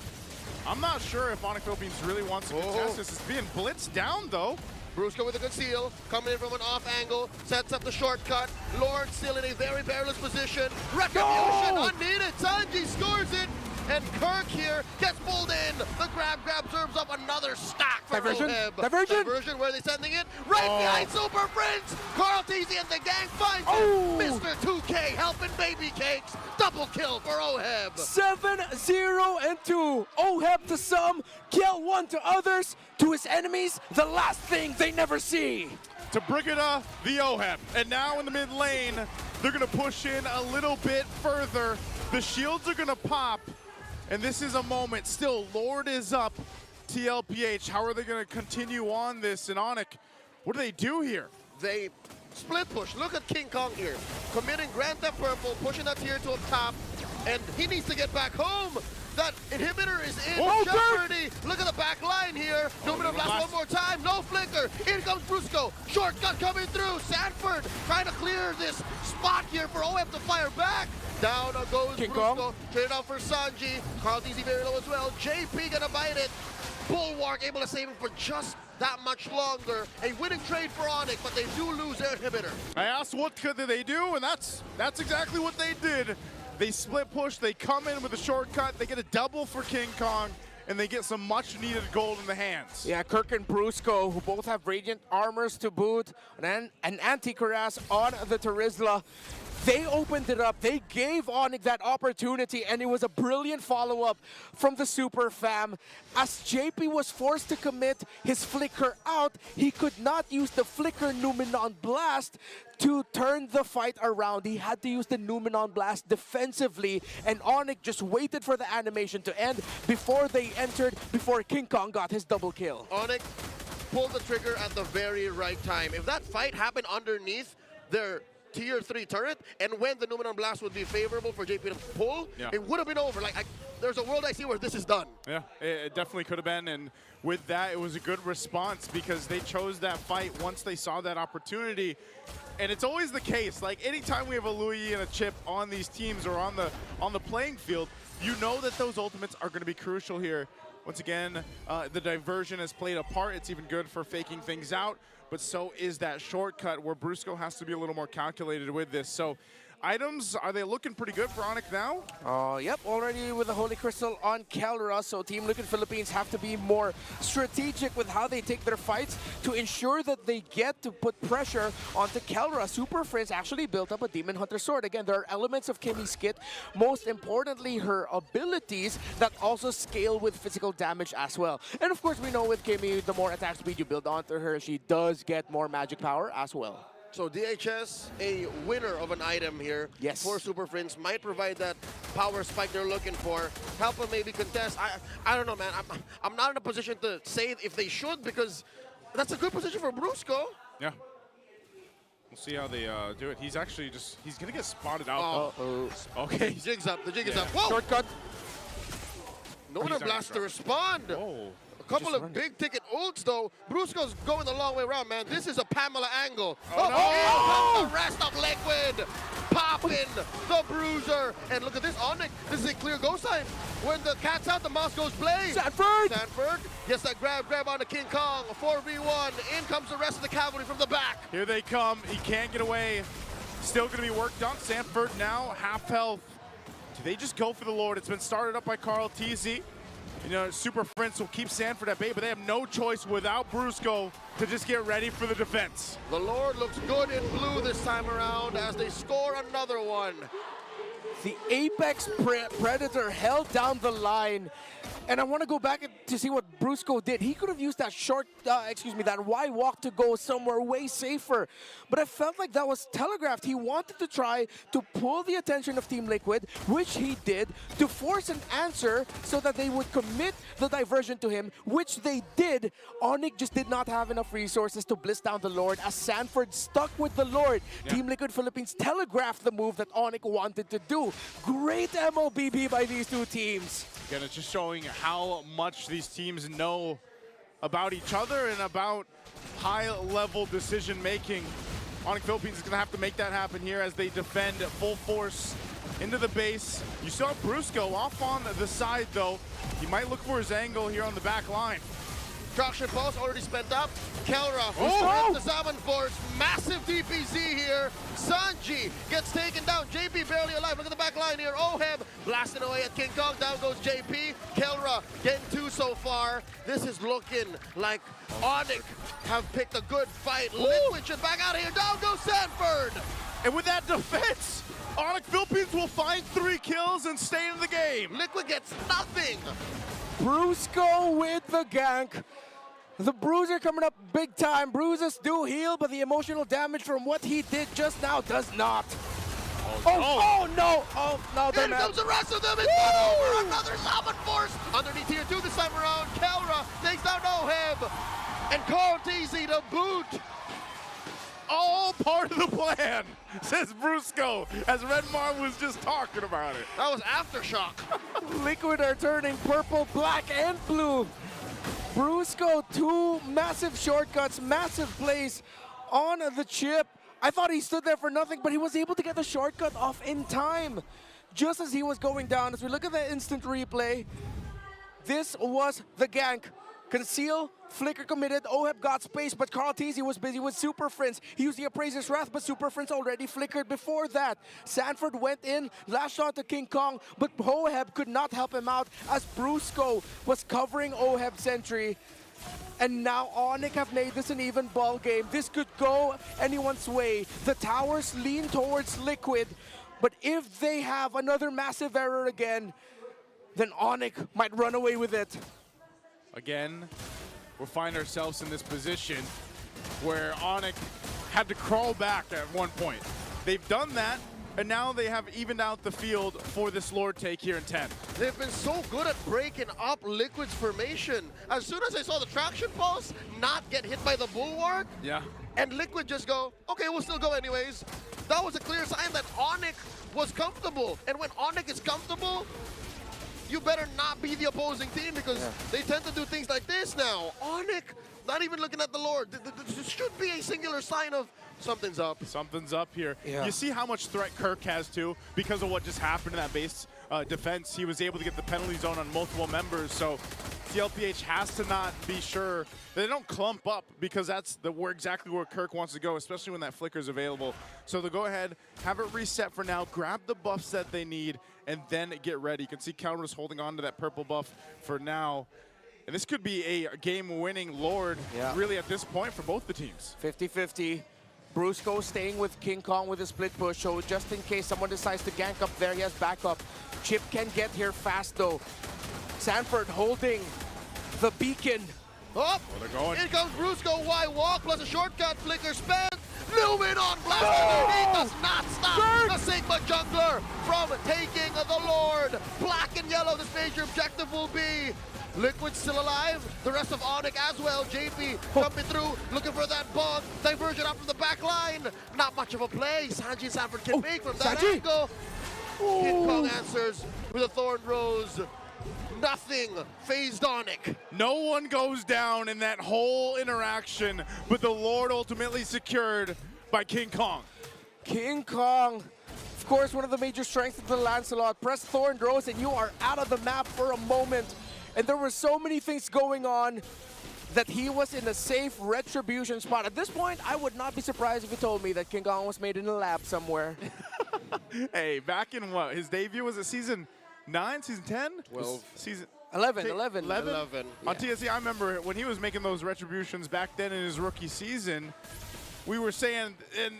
D: I'm not sure if ONIC Philippines really wants to contest this. It's being blitzed down though.
E: Brusco with a good seal, coming in from an off angle, sets up the shortcut. Lord still in a very perilous position. Retribution unneeded. Sanji scores it. And Kirk here gets pulled in. The grab serves up another stack for
G: Diversion.
E: Oheb.
G: Diversion.
E: Where are they sending it? Right behind Super Prince. Carl Teasy and the gang finds it. Mr. 2K helping baby cakes. Double kill for Oheb.
G: 7-0-2. Oheb to some, kill 1 to others. To his enemies, the last thing they never see.
D: To Brigida, the Oheb. And now in the mid lane, they're going to push in a little bit further. The shields are going to pop. And this is a moment. Still, Lord is up. TLPH, how are they going to continue on this? And ONIC, what do they do here?
E: They split push. Look at King Kong here. Committing Grand Theft Purple, pushing that tier to up top. and he needs to get back home. That inhibitor is in
D: Oh,
E: jeopardy. Look at the back line here. Luminum Blast one more time. No flicker. In comes Brusco. Shortcut coming through. Sanford trying to clear this spot here for OM to fire back. Down goes Brusco. Trade out for Sanji. Carl DZ very low as well. JP gonna bite it. Bulwark able to save him for just that much longer. A winning trade for ONIC, but they do lose their inhibitor.
D: I asked what could they do, and that's exactly what they did. They split push, they come in with a shortcut, they get a double for King Kong, and they get some much needed gold in the hands.
G: Yeah, Kirk and Brusco, who both have Radiant armors to boot, and an anti-cuirass on the Terizla. They opened it up. They gave ONIC that opportunity, and it was a brilliant follow-up from the Super Fam. As JP was forced to commit his flicker out, he could not use the flicker Numenon Blast to turn the fight around. He had to use the Numenon Blast defensively, and ONIC just waited for the animation to end before they entered, before King Kong got his double kill.
E: ONIC pulled the trigger at the very right time. If that fight happened underneath their Tier 3 turret, and when the Numenon Blast would be favorable for JP to pull, it would have been over. Like, there's a world I see where this is done.
D: Yeah, it definitely could have been, and with that, it was a good response because they chose that fight once they saw that opportunity. And it's always the case, like anytime we have a Louis and a Chip on these teams or on the playing field, you know that those ultimates are going to be crucial here. Once again, the diversion has played a part. It's even good for faking things out, but so is that shortcut where Brusco has to be a little more calculated with this. So items, are they looking pretty good for ONIC now?
G: Yep, already with the Holy Crystal on Kelra, so Team Liquid Philippines have to be more strategic with how they take their fights to ensure that they get to put pressure onto Kelra. Super Friends actually built up a Demon Hunter sword. Again, there are elements of Kimmy's kit, most importantly her abilities that also scale with physical damage as well. And of course, we know with Kimmy, the more attack speed you build onto her, she does get more magic power as well.
E: So DHS, a winner of an item here for Super Friends, might provide that power spike they're looking for. Help them maybe contest. I don't know, man. I'm not in a position to say if they should, because that's a good position for Brusco.
D: Yeah. We'll see how they do it. He's actually he's going to get spotted out. Okay.
E: The jig's up. The jig is up. Whoa!
G: Shortcut.
E: Numenon Blast to respond.
D: Whoa.
E: Couple of big ticket ults though. Brusco's going the long way around, man. This is a Pamela angle. The rest of Liquid. Popping the bruiser. And look at this, ONIC. This is a clear go sign. When the cat's out, the mouse goes play. Sanford gets that grab on the King Kong. 4v1. In comes the rest of the cavalry from the back.
D: Here they come. He can't get away. Still going to be worked on. Sanford now half health. Do they just go for the Lord? It's been started up by Carl TZ. You know, Super Friends will keep Sanford at bay, but they have no choice without Brusco to just get ready for the defense.
E: The Lord looks good in blue this time around as they score another one.
G: The Apex Predator held down the line. And I want to go back to see what Brusco did. He could have used that that wide walk to go somewhere way safer. But I felt like that was telegraphed. He wanted to try to pull the attention of Team Liquid, which he did, to force an answer so that they would commit the diversion to him, which they did. ONIC just did not have enough resources to bliss down the Lord as Sanford stuck with the Lord. Team Liquid Philippines telegraphed the move that ONIC wanted to do. Great MLBB by these two teams.
D: Again, it's just showing how much these teams know about each other and about high-level decision-making. ONIC Philippines is going to have to make that happen here as they defend at full force into the base. You saw Brusco off on the side, though. He might look for his angle here on the back line.
E: Traction pulse already spent up. Kelra the Salmon Force. Massive DPZ here. Sanji gets taken down. JP barely alive. Look at the back line here. Oheb blasting away at King Kong. Down goes JP. Kelra getting two so far. This is looking like ONIC have picked a good fight. Liquid should back out of here. Down goes Sanford.
D: And with that defense, ONIC Philippines will find 3 kills and stay in the game.
E: Liquid gets nothing.
G: Brusco with the gank. The Bruiser coming up big time. Bruises do heal, but the emotional damage from what he did just now does not. Oh no! Oh no!
E: Here comes the rest of them. It's not over. Another Salmon Force underneath Tier 2 this time around. Kelra takes down Oheb and Carl TZ to boot.
D: all part of the plan, says Brusco, as Redmar was just talking about it.
E: That was aftershock.
G: Liquid are turning purple, black, and blue. Brusco, 2 massive shortcuts, massive plays on the chip. I thought he stood there for nothing, but he was able to get the shortcut off in time, just as he was going down. As we look at the instant replay, this was the gank. Conceal, flicker committed, Oheb got space, but Carl Teasy was busy with Super Friends. He used the Appraiser's Wrath, but Super Friends already flickered before that. Sanford went in, last shot to King Kong, but Oheb could not help him out as Brusco was covering Oheb's sentry. And now ONIC have made this an even ball game. This could go anyone's way. The towers lean towards Liquid, but if they have another massive error again, then ONIC might run away with it.
D: Again, we'll find ourselves in this position where ONIC had to crawl back at one point. They've done that, and now they have evened out the field for this Lord take here in 10.
E: They've been so good at breaking up Liquid's formation. As soon as I saw the traction pulse not get hit by the bulwark,
D: yeah,
E: and Liquid just go, okay, we'll still go anyways. That was a clear sign that ONIC was comfortable. And when ONIC is comfortable, you better not be the opposing team, because they tend to do things like this now. ONIC, not even looking at the Lord. There should be a singular sign of something's up.
D: Something's up here.
G: Yeah.
D: You see how much threat Kirk has too, because of what just happened in that base defense. He was able to get the penalty zone on multiple members, so TLPH has to not be sure that they don't clump up, because that's exactly where Kirk wants to go, especially when that flicker is available. So they'll go ahead, have it reset for now, grab the buffs that they need, and then get ready. You can see Kelra's holding on to that purple buff for now. And this could be a game-winning Lord, really, at this point for both the teams.
G: 50-50. Brusco staying with King Kong with a split push, so just in case someone decides to gank up there, he has backup. Chip can get here fast, though. Sanford holding the beacon.
E: Oh,
D: they're going.
E: In comes Brusco, why walk, plus a shortcut, flicker spent. Lumen on blast underneath does not stop the Sigma jungler from taking the Lord. Black and yellow, this major objective will be. Liquid still alive, the rest of ONIC as well. JP jumping through, looking for that bug. Diversion up from the back line. Not much of a play. Sanji and Sanford can make from that angle. King Kong answers with a Thorn Rose. Nothing phased ONIC.
D: No one goes down in that whole interaction, but the Lord ultimately secured by King Kong.
G: King Kong, of course, one of the major strengths of the Lancelot. Press Thorn Rose and you are out of the map for a moment. And there were so many things going on that he was in a safe retribution spot. At this point, I would not be surprised if you told me that King Kong was made in a lab somewhere.
D: Hey, back in what? His debut was at season 9, season 10?
E: 12.
D: Season
G: 11.
D: On TSC, I remember when he was making those retributions back then in his rookie season, we were saying,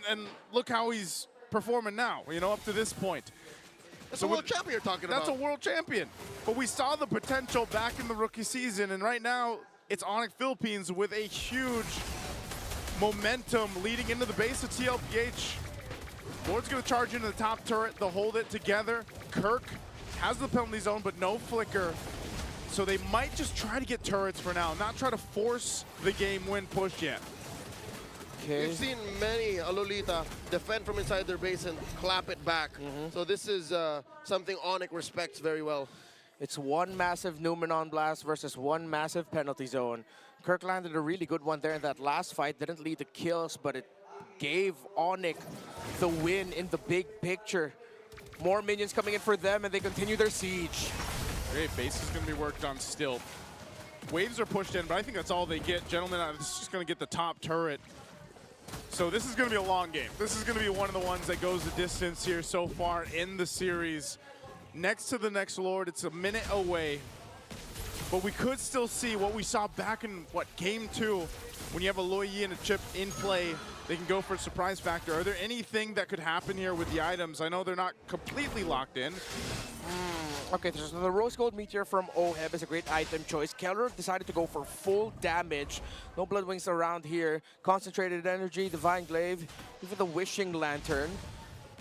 D: and look how he's performing now, you know, up to this point.
E: That's a world champion you're talking about.
D: That's a world champion. But we saw the potential back in the rookie season, and right now, it's ONIC Philippines with a huge momentum leading into the base of TLPH. Lord's going to charge into the top turret. They'll hold it together. Kirk has the penalty zone, but no flicker. So they might just try to get turrets for now, not try to force the game win push yet.
G: Okay.
E: We've seen many Lolita defend from inside their base and clap it back. So this is something ONIC respects very well.
G: It's one massive Numenon blast versus one massive penalty zone. Kirk landed a really good one there in that last fight. Didn't lead to kills, but it gave ONIC the win in the big picture. More minions coming in for them, and they continue their siege.
D: Great, base is going to be worked on still. Waves are pushed in, but I think that's all they get. Gentlemen, this is just going to get the top turret. So this is going to be a long game. This is going to be one of the ones that goes the distance here so far in the series. Next to the next Lord, it's a minute away. But we could still see what we saw back in, game 2, when you have a Loi Yi and a Chip in play. They can go for a surprise factor. Are there anything that could happen here with the items? I know they're not completely locked in.
G: Okay, so the Rose Gold Meteor from Oheb is a great item choice. Keller decided to go for full damage. No Blood Wings around here. Concentrated Energy, Divine Glaive, even the Wishing Lantern.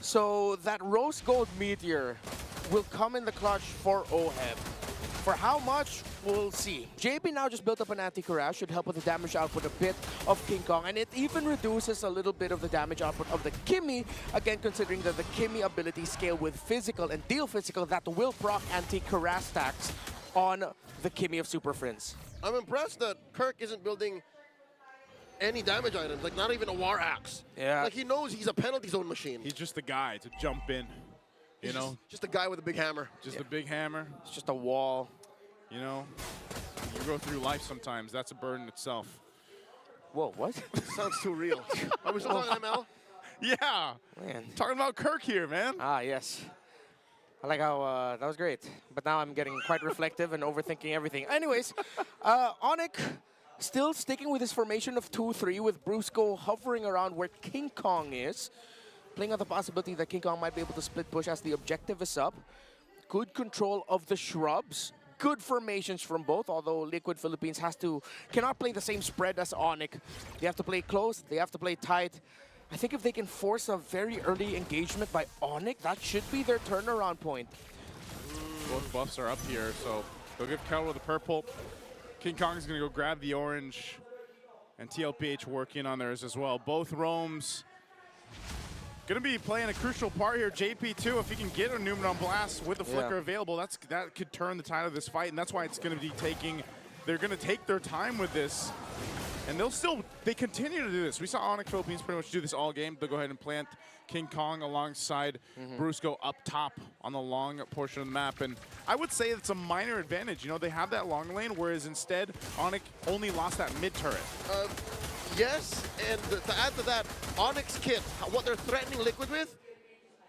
G: So that Rose Gold Meteor will come in the clutch for Oheb. For how much, we'll see. JP now just built up an anti-Karash, should help with the damage output a bit of King Kong, and it even reduces a little bit of the damage output of the Kimmy, again considering that the Kimmy abilities scale with physical and deal physical that will proc anti-Karash stacks on the Kimmy of Super Friends.
E: I'm impressed that Kirk isn't building any damage items, like not even a War Axe.
G: Yeah.
E: Like he knows he's a penalty zone machine.
D: He's just the guy to jump in. You know?
E: Just a guy with a big hammer.
D: Just a big hammer.
G: It's just a wall.
D: You know? You go through life sometimes. That's a burden itself.
G: Whoa, what?
E: Sounds too real. Are we still talking ML?
D: Yeah.
G: Man.
D: Talking about Kirk here, man.
G: Ah, yes. I like how that was great. But now I'm getting quite reflective and overthinking everything. Anyways, ONIC still sticking with his formation of 2-3 with Brusco hovering around where King Kong is. Playing on the possibility that King Kong might be able to split push as the objective is up. Good control of the shrubs. Good formations from both, although Liquid Philippines cannot play the same spread as ONIC. They have to play close, they have to play tight. I think if they can force a very early engagement by ONIC, that should be their turnaround point.
D: Both buffs are up here, so they'll give Kelro the purple. King Kong is going to go grab the orange, and TLPH working on theirs as well. Both roams going to be playing a crucial part here. JP too, if he can get a Numenon Blast with the flicker available, that could turn the tide of this fight, and that's why it's going to be they're going to take their time with this. And they continue to do this. We saw ONIC Philippines pretty much do this all game. They'll go ahead and plant King Kong alongside Brusco up top on the long portion of the map. And I would say it's a minor advantage. You know, they have that long lane, whereas instead, ONIC only lost that mid turret.
E: Yes, and to add to that, ONIC's kit, what they're threatening Liquid with,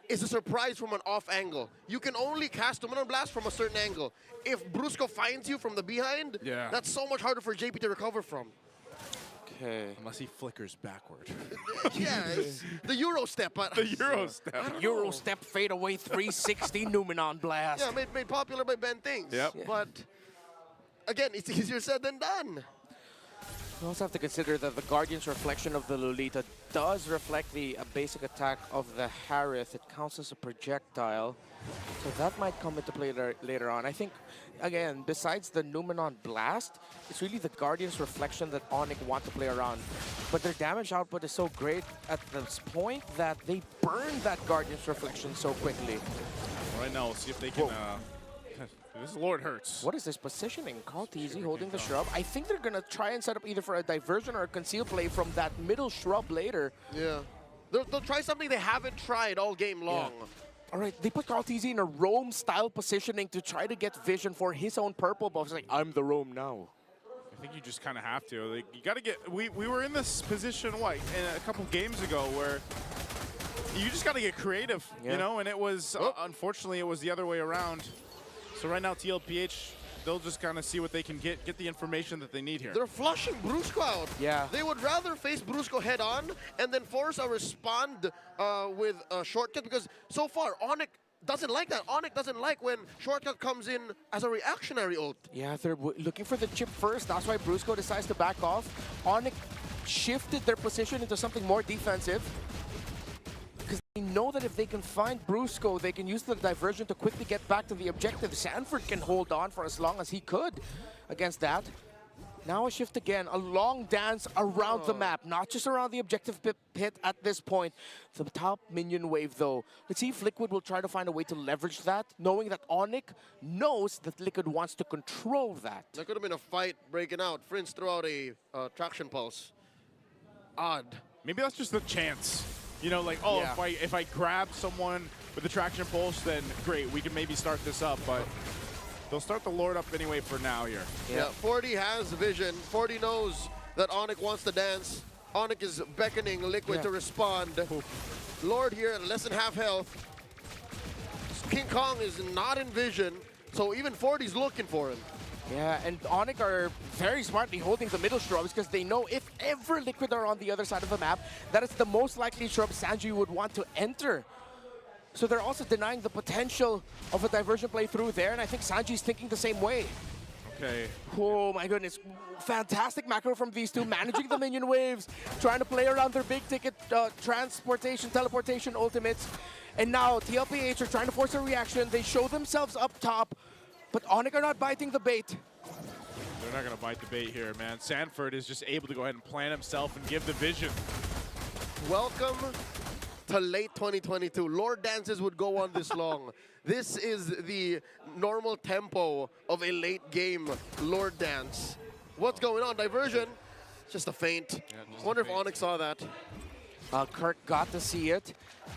E: is a surprise from an off angle. You can only cast Numenon Blast from a certain angle. If Brusco finds you from the behind, that's so much harder for JP to recover from.
G: Okay.
D: Unless he flickers backward.
E: Yeah, the Euro step.
D: The Euro step.
G: Euro step fade away 360 Numenon Blast.
E: Yeah, made popular by Ben Things.
D: Yep.
E: But again, it's easier said than done.
G: You also have to consider that the Guardian's reflection of the Lolita does reflect the basic attack of the Harith. It counts as a projectile, so that might come into play later on. I think, again, besides the Numenon Blast, it's really the Guardian's reflection that ONIC want to play around. But their damage output is so great at this point that they burn that Guardian's reflection so quickly.
D: Right now, we'll see if they can... This Lord hurts.
G: What is this positioning? Carl TZ holding the shrub. I think they're going to try and set up either for a diversion or a conceal play from that middle shrub later.
E: Yeah. They'll try something they haven't tried all game long.
G: Yeah. All right, they put Carl TZ in a roam-style positioning to try to get vision for his own purple buff. It's like, I'm the roam now.
D: I think you just kind of have to. Like, you got to get... We were in this position, a couple games ago where you just got to get creative, you know? And it was, unfortunately, it was the other way around. So right now, TLPH, they'll just kind of see what they can get the information that they need here.
E: They're flushing Brusco out.
G: Yeah.
E: They would rather face Brusco head on and then force a respond with a shortcut, because so far, ONIC doesn't like that. ONIC doesn't like when shortcut comes in as a reactionary ult.
G: Yeah, they're looking for the chip first. That's why Brusco decides to back off. ONIC shifted their position into something more defensive, because they know that if they can find Brusco, they can use the diversion to quickly get back to the objective. Sanford can hold on for as long as he could against that. Now a shift again, a long dance around the map, not just around the objective pit at this point. The top minion wave though. Let's see if Liquid will try to find a way to leverage that, knowing that ONIC knows that Liquid wants to control that.
E: There could have been a fight breaking out. Prince threw out a traction pulse. Odd.
D: Maybe that's just the chance. You know, like, oh, if I grab someone with the traction pulse, then great, we can maybe start this up, but they'll start the Lord up anyway for now here.
E: Yeah, 40 has vision. 40 knows that ONIC wants to dance. ONIC is beckoning Liquid to respond. Lord here at less than half health. King Kong is not in vision, so even 40's looking for him.
G: Yeah, and ONIC are very smartly holding the middle shrubs because they know if ever Liquid are on the other side of the map, that is the most likely shrub Sanji would want to enter. So they're also denying the potential of a diversion play through there, and I think Sanji's thinking the same way.
D: Okay.
G: Oh my goodness, fantastic macro from these two, managing the minion waves, trying to play around their big ticket transportation, teleportation ultimates. And now TLPH are trying to force a reaction. They show themselves up top. But ONIC are not biting the bait.
D: They're not going to bite the bait here, man. Sanford is just able to go ahead and plant himself and give the vision.
E: Welcome to late 2022. Lord dances would go on this long. This is the normal tempo of a late game Lord dance. What's going on? Diversion. Just a feint.
D: Yeah, just
E: Wonder
D: a
E: if
D: feint.
E: ONIC saw that.
G: Kirk got to see it.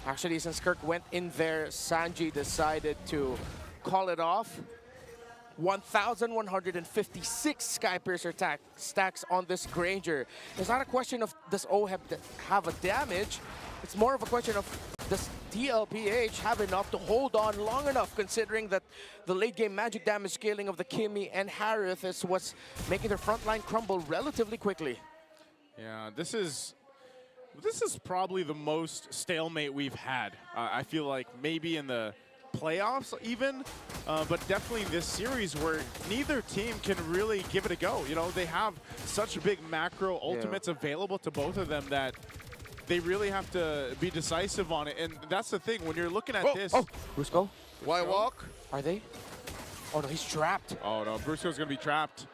G: Actually, since Kirk went in there, Sanji decided to call it off. 1,156 Skypiercer stacks on this Granger. It's not a question of does OHEB have a damage. It's more of a question of does TLPH have enough to hold on long enough, considering that the late game magic damage scaling of the Kimmy and Harith is what's making their front line crumble relatively quickly.
D: Yeah, this is probably the most stalemate we've had. I feel like maybe in the playoffs even, but definitely this series where neither team can really give it a go. You know, they have such big macro ultimates available to both of them that they really have to be decisive on it. And that's the thing, when you're looking at this.
G: Oh, Brusco?
E: Why walk?
G: Are they? Oh no, he's trapped.
D: Oh no, Brusco's gonna be trapped.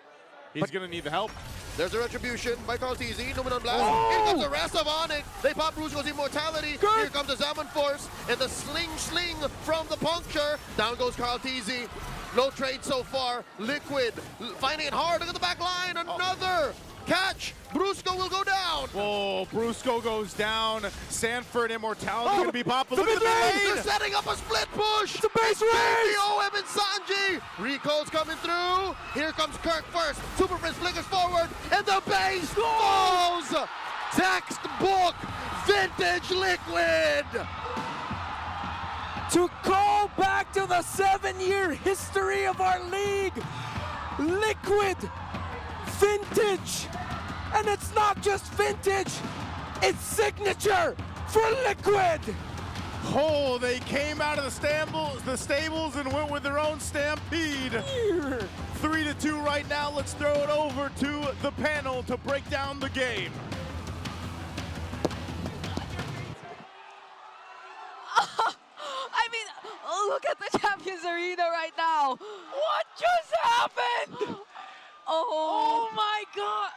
D: He's gonna need the help.
E: There's a retribution by KarlTZ. Numen Blast.
G: Oh!
E: Here comes the rest of ONIC. They pop Brusco's immortality.
G: Good.
E: Here comes the Zaman Force. And the sling from the puncture. Down goes KarlTZ. No trade so far. Liquid finding it hard. Look at the back line. Another catch. Brusco will go down.
D: Whoa, Brusco goes down. Sanford immortality gonna be popping. Look at the
E: They're
D: lane.
E: setting up a split push.
G: It's a base race.
E: OM and Sanji. Rico's coming through. Here comes Kirk first. Super Prince flickers forward. And the base falls. Textbook vintage Liquid.
G: To go back to the 7-year history of our league, Liquid, vintage, and it's not just vintage, it's signature for Liquid.
D: Oh, they came out of the stables and went with their own stampede. 3-2 right now. Let's throw it over to the panel to break down the game.
H: I mean, look at the Champions Arena right now. What just happened? Oh my God.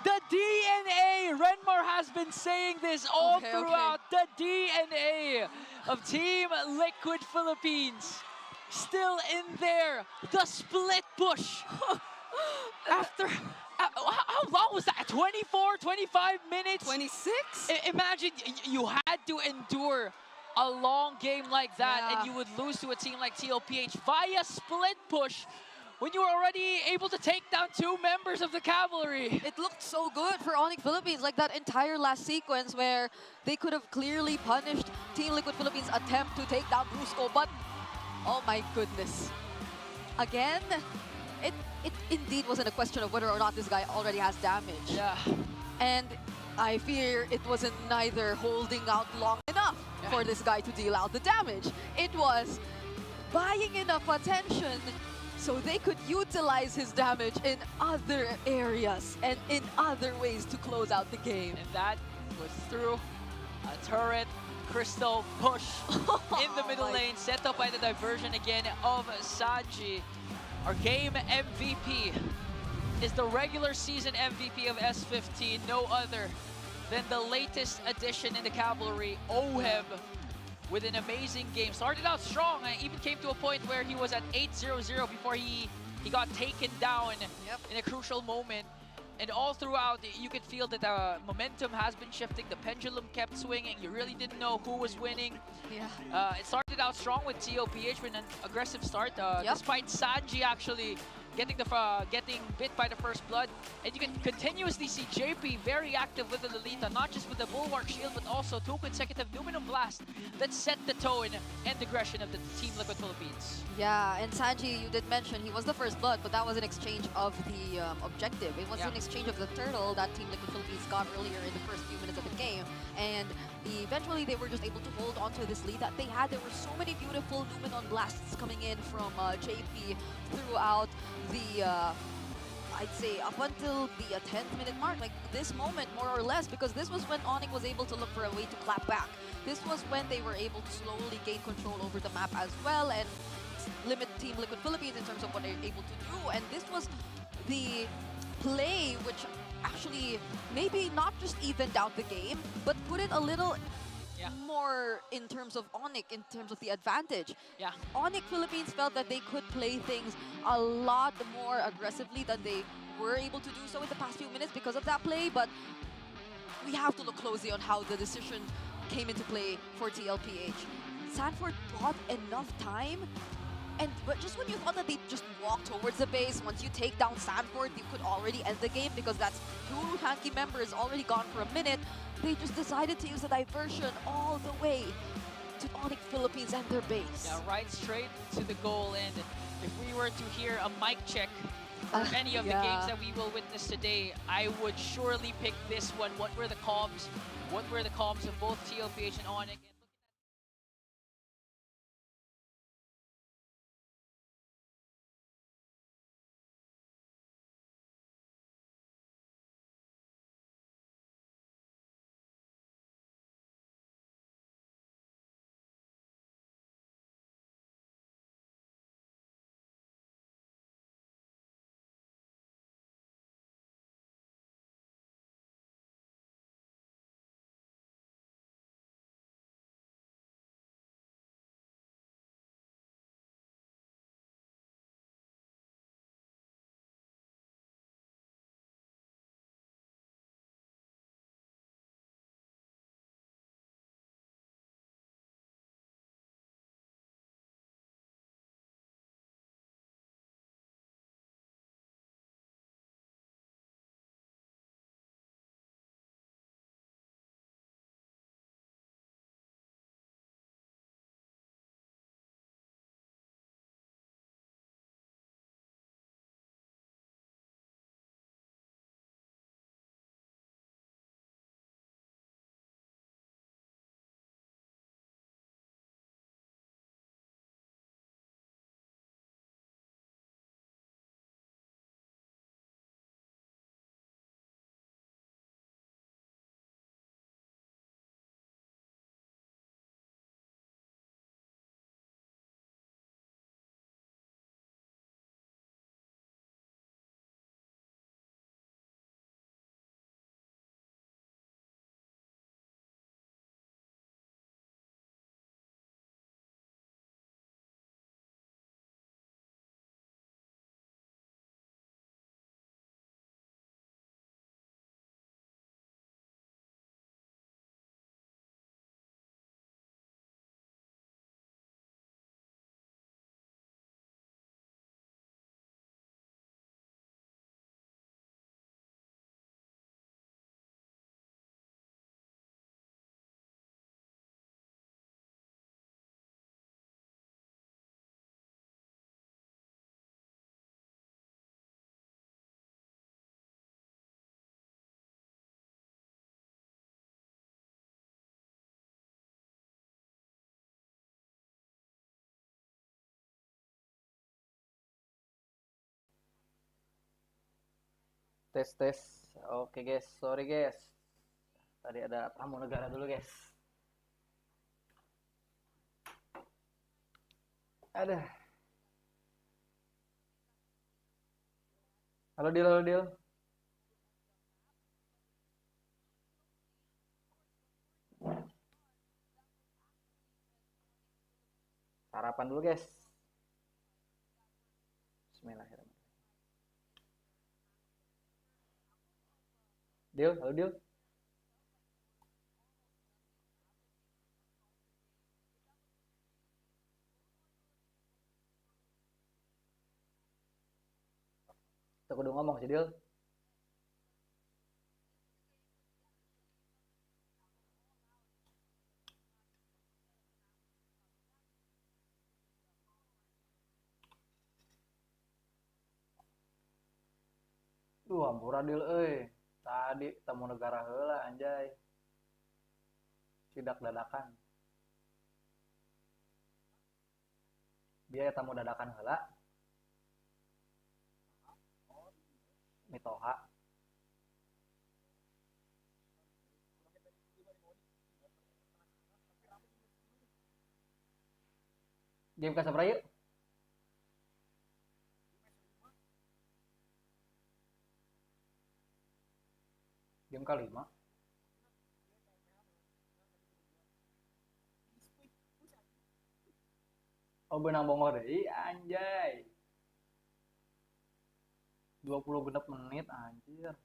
H: The DNA, Renmar has been saying this all throughout. The DNA of Team Liquid Philippines. Still in there. The split push. After, how long was that? 24, 25 minutes?
C: 26?
H: Imagine you had to endure a long game like that and you would lose to a team like TLPH via split push when you were already able to take down 2 members of the cavalry.
C: It looked so good for ONIC Philippines, like that entire last sequence where they could have clearly punished Team Liquid Philippines' attempt to take down Brusco, but oh my goodness. Again, it indeed wasn't a question of whether or not this guy already has damage.
H: Yeah.
C: And I fear it wasn't neither holding out long enough for this guy to deal out the damage. It was buying enough attention so they could utilize his damage in other areas and in other ways to close out the game.
H: And that was through a turret crystal push in the middle lane, set up by the diversion again of Sanji. Our game MVP is the regular season MVP of S15, no other than the latest addition in the cavalry, OHEB, with an amazing game. Started out strong, even came to a point where he was at 8-0-0 before he got taken down in a crucial moment. And all throughout, you could feel that the momentum has been shifting. The pendulum kept swinging. You really didn't know who was winning.
C: Yeah.
H: It started out strong with TLPH with an aggressive start, despite Sanji actually getting bit by the first blood. And you can continuously see JP very active with the Lolita, not just with the Bulwark Shield, but also 2 consecutive Numenum Blast that set the tone and aggression of the Team Liquid Philippines.
C: Yeah, and Sanji, you did mention he was the first blood, but that was an exchange of the objective. It was an exchange of the turtle that Team Liquid Philippines got earlier in the first few minutes of the game. And eventually they were just able to hold on to this lead that they had. There were so many beautiful Numenon blasts coming in from JP throughout the, I'd say up until the 10th minute mark, like this moment more or less, because this was when ONIC was able to look for a way to clap back. This was when they were able to slowly gain control over the map as well, and limit Team Liquid Philippines in terms of what they're able to do. And this was the play which actually maybe not just evened out the game, but put it a little more in terms of ONIC, in terms of the advantage.
H: Yeah.
C: ONIC Philippines felt that they could play things a lot more aggressively than they were able to do so in the past few minutes because of that play, but we have to look closely on how the decision came into play for TLPH. Sanford bought enough time, but just when you thought that they just walk towards the base, once you take down Sanford, you could already end the game because that's 2 Hanky members already gone for a minute. They just decided to use a diversion all the way to ONIC Philippines and their base.
H: Yeah, right straight to the goal. And if we were to hear a mic check for any of the games that we will witness today, I would surely pick this one. What were the comms? What were the comms of both TLPH and ONIC?
A: Tes. Oke guys, sorry guys. Tadi ada tamu negara dulu guys. Ada. Halo Dil. Sarapan dulu guys. Bismillahirrahmanirrahim. Halo Dil. Kita kudu ngomong sih Dil. Duh, ampura Dil Tadi tamu negara heula anjay. Sidak dadakan. Biaya tamu dadakan heula. Mitoha. Game ka sabra yuk? Game kelima. Oh benang bongor deh, anjay. 20 genep menit anjir.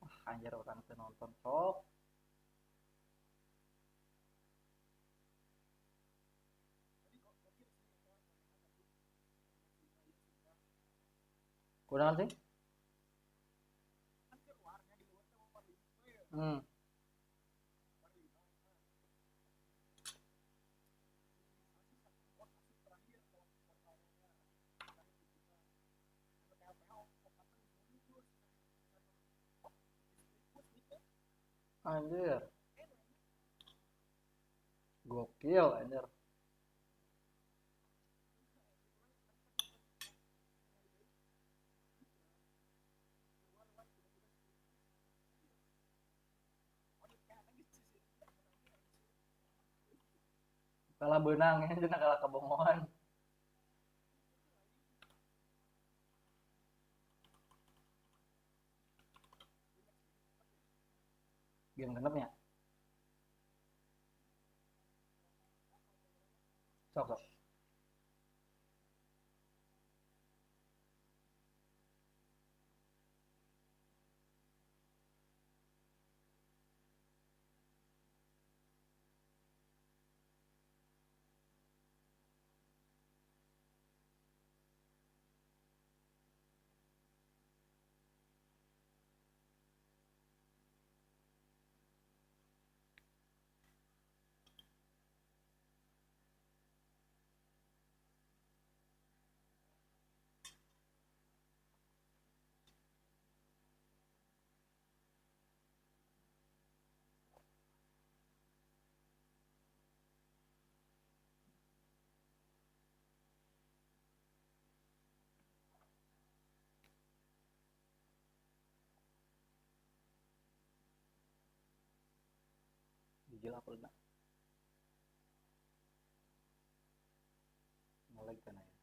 A: Wah, anjir orang teu nonton sok. Kurang sih? Hmm. Anjir. Gokil anjir. Kalah benang ya, jangan kalah kebongohan. Game genepnya. Sok sok. Gila apa enggak? Ngelag kan ya.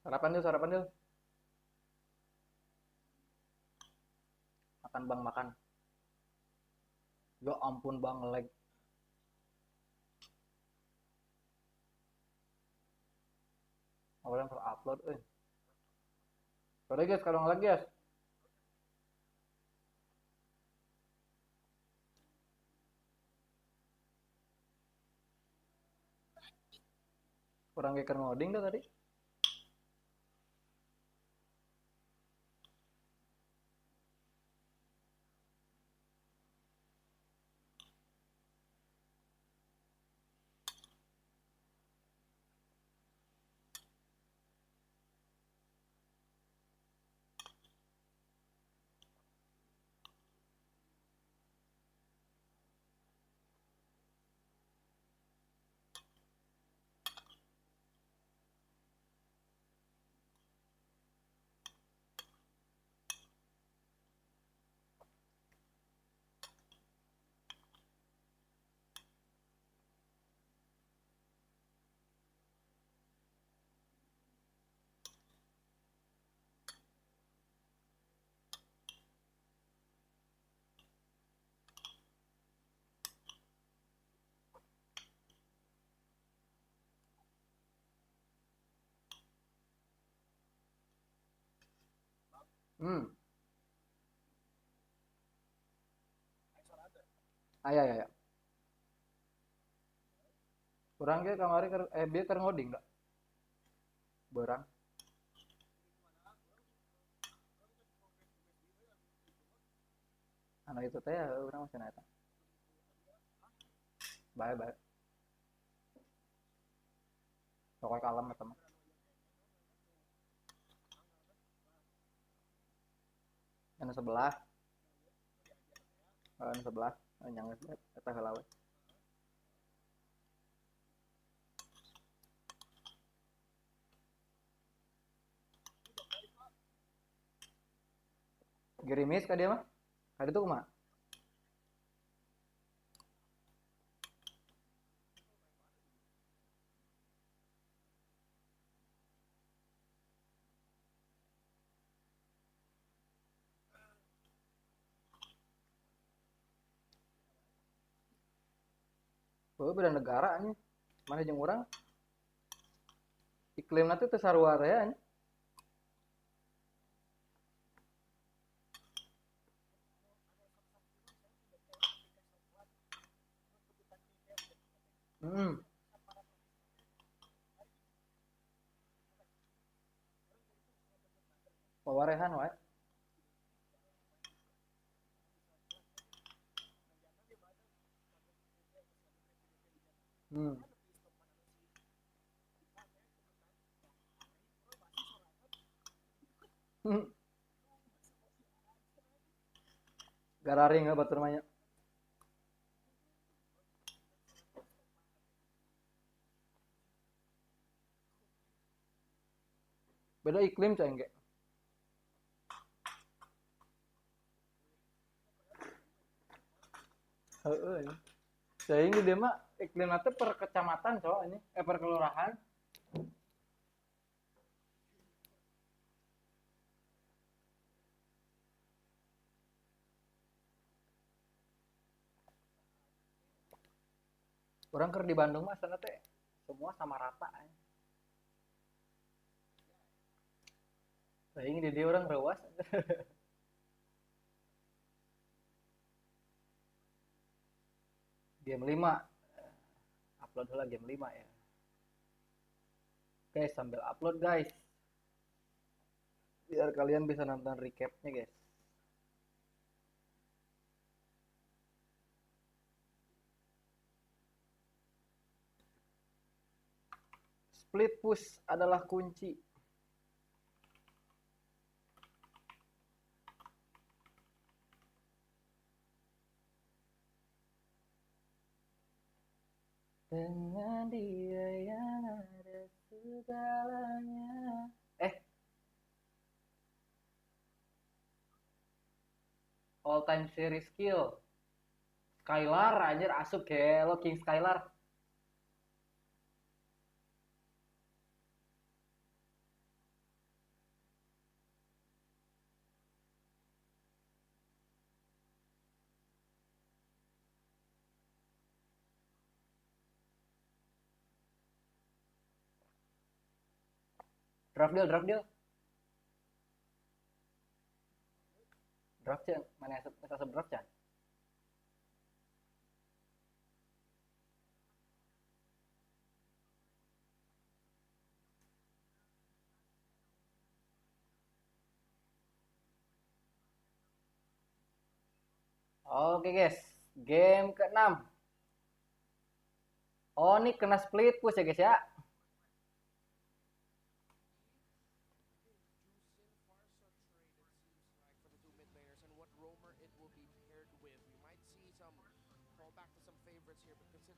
A: Sarapan yuk, sarapan yuk. Makan bang, makan. Ya ampun bang, lag. Orang upload, Sorry guys, kalau lagi guys. Kurang geker ngoding dah tadi. Aya ya. Kurang ge kamari bieu keur ngoding enggak? Berang. Anu itu teh urang masih eta. Bae. Pokoknya kalem eta mah. Anu sebelah. Anu sebelah, nyang eta heula we. Gerimis ka dia mah? Ka ditu kumaha? Oh, beda negara nya. Mana jeung urang? Iklimna teh teu sarua rea nya. Pawarehan wae. Gararing batur mah. Beda iklim cai engge. Heeh. Cai di dia mah iklimna teh per kecamatan coba ini, per kelurahan. Orang keur di Bandung mah sana teh semua sama rata. Teuing di dieu urang reuas. Game 5. Upload heula game 5 ya. Guys, sambil upload guys. Biar kalian bisa nonton recapnya guys. Split push adalah kunci. Dengan dia yang ada segalanya. All time series kill. Skylar anjir asup ke lo King Skylar. Draft deal. Draft ya, mana asup draft ya? Oke guys, game ke-6. ONIC kena split push ya guys ya.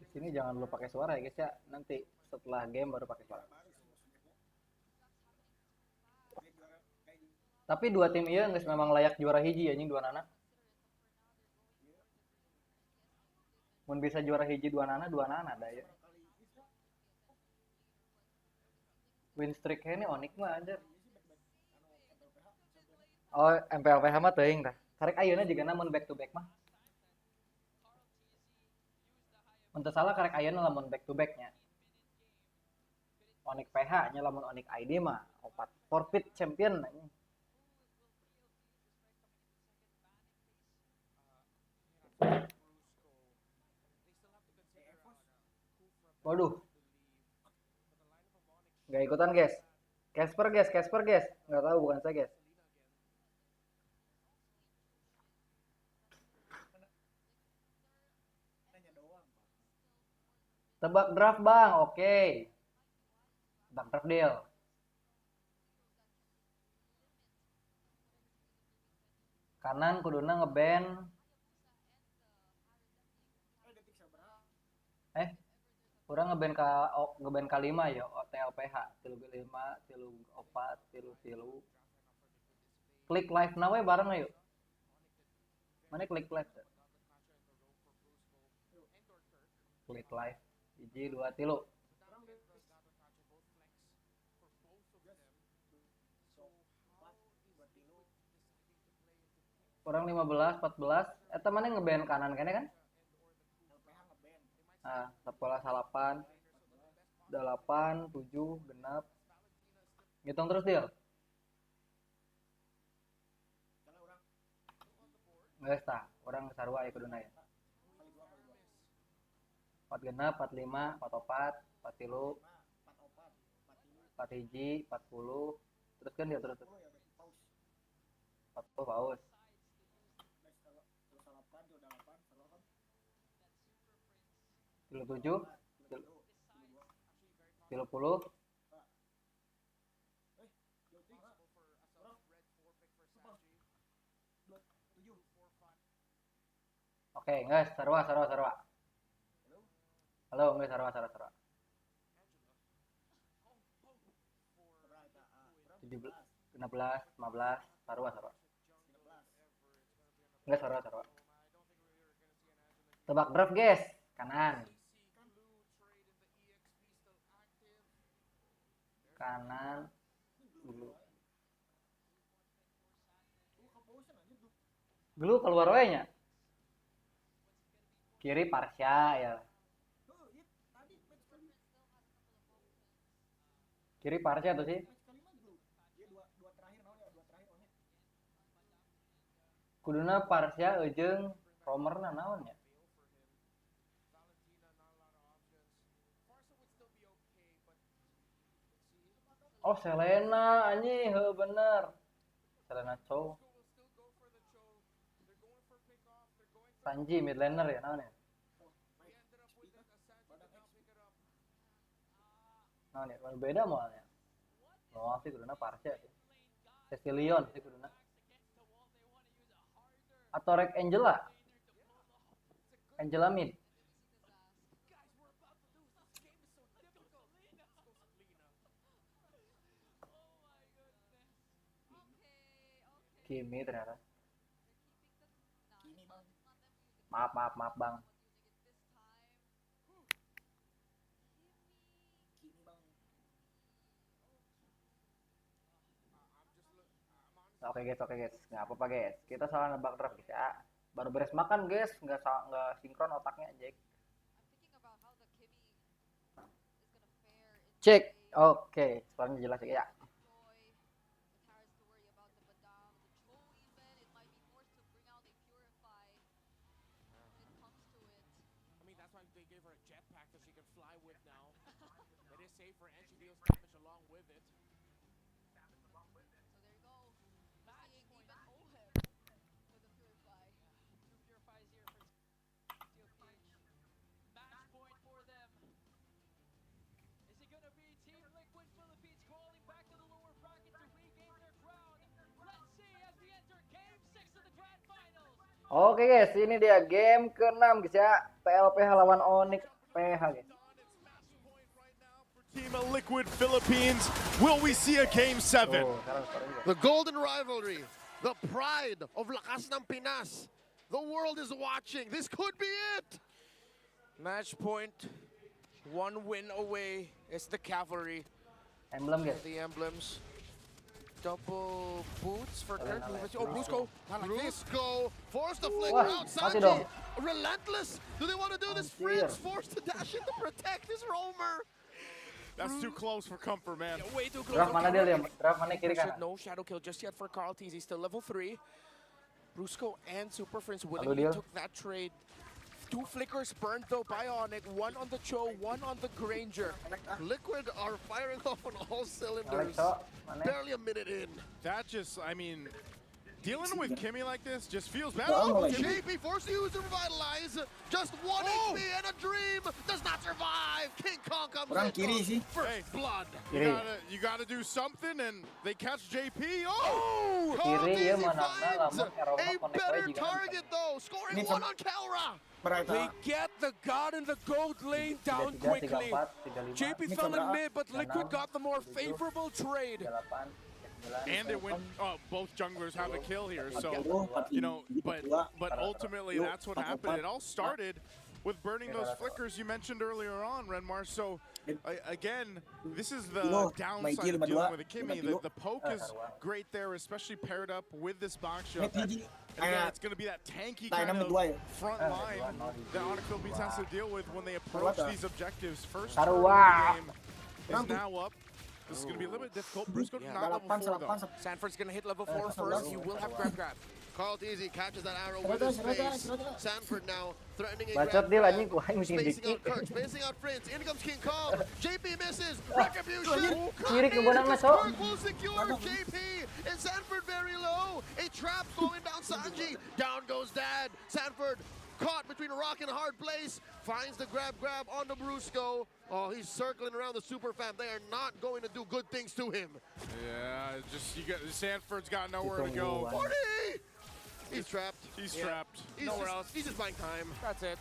A: Di sini jangan lupa pakai suara ya guys ya. Nanti setelah game baru pakai suara. Tapi dua tim ieu geus memang layak juara hiji anjing dua nana. Mun bisa juara hiji dua nana da ya. Win streak ini ONIC mah anjir. Oh, MPL mah teuing tah. Karek ayeuna juga namun back to back mah. Mun teu salah karek ayeuna lamun back to back nya. ONIC PH nya lamun ONIC ID mah opat forfeit champion anjing. Waduh. Nggak ikutan, guys. Casper, guys. Nggak tahu, bukan saya, guys. Tebak draft, Bang. Oke. Tebak draft deal. Kanan kuduna ngeband. Kurang ngeband K5 ya, TLPH, tilu 5, tilu 4, tilu. Klik live now bareng ayo. Mana klik live? Klik live. Hiji 2 tilu. Kurang 15, 14. Eta mana ngeband kanan kene kan? Nah, sekolah 8, 8, 7, genap. Ngitung terus deal. Nggak tah, orang sarua ya kuduna ya. 4 genap, 45, 44, 43, 4 hiji, 40. Terus kan dia terus. 40 paus. 37, 30. Oke, guys, sarwa. Halo, guys, sarwa. 17, 16, 15, sarwa. Enggak, sarwa. Tebak draft, guys. Kanan dulu keluar wanya. Kiri Parsya ya. Kiri Parsya tuh sih. Kuduna Parsya jeung Romerna naon ya? Oh, Selena anjing, heuh bener. Selena Chow. Sanji mid laner ya naon ya? Naon ya? Beda moalnya. Oh, sih kuduna Parsya sih. Cecilion sih kuduna. Atau Rek Angela mid. Kimi ternyata. Maaf bang. Oke guys, nggak apa-apa guys. Kita salah nebak draft guys ya. Baru beres makan guys, nggak sinkron otaknya Jack. Cek, oke, soalnya jelas ya. Oke guys, ini dia game ke-6 guys ya. TLPH lawan ONIC PH guys.
D: Team of Liquid Philippines, will we see a game 7?
E: The golden rivalry, the pride of Lakas ng Pinas. The world is watching. This could be it.
G: Match point, 1 win away. It's the cavalry.
A: Emblem guys.
G: The emblems. Double boots for Kurt. Oh, Brusco.
E: Brusco forced to flick out. Sanji, relentless. Do they want to do this? Fritz forced to dash in to protect his roamer.
D: That's too close for comfort, man.
G: Yeah, way too close.
A: Draft mana dia? Draft mana kiri kanan?
G: No shadow kill just yet for Carltes. He's still level 3. Brusco and Super Friends willingly took that trade 2 flickers burned though by ONIC, 1 on the Cho, 1 on the Granger.
E: Liquid are firing off on all cylinders. Barely a minute in.
D: That just, I mean, dealing with Kimmy like this just feels bad.
B: Oh,
E: JP forced to use the revitalize. Just 1 HP and a dream does not survive. King Kong comes
B: Orang
E: in.
B: kiri sih.
E: First blood.
D: You gotta do something, and they catch JP. Oh!
A: Kiri ya mana
E: finds
A: lamun Aroma
E: a
A: connect
E: better
A: wae
E: target though. Scoring
B: Ini
E: 1 on Kelra.
G: They get the God in the gold lane down
A: 33,
G: quickly.
A: 34, 35,
G: JP fell in mid, but Liquid got the more favorable trade.
A: 38,
D: And it went. Both junglers have a kill here, so
B: 40,
D: you know. But
B: 42,
D: ultimately, that's what happened. It all started with burning those flickers you mentioned earlier on, Renmar. So again, this is the downside of dealing with a Kimmy. The poke is great there, especially paired up with this box shot. And again, it's going to be that tanky kind of front line that ONIC Philippines has to deal with when they approach these objectives. First turn of the game is now up. This is going to be a little bit difficult. Brusco not level 4 though.
G: Sanford's gonna hit level 4 first. He will have grab.
E: Carl Teasy catches that arrow with his face. Sanford now threatening a
A: Bacot dia
E: grab.
A: anjing ku aing mesti
E: Spacing out
A: dikit.
E: Kirk, spacing out Prince. In comes King Kong. JP misses. Retribution.
A: Kiri ke bonang na, Cok.
E: Kirk will secure JP. And Sanford very low. A trap going down Sanji. Down goes Dad. Sanford caught between a rock and a hard place. Finds the grab on the Brusco. Oh, he's circling around the super fam. They are not going to do good things to him.
D: Yeah, just Sanford's got nowhere to go.
E: 40! He's trapped.
D: He's trapped.
E: Nowhere else. He's just buying time.
G: That's it.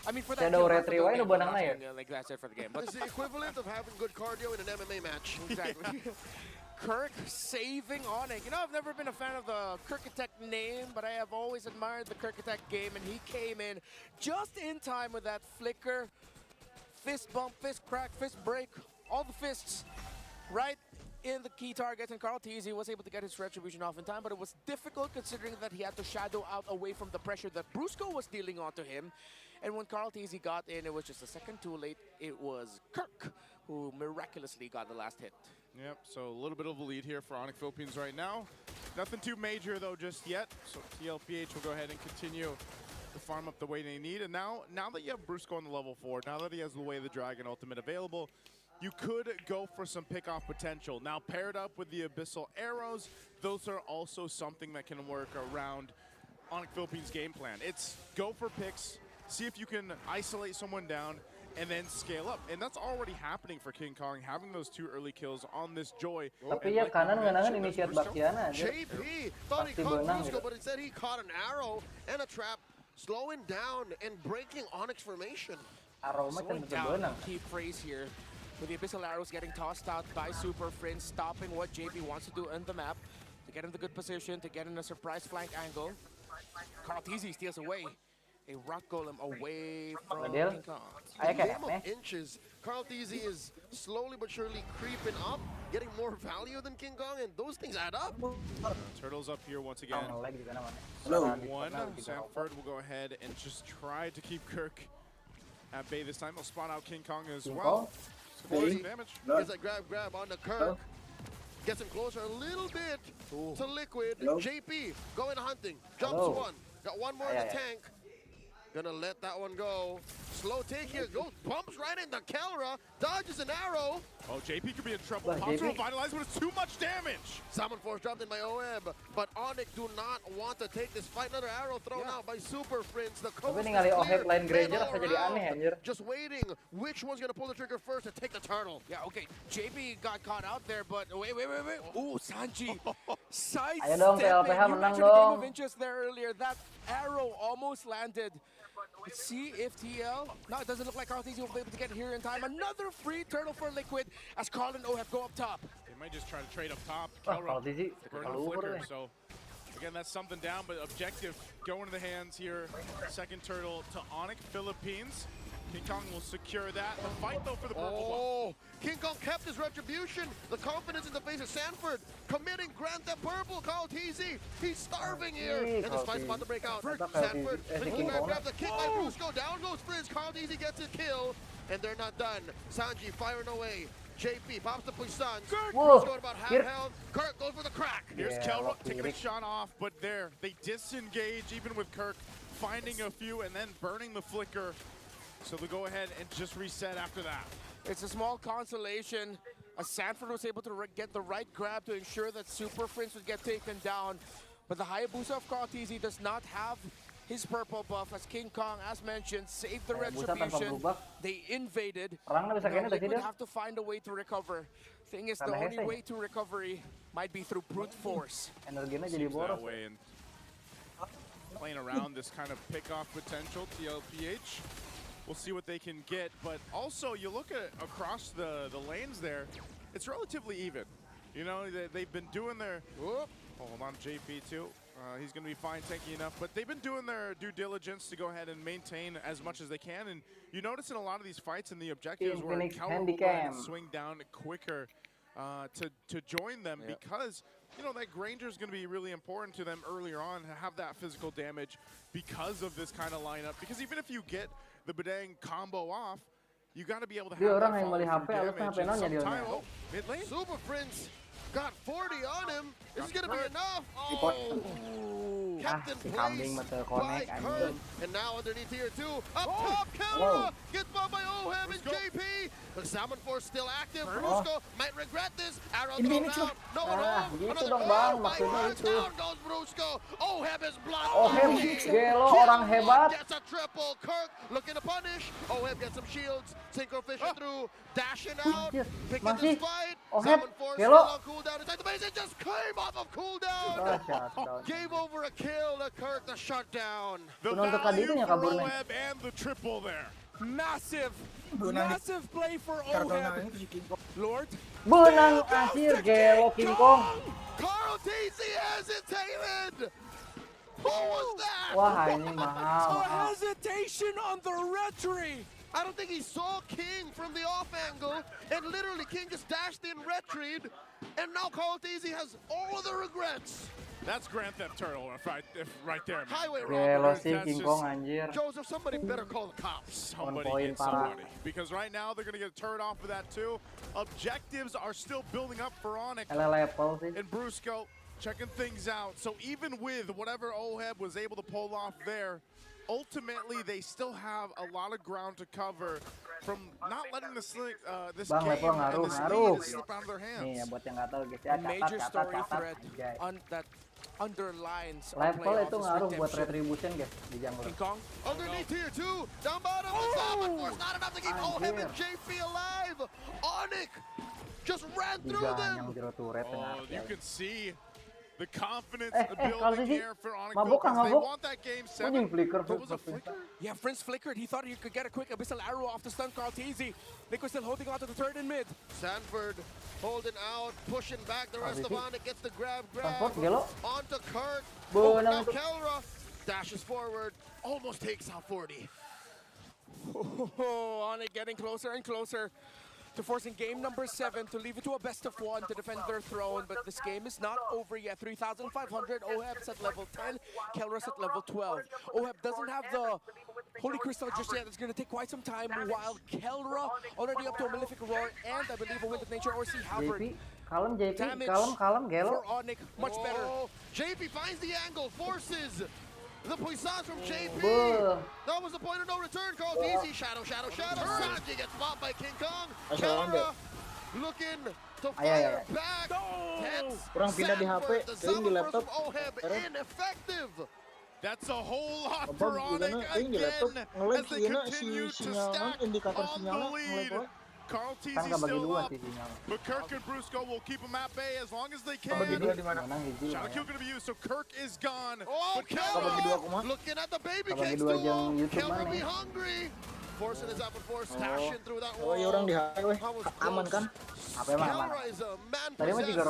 G: I mean, for that
A: Shadow
G: kill,
A: Retry
G: that's
A: wae
G: the
A: nu
G: game.
A: benang na ya.
G: Like that's it for the game. But
E: It's the equivalent of having good cardio in an MMA match.
G: exactly. Kirk saving ONIC. You know, I've never been a fan of the Kirkatech name, but I have always admired the Kirkatech game, and he came in just in time with that flicker, fist bump, fist crack, fist break, all the fists right in the key targets, and Carl Teasy was able to get his retribution off in time, but it was difficult considering that he had to shadow out away from the pressure that Brusco was dealing onto him. And when Carl Teasy got in, it was just a second too late. It was Kirk who miraculously got the last hit.
D: Yep, so a little bit of a lead here for ONIC Philippines right now. Nothing too major though just yet, so TLPH will go ahead and continue to farm up the way they need. And now that you have Brusco on the level 4, now that he has the Way of the Dragon ultimate available, you could go for some pick-off potential. Now paired up with the Abyssal Arrows, those are also something that can work around ONIC Philippines' game plan. It's go for picks, see if you can isolate someone down, and then scale up. And that's already happening for King Kong, having those 2 early kills on this Joy.
A: Tapi ya kanan ngenangan initiate Bastiana aja.
E: JP thought he
A: Pasti
E: caught
A: benang
E: Brusco,
A: gitu.
E: but instead he caught an arrow and a trap, slowing down and breaking Onyx formation.
A: Aroma kan betul
G: Down,
A: benang.
G: key phrase here. With the Abyssal Arrows getting tossed out by Super Prince, stopping what JP wants to do on the map, to get in the good position, to get in a surprise flank angle. Carl Teasy steals away. A rock golem away from
A: Adil.
G: King Kong.
A: Ayo
E: Game
A: kayak
E: of inches. Carl Teasy is slowly but surely creeping up, getting more value than King Kong, and those things add up.
D: Turtles up here once again.
A: Nge-lag di sana mana.
B: Hello.
D: One, Sanford will go ahead and just try to keep Kirk at bay this time. He'll spawn out King Kong as well. Score some damage.
E: Gets that grab on the Kirk. Gets him closer a little bit to Liquid. JP going hunting. Jumps one. Got one more in the tank. Gonna let that one go. Slow take here. Goes, bumps right into Kelra. Dodges an arrow.
D: Oh, JP could be in trouble.
A: Wah,
D: Pops
A: JP.
D: revitalize, but it's too much damage.
E: Salmon Force dropped in by OM. But ONIC do not want to take this fight. Another arrow thrown out by Super Prince. The coast
A: Tapi
E: is
A: ningali
E: clear.
A: Ohep lain
E: Flame
A: Granger
E: all
A: rasa jadi
E: around.
A: aneh anjir.
E: Just waiting. Which one's gonna pull the trigger first to take the turtle?
G: Yeah, okay. JP got caught out there, but wait. Ooh, Sanji. Side
A: Ayo dong,
G: stepping.
A: TLPH
G: You
A: menang
G: mentioned a game
A: dong.
G: of interest there earlier. That arrow almost landed. Let's see if TL. No, it doesn't look like Carl Teasy will be able to get here in time. Another free turtle for Liquid as Carl and Ohep go up top.
D: They might just try to trade up top.
A: Wah,
D: Kelra
A: kalau Tizi
D: burn the
A: keluar
D: flicker.
A: deh.
D: So again, that's something down, but objective going to the hands here. Second turtle to ONIC Philippines. King Kong will secure that. The fight though for the purple.
E: Oh, King Kong kept his retribution. The confidence in the face of Sanford. Committing Grand Theft Purple. Carl Teasy. He's starving here. And this fight's about to break out. Sanford.
A: King Kong.
E: Grab the kick by Brusco. Down goes Frizz. Carl Teasy gets his kill. And they're not done. Sanji firing away. JP pops the puissance.
A: Whoa.
E: Brusco at about half
A: Here.
E: health. Kirk goes for the crack.
D: Here's
A: Yeah,
D: Kelra
A: lucky.
D: taking a shot off, but there, they disengage even with Kirk finding a few and then burning the flicker. So they'll go ahead and just reset after that.
G: It's a small consolation as Sanford was able to get the right grab to ensure that Super Prince would get taken down. But the Hayabusa of KTZ does not have his purple buff as King Kong, as mentioned, saved the retribution. They invaded. Now Liquid have to find a way to recover. Thing is, the only way to recovery might be through brute force.
D: Seems that way, and playing around this kind of pick-off potential, TLPH. We'll see what they can get, but also you look at across the lanes there, it's relatively even. You know, they've been doing their, hold on, JP too. He's going to be fine, tanky enough, but they've been doing their due diligence to go ahead and maintain as much as they can. And you notice in a lot of these fights and the objectives where Kelra will go ahead and swing down quicker to join them because, you know, that Granger is going to be really important to them earlier on to have that physical damage because of this kind of lineup. Because even if you get the Bedang combo off, you got to be able to have that follow-through damage. Mid lane.
E: Super Prince got 40 on him. Is this gonna be enough? Oh, kept in place by Kurt. And now underneath here too. Up top, Kelra gets bombed by OHEB and JP. The Salmon Force still active. Brusco might regret this. Arrow thrown out. No one home. Another by Kurt. Down goes Brusco. OHEB is blocked. Gets a triple. Kirk looking to punish. OHEB gets some shields. Synchro Fisher through. Dashing out. Picking this fight. Salmon Force still on cooldown inside the base. It just came off of cooldown. Gave over a kill to Kirk, the shutdown.
D: The value for OHEB and the triple there.
G: Massive play for OHEB. Lord.
A: Benang akhir gelo King Kong.
E: Carl TC hesitated. Who was that?
A: Wah, ini mahal.
G: A hesitation on the retry.
E: I don't think he saw King from the off angle, and literally King just dashed in retried, and now Carl TC has all the regrets.
D: That's Grand Theft Turtle right there, man.
E: Highway
A: robbery. King Kong anjir.
E: Joseph, somebody better call the cops.
D: Somebody get somebody. Because right now they're going to get a turret off of that too. Objectives are still building up for ONIC and Brusco checking things out. So even with whatever OHEB was able to pull off there, ultimately they still have a lot of ground to cover from not letting this game and the speed slip out of their hands.
G: A major story thread that underlines
A: level itu ngaruh buat retribution guys di jungle.
G: King Kong
E: underneath here too, down bottom. Not enough to keep OHEB and JP alive. ONIC just ran through them.
D: Oh, you can see the confidence building here for ONIC. They want that game 7. What was a flicker?
G: Yeah, Prince flickered. He thought he could get a quick abyssal arrow off the stun Carl TZ. Liquid still holding on to the third in mid.
E: Sanford holding out, pushing back the rest of ONIC. Gets the grab. Onto Kurt. Now Kelra dashes forward. Almost takes out 40.
G: ONIC getting closer and closer to forcing game number 7 to leave it to a best of 1 to defend their throne, but this game is not over yet. 3,500, OHEB's at level 10, Kelra's at level 12. OHEB doesn't have the Holy Crystal just yet. It's going to take quite some time, while Kelra already up to a Malefic Roar and I believe a Wind of Nature or Sea Halberd.
A: Kalem JP,
G: Damage
A: kalem Gelo.
G: for ONIC, much better.
E: JP finds the angle, forces the puissance from JP. That was the point of no return. Carl TC, shadow. Sanji gets bombed by King Kong. Kelra looking to fire back.
B: Kurang pindah di HP, sering di laptop.
E: Ineffective.
D: That's a whole lot for ONIC again as they continue to stack on the lead. Carl TZ still up, but Kirk and Brusco will keep him at bay as long as they can. Shadow kill going to be used, so Kirk is gone.
E: Oh, Kelra looking at the baby cakes too long. Kelra be hungry. Forcing his upper force, dashing through that wall.
B: Orang di HP, aman kan?
E: Kelra is a man possessed.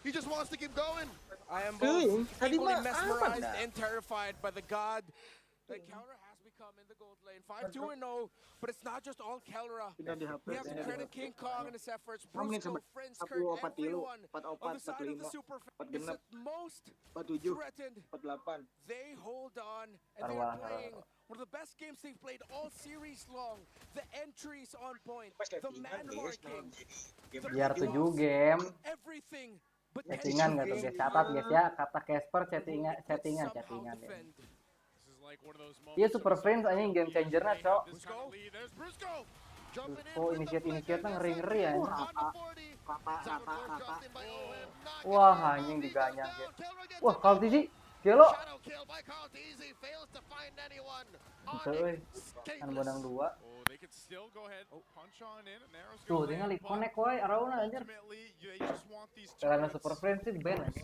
E: He just wants to keep going.
G: I am both equally mesmerized and terrified by the god that Kelra has become in the gold lane. 5-2-0, but it's not just all Kelra. We have to credit King Kong and his efforts, Brusco, Friends, Kirk, everyone on the side of the super fans that most threatened. They hold on and they are playing one of the best games they've played all series long. The entries on point, the man marking,
A: biar 7 game.
G: Everything.
A: Chattingan nggak tuh guys, catat guys ya, kata Casper chattingan ya. Iya Super Friends anjing game changer-nya, Cok. Oh, initiate-nya ngeri-ngeri ya.
B: Rata.
A: Wah, anjing diganyang ya. Wah, kalau sih gelo. Bisa euy. Kan bodang 2. Tuh, tinggal connect wae arauna anjir. Karena Super Friends sih di-ban anjing.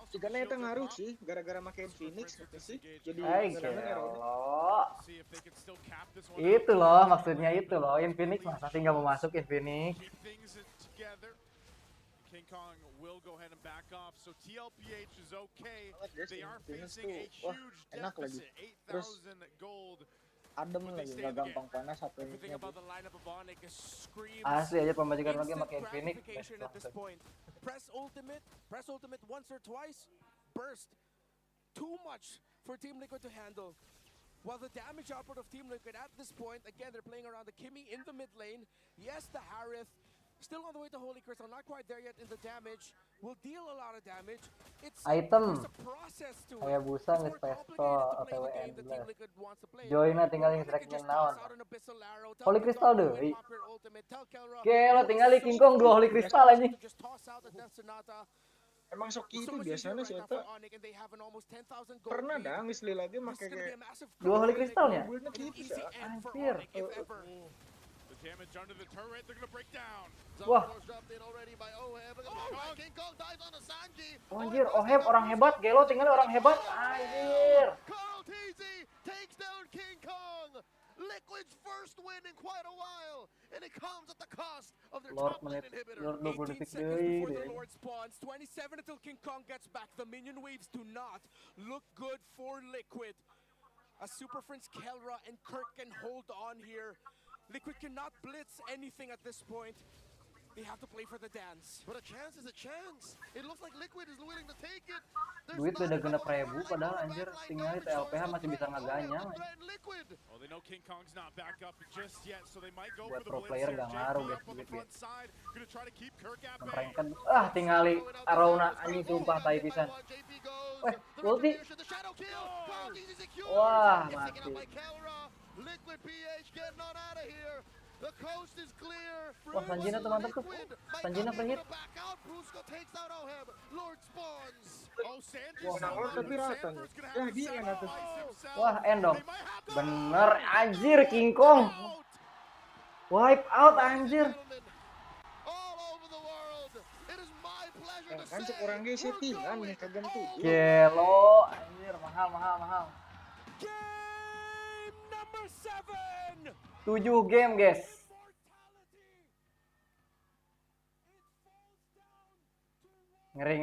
B: Jigana eta ngaruh sih gara-gara makein Phoenix gitu sih. Jadi
A: gelo. Itu loh maksudnya itu loh. Infinix masa sih nggak mau masuk Infinix.
F: King Kong will go ahead and back off. So TLPH is okay. They are
B: Phoenix
F: facing a
B: tuh,
F: huge
B: enak lagi.
F: deficit,
B: Terus
F: 8,000 gold.
B: adem lagi, gak gampang panas satu
G: Everything
B: ini.
G: about the lineup of ONIC is screams
A: Asli aja pembajikan lagi
G: instant
A: pakai Infinix.
G: gratification at this point. Press ultimate once or twice, burst. Too much for Team Liquid to handle. While the damage output of Team Liquid at this point, again, they're playing around the Kimmy in the mid lane. Yes, the Harith, still on the way to Holy Crystal, not quite there yet in the damage. Will deal a lot of damage. It's
A: Item
G: there's a process to
A: kayak
G: it.
A: busa
G: It's
A: nges
G: more
A: pesto
G: complicated to
A: atau
G: play the game
A: WN
G: that Team Liquid wants to play.
A: Join tinggal
G: ONIC
A: yang
G: can
A: tracknya
G: just
A: naon.
G: toss out an abyssal arrow, tell
A: Holy
G: King
A: Crystal
G: Kong to
A: deui.
G: pop your ultimate, tell Kelra,
A: Gelo
G: you
A: tinggal
G: are
A: King
G: so
A: Kong 2 Holy
G: good
A: Crystal anjing.
G: to just toss out the Death Sonata.
B: Emang Soki
G: So
B: itu
G: much
B: biasanya
G: easier
B: sih
G: right now
B: eta
G: for ONIC, and they have an almost 10,000 gold
B: pernah
G: lead.
B: dah ngisli lagi
G: This
B: make
G: is gonna be
B: kayak
G: a massive
A: Dua Holy
G: growth
A: Crystal-nya?
G: and
B: build-nya
G: an
B: gitu
G: easy
B: dah.
G: end for
A: Anjir.
G: ONIC, if ever.
F: The damage under the turret, they're gonna break down.
A: Wah. Oh, anjir, Oheb orang hebat, Gelo tinggal orang hebat. Anjir.
E: Carl TZ takes down King Kong. Liquid's first win in quite a while, and it comes at the cost of their
A: Lord
E: top lane
A: menit,
E: inhibitor.
A: Lord 20
G: 18
A: detik
G: seconds
A: deui
G: before the
A: deh.
G: Lord spawns, 27 until King Kong gets back. The minion waves do not look good for Liquid. As Super Friends Kelra and Kirk can hold on here. Liquid cannot blitz anything at this point. They have to play for the dance.
E: But a chance is a chance. It looks like Liquid is willing to take it.
A: Duit beda genep ribu padahal anjir tinggal TLPH masih bisa ngaganyang.
F: Oh, they know King Kong's not back up just yet, so they might go
A: Buat
F: for the
A: pro
F: blitz
A: player
F: here.
A: nggak ngaruh
F: JP
A: guys
F: up on the
A: duit
F: front
A: guys.
F: side, gonna try to keep Kirk at bay.
A: Merengkan tingali Arauna anjing sumpah tai pisan. Weh, ulti. Wah, mati.
E: Liquid PH getting on out of here. The coast is clear.
A: Wah, Sanjina tuh mantap tuh. Sanjina free hit.
E: Back out. Brusco takes out Oheb. Lord spawns.
F: Oh, Sanders.
B: Wah, nangol tapi rata nih. Ya dia yang atas.
A: Wah, end dong. Bener anjir King Kong. Wipe out anjir.
E: All over the world. It is my pleasure to
B: Kan
E: say
B: sekurang ge settingan nih kagam tuh.
A: Gelo anjir mahal.
G: Game number 7.
A: 7 game, guys. Ngeri.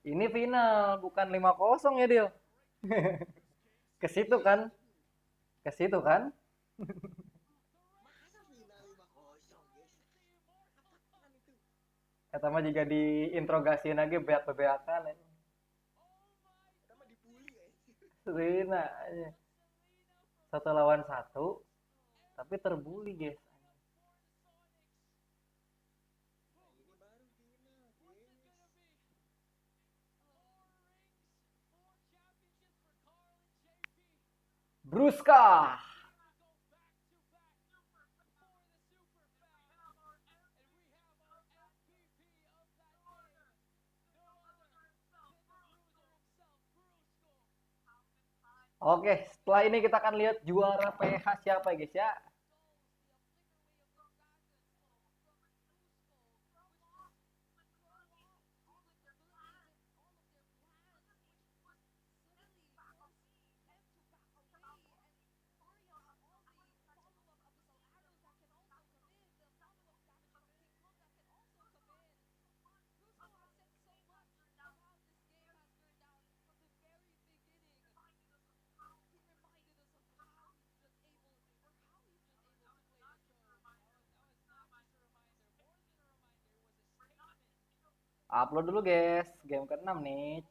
A: Ini final, bukan 5-0 ya, Dil. Ke situ kan? Kata mah juga diinterogasiin lagi beak-beakan. Rina, 1 lawan 1, tapi terbuli, guys. Bruska. Oke, setelah ini kita akan lihat juara PH siapa, guys ya. Upload dulu, guys. Game ke-6 nih.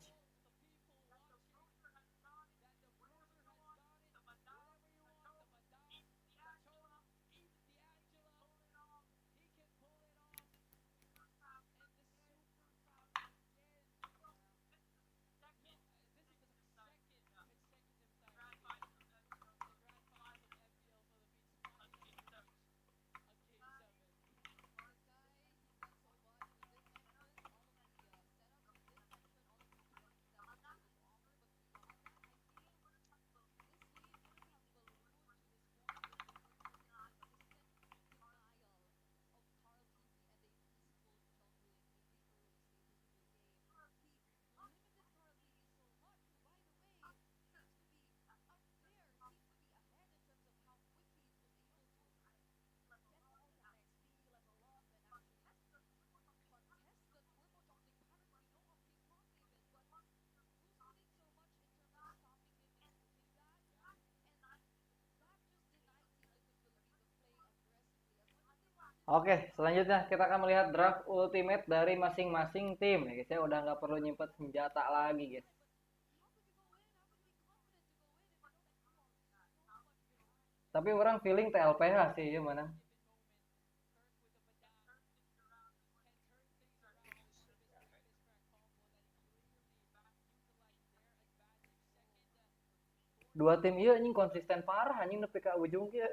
A: Oke, selanjutnya kita akan melihat draft ultimate dari masing-masing tim ya guys ya. Udah nggak perlu nyimpen senjata lagi guys. Tapi orang feeling TLPH sih ya mana. Dua tim iya anjing konsisten parah anjing nepi ka ujung kieu.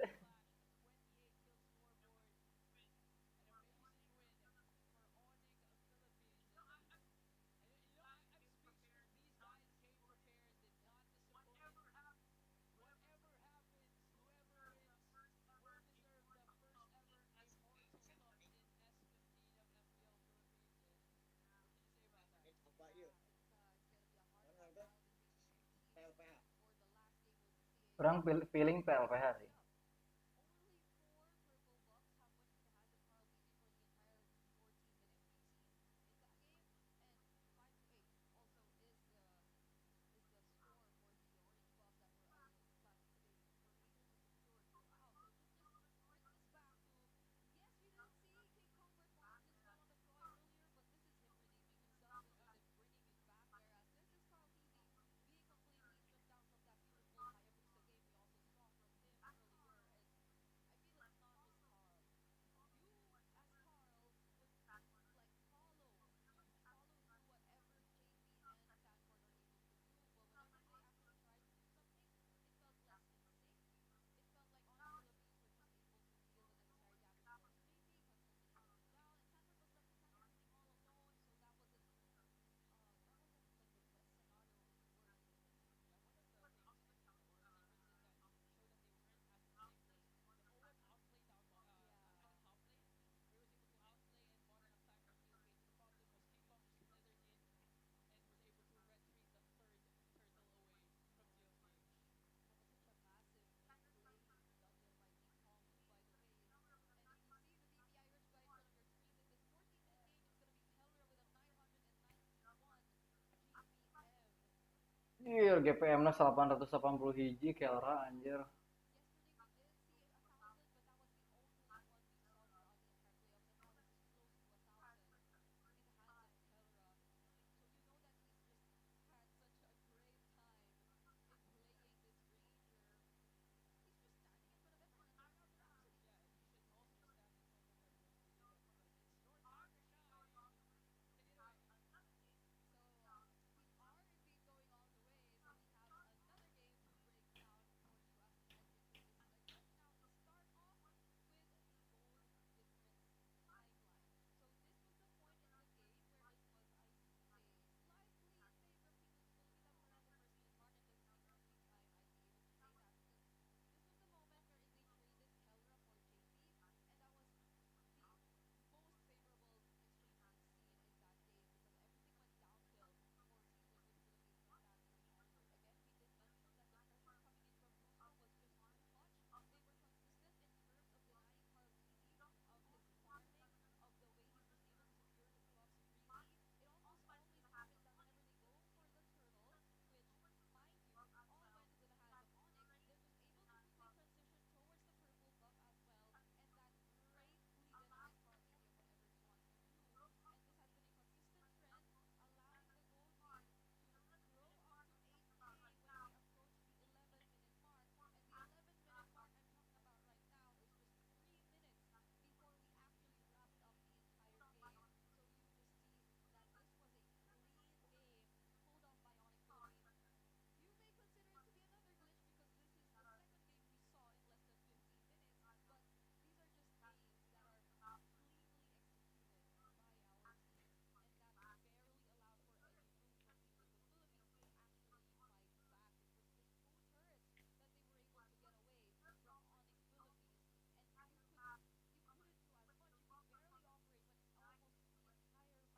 B: Apa iya? Mana itu? TLPH.
A: Orang feeling TLPH sih. Iya, GPM-nya 880 hiji Kelra anjir.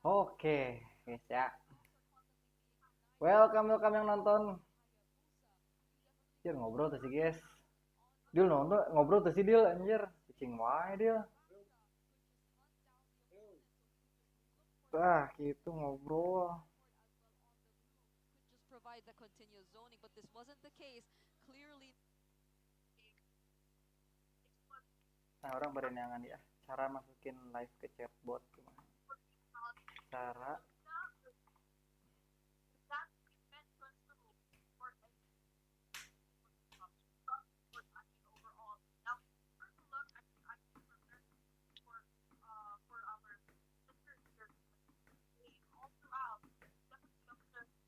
A: Oke, guys ya. Welcome yang nonton. Anjir ngobrol tuh sih guys. Dil nonton ngobrol tuh sih Dil anjir. Cicing wae Dil. Tah gitu ngobrol.
C: Just provide the continuous zoning, but this wasn't the case. Clearly.
A: Nah orang berenangan ya. cara masukin live ke chatbot gimana? Cara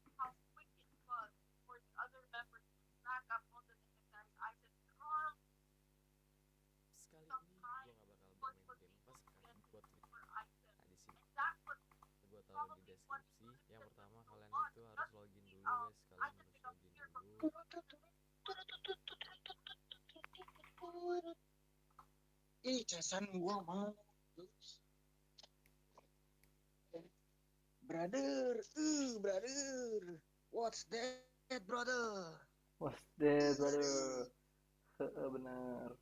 M: Sekali ini gue gak bakal bermain game pas buat nah di sini gue taruh di deskripsi. Yang pertama kalian itu harus login dulu guys, kalian harus login dulu.
B: Ih, casan gua mau. Brother, brother. What's that, brother?
A: what's that, brother? Bener.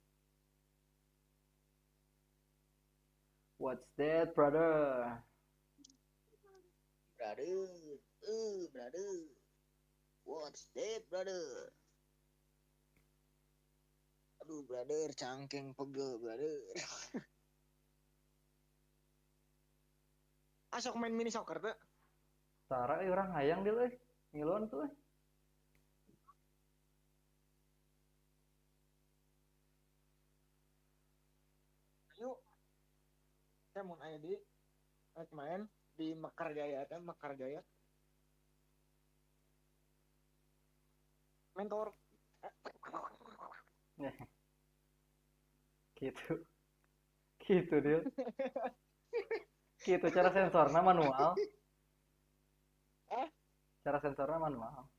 A: What's that, brother?
B: Brother, brother. What's that, brother? Aduh, brother, cangkeng pegel, brother. Asok main mini soccer tuh.
A: Tara orang hayang dia euy. Ngilon tuh.
B: Yuk. Saya mau aya di main di Mekar Jaya kan, Mekar Jaya. Mentor.
A: Gitu. Gitu dia. Gitu cara sensornya manual. Cara sensornya manual.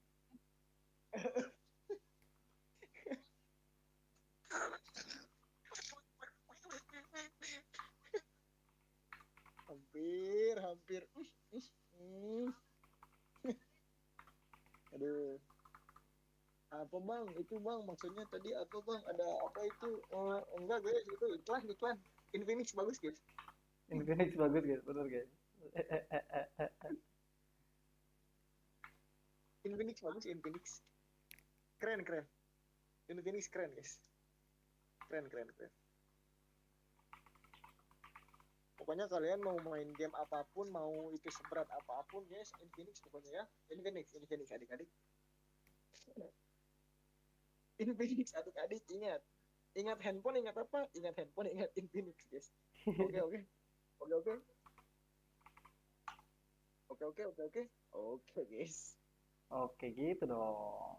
B: Hampir. Aduh. Apa bang? Itu bang maksudnya tadi apa bang? Ada apa itu? Enggak guys, itu iklan. Infinix bagus guys.
A: Infinix bagus guys, bener guys.
B: Infinix bagus, Infinix. Keren. Infinix keren guys. Keren. Pokoknya kalian mau main game apapun, mau itu seberat apapun guys, Infinix pokoknya ya. Infinix adik-adik. Infinix adik-adik, ingat handphone, ingat apa? Ingat handphone, ingat Infinix guys. Oke. Oke guys.
A: Oke gitu dong.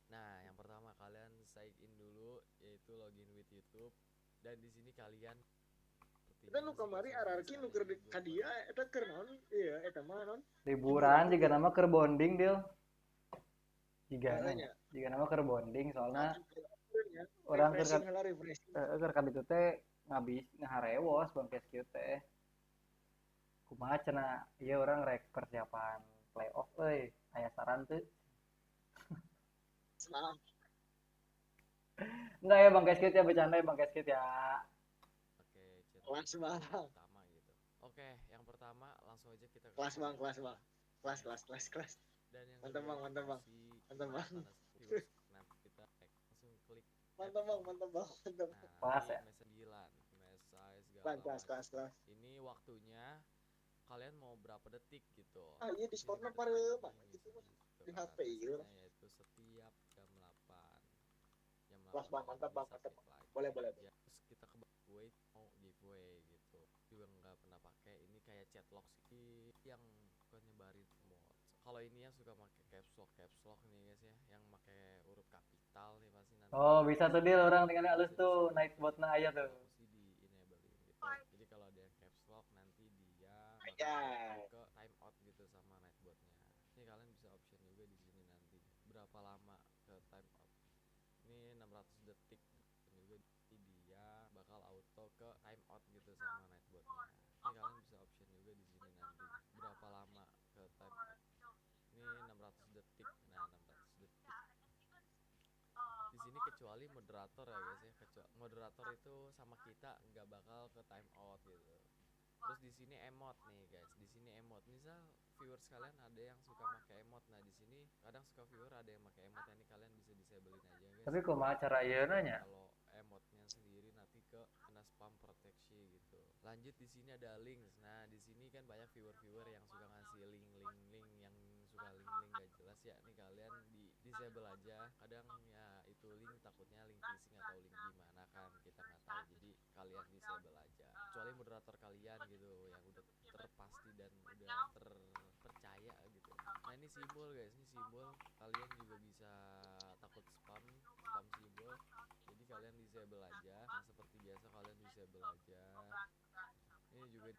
M: Nah, yang pertama kalian sign in dulu, yaitu login with YouTube. Dan di sini kalian
B: kita nu kamari RRQ nu keur ka dia eta keur naon? Iya, eta mah naon?
A: Liburan juga nama keur bonding deal. Jika nama keur bonding soalnya orang keur ka ditu teh ngabis ngaharewos bangkes kieu teh. Kumaha cenah ieu urang rek persiapan playoff euy, aya saran teu? Enggak ya Bang Keskit ya, bercanda ya Bang Keskit ya.
M: Oke,
B: kelas bang.
M: Pertama gitu. Oke, yang pertama langsung aja kita
B: kelas bang. Kelas.
M: Dan yang
B: mantap bang.
M: Nanti kita langsung klik.
B: Mantap bang.
M: Nah,
A: Kelas ya.
M: mes 9, mes size
B: Kelas.
M: Ini waktunya kalian mau berapa detik gitu.
B: Iya Discord-nya pareu bang. Gitu di HP ieu.
M: Yaitu setiap jam 8.
B: Kelas bang, mantap bang. Boleh.
M: Ya, terus kita ke giveaway, mau giveaway gitu. Juga nggak pernah pakai. Ini kayak chat lock sih yang suka nyebarin mod. Kalau ini yang suka pakai caps lock nih guys ya, yang pakai huruf kapital nih pasti nanti.
A: Oh, bisa tuh deal orang tinggal halus tuh naik botnya aya tuh.
M: Mesti di enablein gitu. Jadi kalau ada yang caps lock nanti dia bakal ke time out gitu sama nightbotnya. Ini kalian bisa option juga di sini nanti berapa lama ke time out. Ini 600 detik juga dia bakal auto ke time out gitu sama nightbotnya. Ini kalian bisa option juga di sini nanti berapa lama ke time out. Ini 600 detik. Nah, 600 detik. Di sini kecuali moderator ya guys ya. Moderator itu sama kita nggak bakal ke time out gitu. Terus di sini emot nih guys. Di sini emot. Misal viewers kalian ada yang suka pakai emot. Nah, di sini kadang suka viewer ada yang pakai emot. Ini kalian bisa disablein aja guys.
A: Tapi kumaha cara ieu nya?
M: Kalau Lanjut di sini ada links. Nah, di sini kan banyak viewer-viewer yang suka ngasih link-link yang suka link-link gak jelas ya. Nih kalian di disable aja. Kadang ya itu link takutnya link phishing atau link gimana kan kita nggak tahu. Jadi kalian disable aja. Kecuali moderator kalian gitu yang udah terpasti dan udah terpercaya gitu. Nah, ini simbol guys, ini simbol. Kalian juga bisa takut spam simbol. Jadi kalian disable aja. Nah, seperti biasa kalian disable aja. Ini juga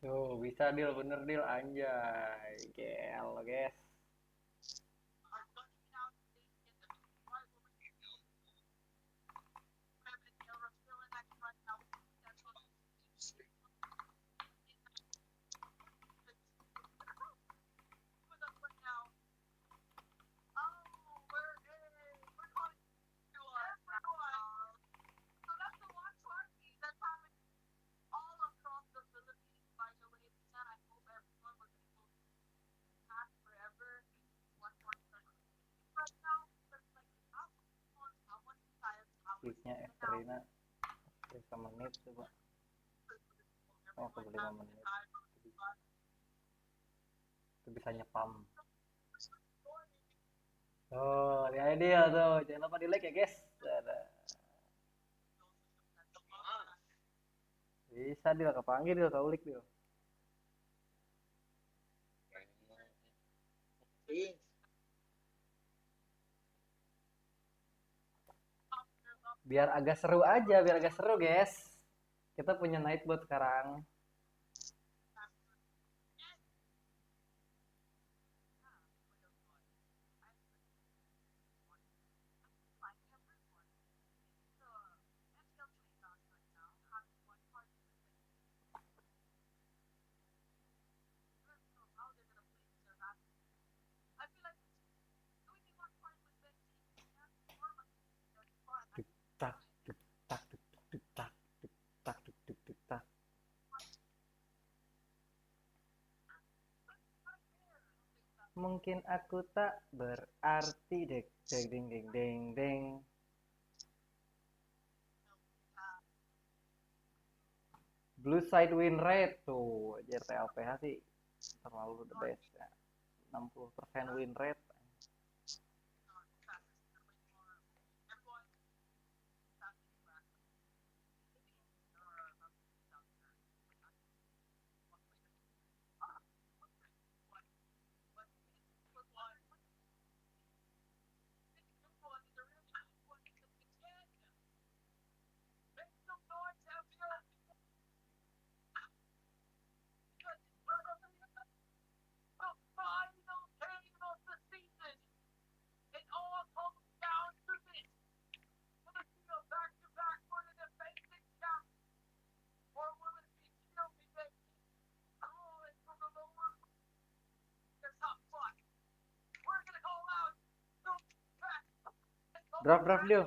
A: Tuh, bisa deal, bener deal, anjay. GL, guys. Kliknya EKSTERNAL 5 menit coba. Oh, ke 5 menit. Itu bisa nyepam. Oh, ya dia tuh. Jangan lupa di like ya, guys. Bisa deal, kepanggil deal, kaulik deal. Biar agak seru aja, biar agak seru, guys. Kita punya Nightbot sekarang. Tak, tuk, tak, tuk, tuk, tak, tuk, tak, tuk, tuk, tuk, tak. Mungkin aku tak berarti dek dek ding ding ding ding. Blue side win rate tuh, TLPH sih terlalu the best ya. 60% win rate. Draft deal.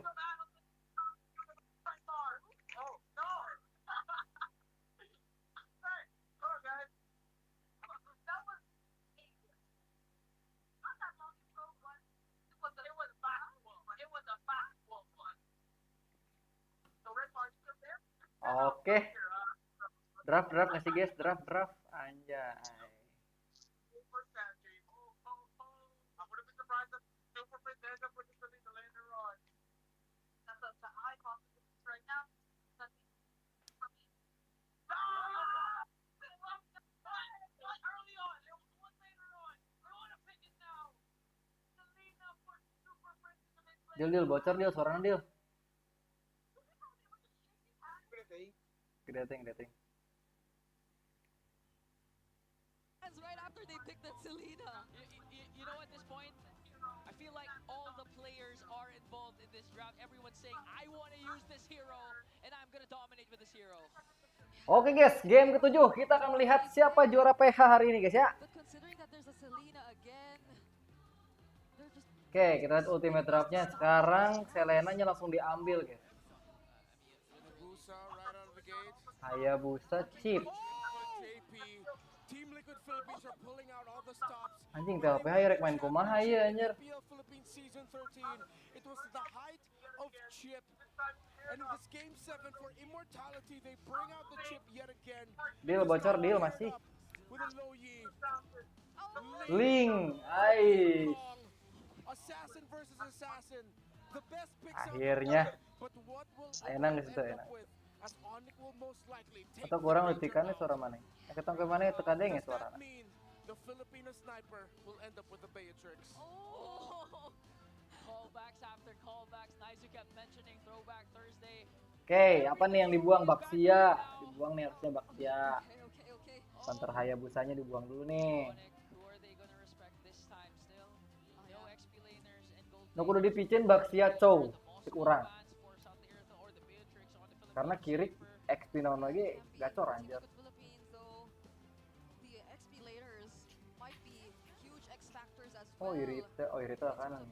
A: Oke. Draft ngasih guys, draft anjay. Deal bocor deal suaranya deal. Gede ting.
H: Right after they picked that Selena. You know, at this point, I feel like all the players are involved in this draft. Everyone's saying, I want to use this hero, and I'm gonna dominate with this hero.
A: Oke guys, game ke-7 kita akan melihat siapa juara PH hari ini guys ya. Oke, kita lihat ultimate draftnya. Sekarang Selenanya langsung diambil guys. Hayabusa chip. Anjing TLPH ya rek main kumaha ya anjir. Deal bocor deal masih. Link, akhirnya enak gitu enak. Atau kurang letikannya suara mana? Ketong ke mana tekadeng ya suara. Oke, apa nih yang dibuang? Baksia. Dibuang nih harusnya Baksia. Counter Hayabusanya dibuang dulu nih. Nah, kudu dipicin Baksia Chow. Kurang. Karena kiri XP nono lagi gacor anjir. Oh Irita kanan.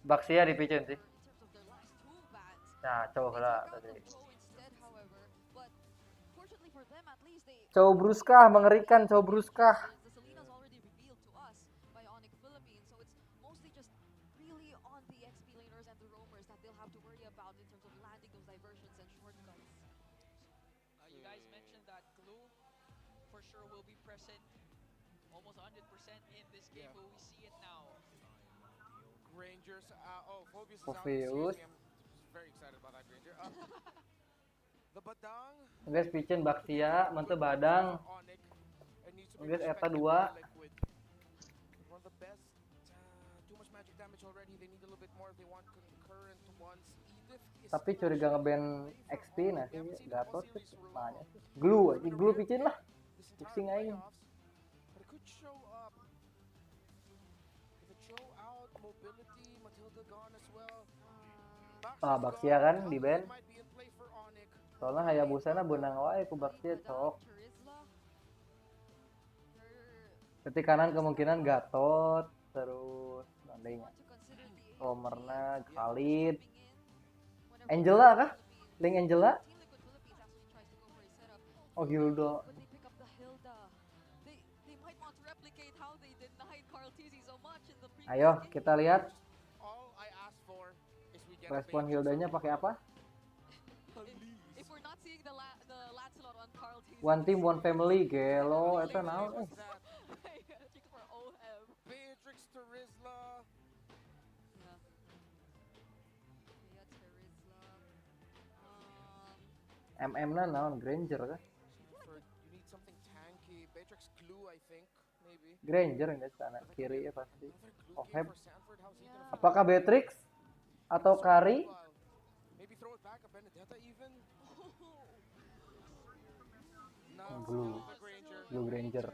A: Baksia dipicin sih. Nah, Chow lah tadi. Chow Bruskah mengerikan Chow Bruskah.
H: Almost 100% in this game, but we see it now.
G: Rangers, Phobius is
A: Phobius.
G: I'm very excited about that Ranger. The Badang.
A: Guys, picen Baksia, mente Badang. Guys, Eta 2.
G: One of the best. Too much magic damage already. They need a little bit more if they want concurrent ones.
A: Tapi curiga ngeband XP nah sih, Gatot sih, banyak sih. Glue aja, glue picin lah. Pusing aja. Ah, Baksia kan di band. Soalnya Hayabusana benang wae ku Baksia cok. Ketik kanan kemungkinan Gatot, terus andainya Romerna, Khalid, Angela kah? Link Angela? Oh Hilda. Ayo kita lihat respon Hildanya pakai apa? One team one family gelo eta naon MM-na naon Granger kah? Granger enggak sana kiri ya pasti. Oh heb. Apakah Beatrix atau Kari? Blue Granger.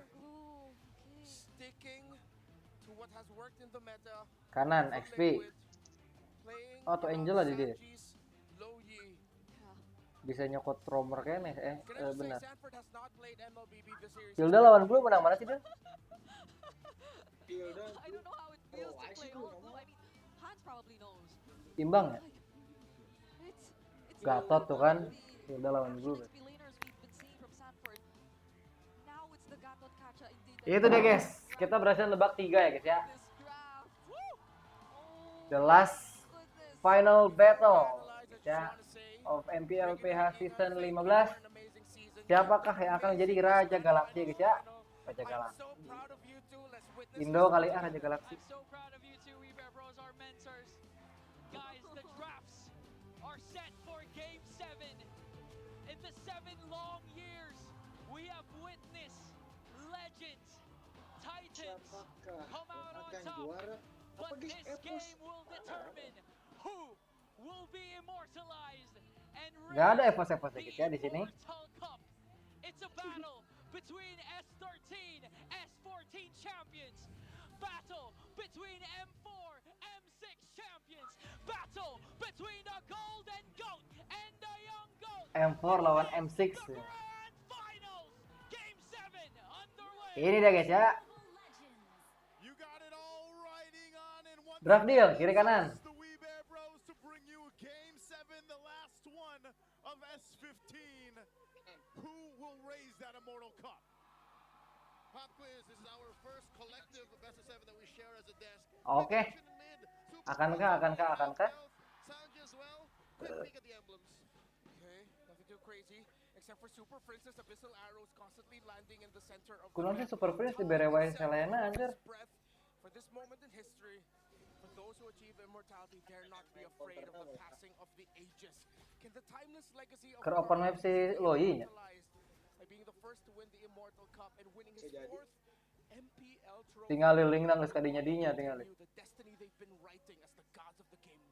A: Kanan XP. Oh atau Angela di dia. Bisa nyokot Romer kayaknya benar. Hilda lawan Blue menang mana sih dia? Imbang ya? Gatot tuh kan. Hilda lawan Blue. Itu deh guys. Kita berhasil nebak 3 ya guys ya. The last final battle ya of MPL/PH season 15. Siapakah yang akan menjadi Raja Galaksi guys ya? Raja Galaksi. Indo kali Raja Galaksi.
H: Guys, the drafts are set for Game 7. In the 7 long years, we have witnessed legends, titans come out on top. But this game will determine
A: Gak ada evos-evos dikit ya di sini.
H: It's a battle between S13, S14 champions. Battle between M4, M6 champions. Battle between the golden goat and the young goat.
A: M4 lawan M6.
H: Grand finals. Game 7 underway.
A: Ini dia guys ya. Draft deal kiri kanan.
D: Of S15, who will raise that immortal cup?
E: Pop quiz, this is our first collective best of 7 that we share as a desk.
A: Oke. Akankah?
E: Sanji as well. Quick peek at the emblems.
G: Okay, nothing too crazy. Except for Super Princess, Abyssal Arrows constantly landing in the center of
A: Kuno sih Super Prince diberewain Selena anjir.
G: For this moment in history, for those who achieve immortality, dare not be afraid of the passing of the ages. Can the timeless legacy of
A: Ke open map si Loi nya.
G: by being the first to win the Immortal Cup and winning his fourth MPL trophy.
A: Tinggal link nang geus kadinya dinya tinggal.
G: The destiny they've been writing as the gods of the game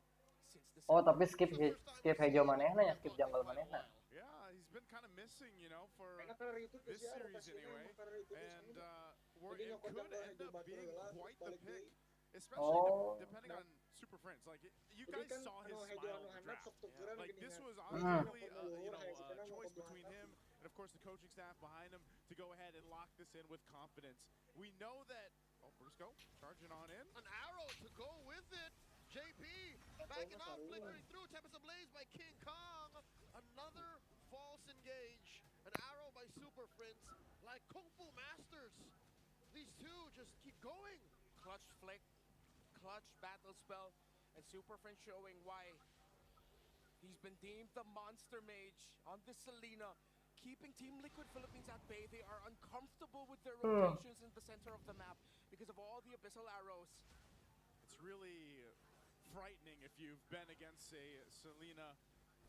G: since the
A: Oh, tapi skip hejo manehna ya, skip jungle manehna.
D: Yeah, he's been kind of missing, you know, for this series anyway. And it could end up being quite the pick. Especially depending on Super Friends. Like, you guys saw his smile in the draft. Like, this was obviously a choice between him and, of course, the coaching staff behind him to go ahead and lock this in with confidence. We know that... Oh, Brusco charging on in.
E: An arrow to go with it. JP backing off, flickering through. Tempest Ablaze by King Kong. Another false engage. An arrow by Super Friends. Like Kung Fu Masters. These two just keep going.
G: Clutch flick. Clutch battle spell, and Super Friend showing why he's been deemed the monster mage on this Selena, keeping Team Liquid Philippines at bay. They are uncomfortable with their rotations in the center of the map because of all the abyssal arrows.
D: It's really frightening if you've been against a Selena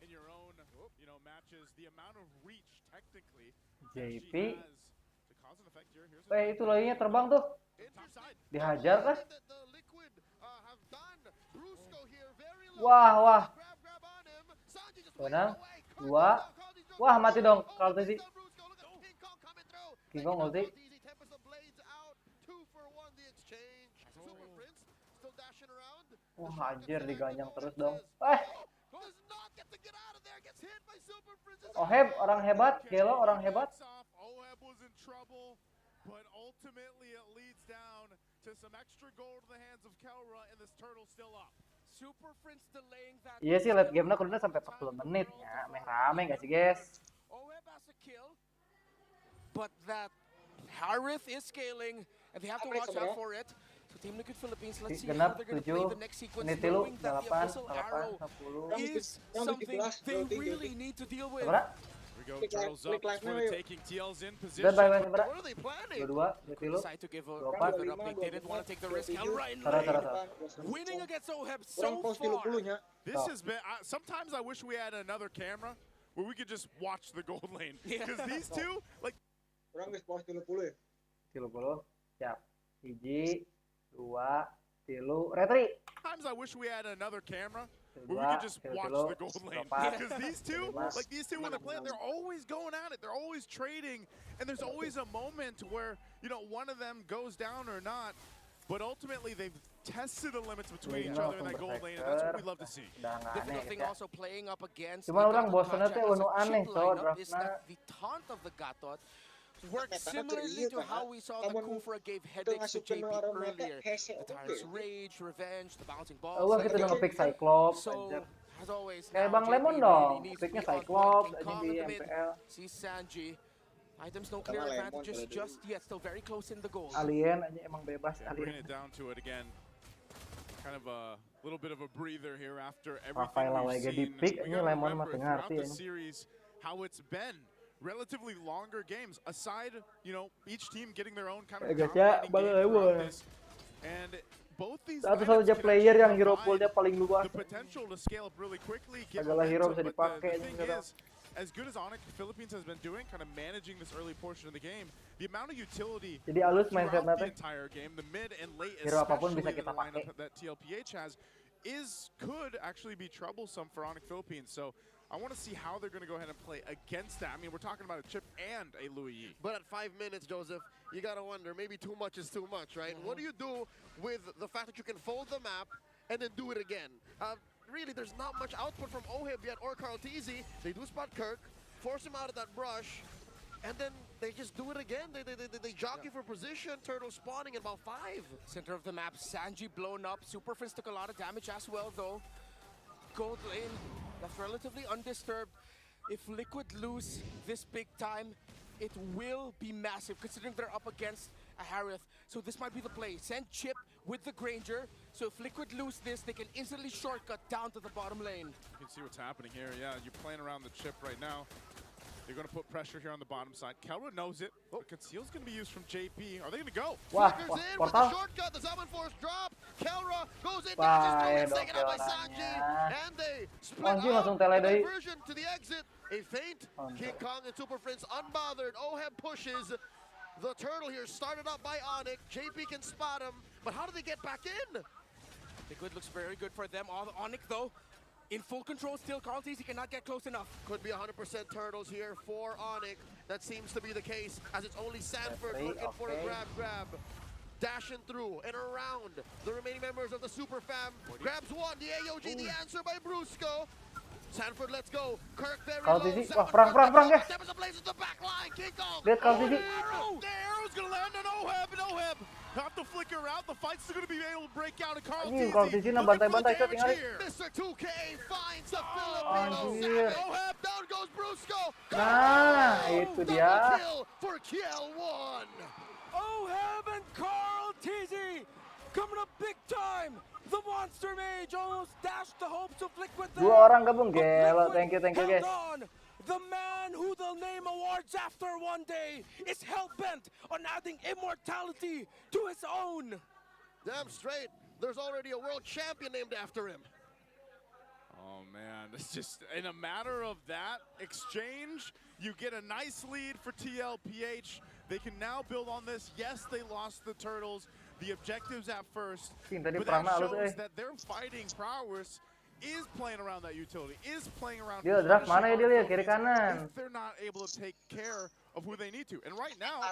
D: in your own, you know, matches. The amount of reach technically
A: JP.
D: she has to cause an effect here.
A: Itu Loi-nya terbang tuh. Dihajar kah? Wah. Benang. 2. Wah, mati dong kalau tadi. King Kong ulti. Wah, anjir diganyang terus dong. Oheb orang hebat, Gelo orang hebat.
D: But ultimately it leads down to some extra gold in the hands of Kelra and this turtle still up.
G: Super Friends delaying that.
A: Iya sih, late game-nya kurangnya sampai 40 menit ya. Meh rame gak sih, guys?
G: Oheb has a kill. But that Harith is scaling and they have to watch out for it. So Team Liquid Philippines, let's see how they're going to play the next sequence, knowing that the abyssal arrow is something they really need to deal with.
D: Go, turtles up for the taking. TL's in position.
E: What are they planning?
G: Decide to give a update. They didn't want to take the risk. Right in winning against Oheb so far.
D: This has been. Sometimes I wish we had another camera where we could just watch the gold lane because these two, like.
B: Orang guys pos 30 ya.
A: 30. Siap. 1, 2, 3. Retri.
D: Sometimes I wish we had another camera. We could just watch the gold lane because these two, when they play, they're always going at it. They're always trading, and there's always a moment where one of them goes down or not. But ultimately, they've tested the limits between each other in that gold lane, and that's what we love to see.
G: Difficult thing also playing up against
A: Cuma orang bosannya tuh aneh so draftnya.
G: The taunt of the Gatot works similarly to how we saw the Kufra gave headaches to JP earlier. The Tyrant's Rage, Revenge, the Bouncing Balls.
A: Wah, kita udah nge-pick Cyclops.
G: So, as always,
A: kayak Bang Lemon dong, picknya Cyclops aja di MPL.
G: See Sanji. Items no clear advantages just yet, still very close in the goal.
A: Alien aja emang bebas
D: Bring
A: alien.
D: it down to it again. Kind of a little bit of a breather here after
A: Rafael
D: everything
A: lagi di pick, ini Lemon mah ngerti
D: the series how it's been. Relatively longer games, aside, each team getting their own kind of dominating game throughout this. And both these
A: satu-satunya player yang hero pool-nya paling luas.
D: The potential to scale up really quickly.
A: Segala hero bisa dipakai.
D: The thing is, as good as ONIC Philippines has been doing, kind of managing this early portion of the game, the amount of utility
A: jadi halus mindset
D: throughout the entire game, the mid and late,
A: hero apapun bisa
D: especially in
A: kita
D: the lineup
A: pakai.
D: that TLPH has, could actually be troublesome for ONIC Philippines. So I want to see how they're going to go ahead and play against that. I mean, we're talking about a chip and a Louis.
E: But at 5 minutes, Joseph, you got to wonder, maybe too much is too much, right? What do you do with the fact that you can fold the map and then do it again? Really, there's not much output from OHIB yet or Carl Teasy. They do spot Kirk, force him out of that brush, and then they just do it again. They jockey for position, turtle spawning in about 5.
G: Center of the map, Sanji blown up. Super Prince took a lot of damage as well, though. Gold lane, that's relatively undisturbed. If Liquid lose this big time, it will be massive, considering they're up against a Harith. So this might be the play. Send Chip with the Granger. So if Liquid lose this, they can instantly shortcut down to the bottom lane.
D: You can see what's happening here. Yeah, you're playing around the chip right now. They're going to put pressure here on the bottom side. Kelra knows it. Oh, Conceal's going to be used from JP. Are they going to go?
E: Flickers in with the shortcut. The Zaman Force drop. Kelra goes in. Dashes through. Taken out by Sanji. And they split up. Diversion to the exit. A feint. King Kong and Super Prince unbothered. OHEB pushes. The turtle here started up by ONIC. JP can spot him. But how do they get back in?
G: Liquid looks very good for them. All ONIC, though, in full control still. Carl Teasy cannot get close enough.
E: Could be 100% turtles here for ONIC. That seems to be the case, as it's only Sanford looking for a grab. Dashing through and around the remaining members of the Super Fam. Grabs one, the AOG, the answer by Brusco. Sanford, let's go. Kirk very low.
A: Perang guys.
E: Steps ablaze at the back line. King Kong.
A: Lihat Carl Teasy.
D: The arrow's going to land on OHEB, and OHEB have to flicker out. The fight's still going to be able to break out of Carl Teasy.
A: Carl Teasy na bantai-bantai itu tinggal.
E: Mr. 2K finds the Filipinos. OHEB, down goes Brusco.
A: Nah, itu dia.
E: Kill for Kiel 1.
G: OHEB and Carl Teasy coming up big time. The Monster Mage almost dashed the hopes of Liquid there.
A: 2 orang gabung, gelo. Thank you guys.
G: The man who they'll name awards after one day is hell-bent on adding immortality to his own.
E: Damn straight. There's already a world champion named after him.
D: Oh man, it's just in a matter of that exchange, you get a nice lead for TLPH. They can now build on this. Yes, they lost the turtles, the objectives at first, but that shows that their fighting prowess is playing around that utility, is playing around.
A: Dia draft mana ya dia lihat kiri kanan.
D: They're not able to take care of who they need to, and right now,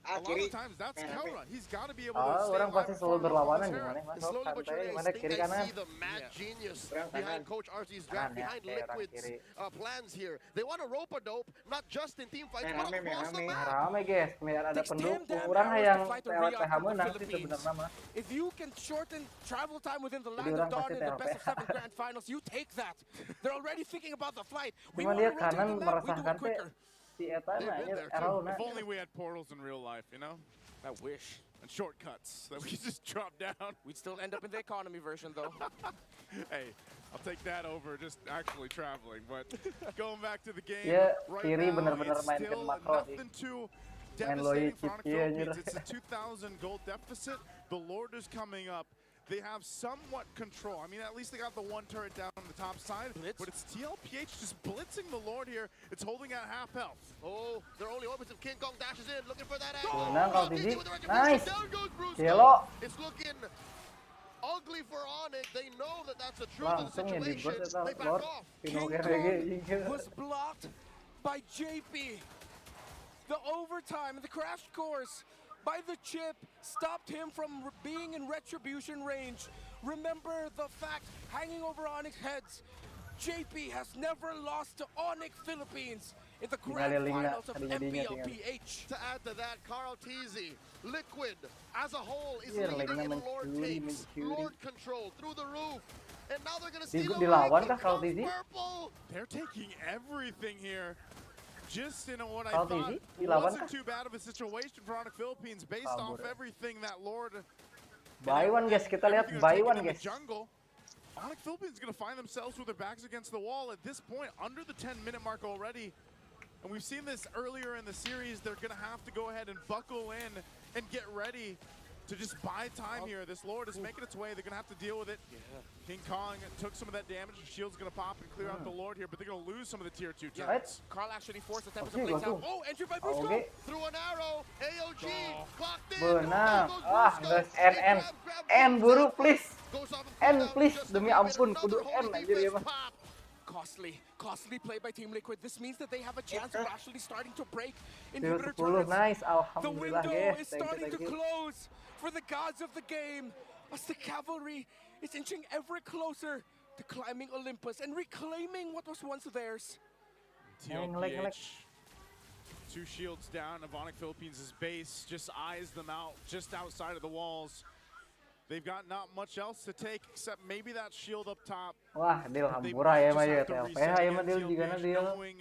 D: a lot of times that's Kelra. He's got to be able to stay
A: orang pasti selalu berlawanan gimana?
E: Slowly but surely, I think I see the mad genius behind Coach RC's draft, behind Liquid's plans here. They want to rope a dope, not just in team fights, but across the map.
A: Rame guys, biar ada pendukung orang yang TLPH menang sih sebenarnya mah.
G: If you can shorten travel time within the land of Dawn in the best of 7 grand finals, you take that. They're already thinking about the flight.
A: Cuma dia kanan meresahkan teh.
D: If only we had portals in real life, you know?
G: I wish.
D: And shortcuts that we could just drop down.
G: We'd still end up in the economy version, though.
D: Hey, I'll take that over just actually traveling. But going back to the game, right
A: kiri
D: now,
A: bener-bener
D: it's still nothing too devastating for ONIC Philippines. It's a 2,000 gold deficit. The Lord is coming up. They have somewhat control. I mean, at least they got the one turret down on the top side, but it's TLPH just blitzing the Lord here. It's holding at half health.
E: Oh, their only hope is if King Kong dashes in, looking for that
A: angle.
E: Nice. Down goes Brusco. It's looking ugly for ONIC. They know that that's the truth of the situation. They back off.
G: King Kong was blocked by JP. The overtime and the crash course by the chip stopped him from being in retribution range. Remember the fact hanging over ONIC's heads, JP has never lost to ONIC Philippines in the grand finals of MPLPH.
E: To add to that, Carl Teasy, Liquid as a whole is leading in the Lord takes. Lord control through the roof. And now they're going to steal away purple.
D: They're taking everything here. Just in what I thought wasn't too bad of a situation for ONIC Philippines based off everything that Lord.
A: Buy one guys, kita lihat buy one guys.
D: Jungle. ONIC Philippines is going to find themselves with their backs against the wall at this point, under the 10-minute mark already. And we've seen this earlier in the series. They're going to have to go ahead and buckle in and get ready to just buy time here. This Lord is making its way. They're going to have to deal with it. King Kong took some of that damage. The shield's going to pop and clear out the Lord here, but they're going to lose some of the tier 2 turrets.
G: Carl actually forced the Tempest to place out. Oh, entry by Brusco.
E: Through an arrow. AOG clocked in.
A: Benar. Ah, guys, N buru please.
E: Goes off of
A: N
E: cooldown
A: please,
E: just to
A: demi
E: keep it.
A: ampun,
E: Another
A: kudu
E: holy
A: N anjir ya
E: defense
A: mah.
E: pop.
G: Costly play by Team Liquid. This means that they have a chance of actually starting to break
A: Skill
G: inhibitor
A: 10,
G: turrets.
A: nice,
G: The
A: alhamdulillah
G: window
A: guys.
G: is
A: Thank
G: starting to
A: you.
G: close for the gods of the game as the cavalry is inching ever closer to climbing Olympus and reclaiming what was once theirs.
D: TLPH, 2 shields down of ONIC Philippines' base, just eyes them out just outside of the walls. They've got not much else to take except maybe that shield up top.
A: Wah, deal
D: They
A: hampura
D: might
A: ya
D: just
A: mah ya
D: have to
A: TLPH
D: reset
A: ya mah
D: against
A: deal juga na
D: TLPH,
A: deal.
D: knowing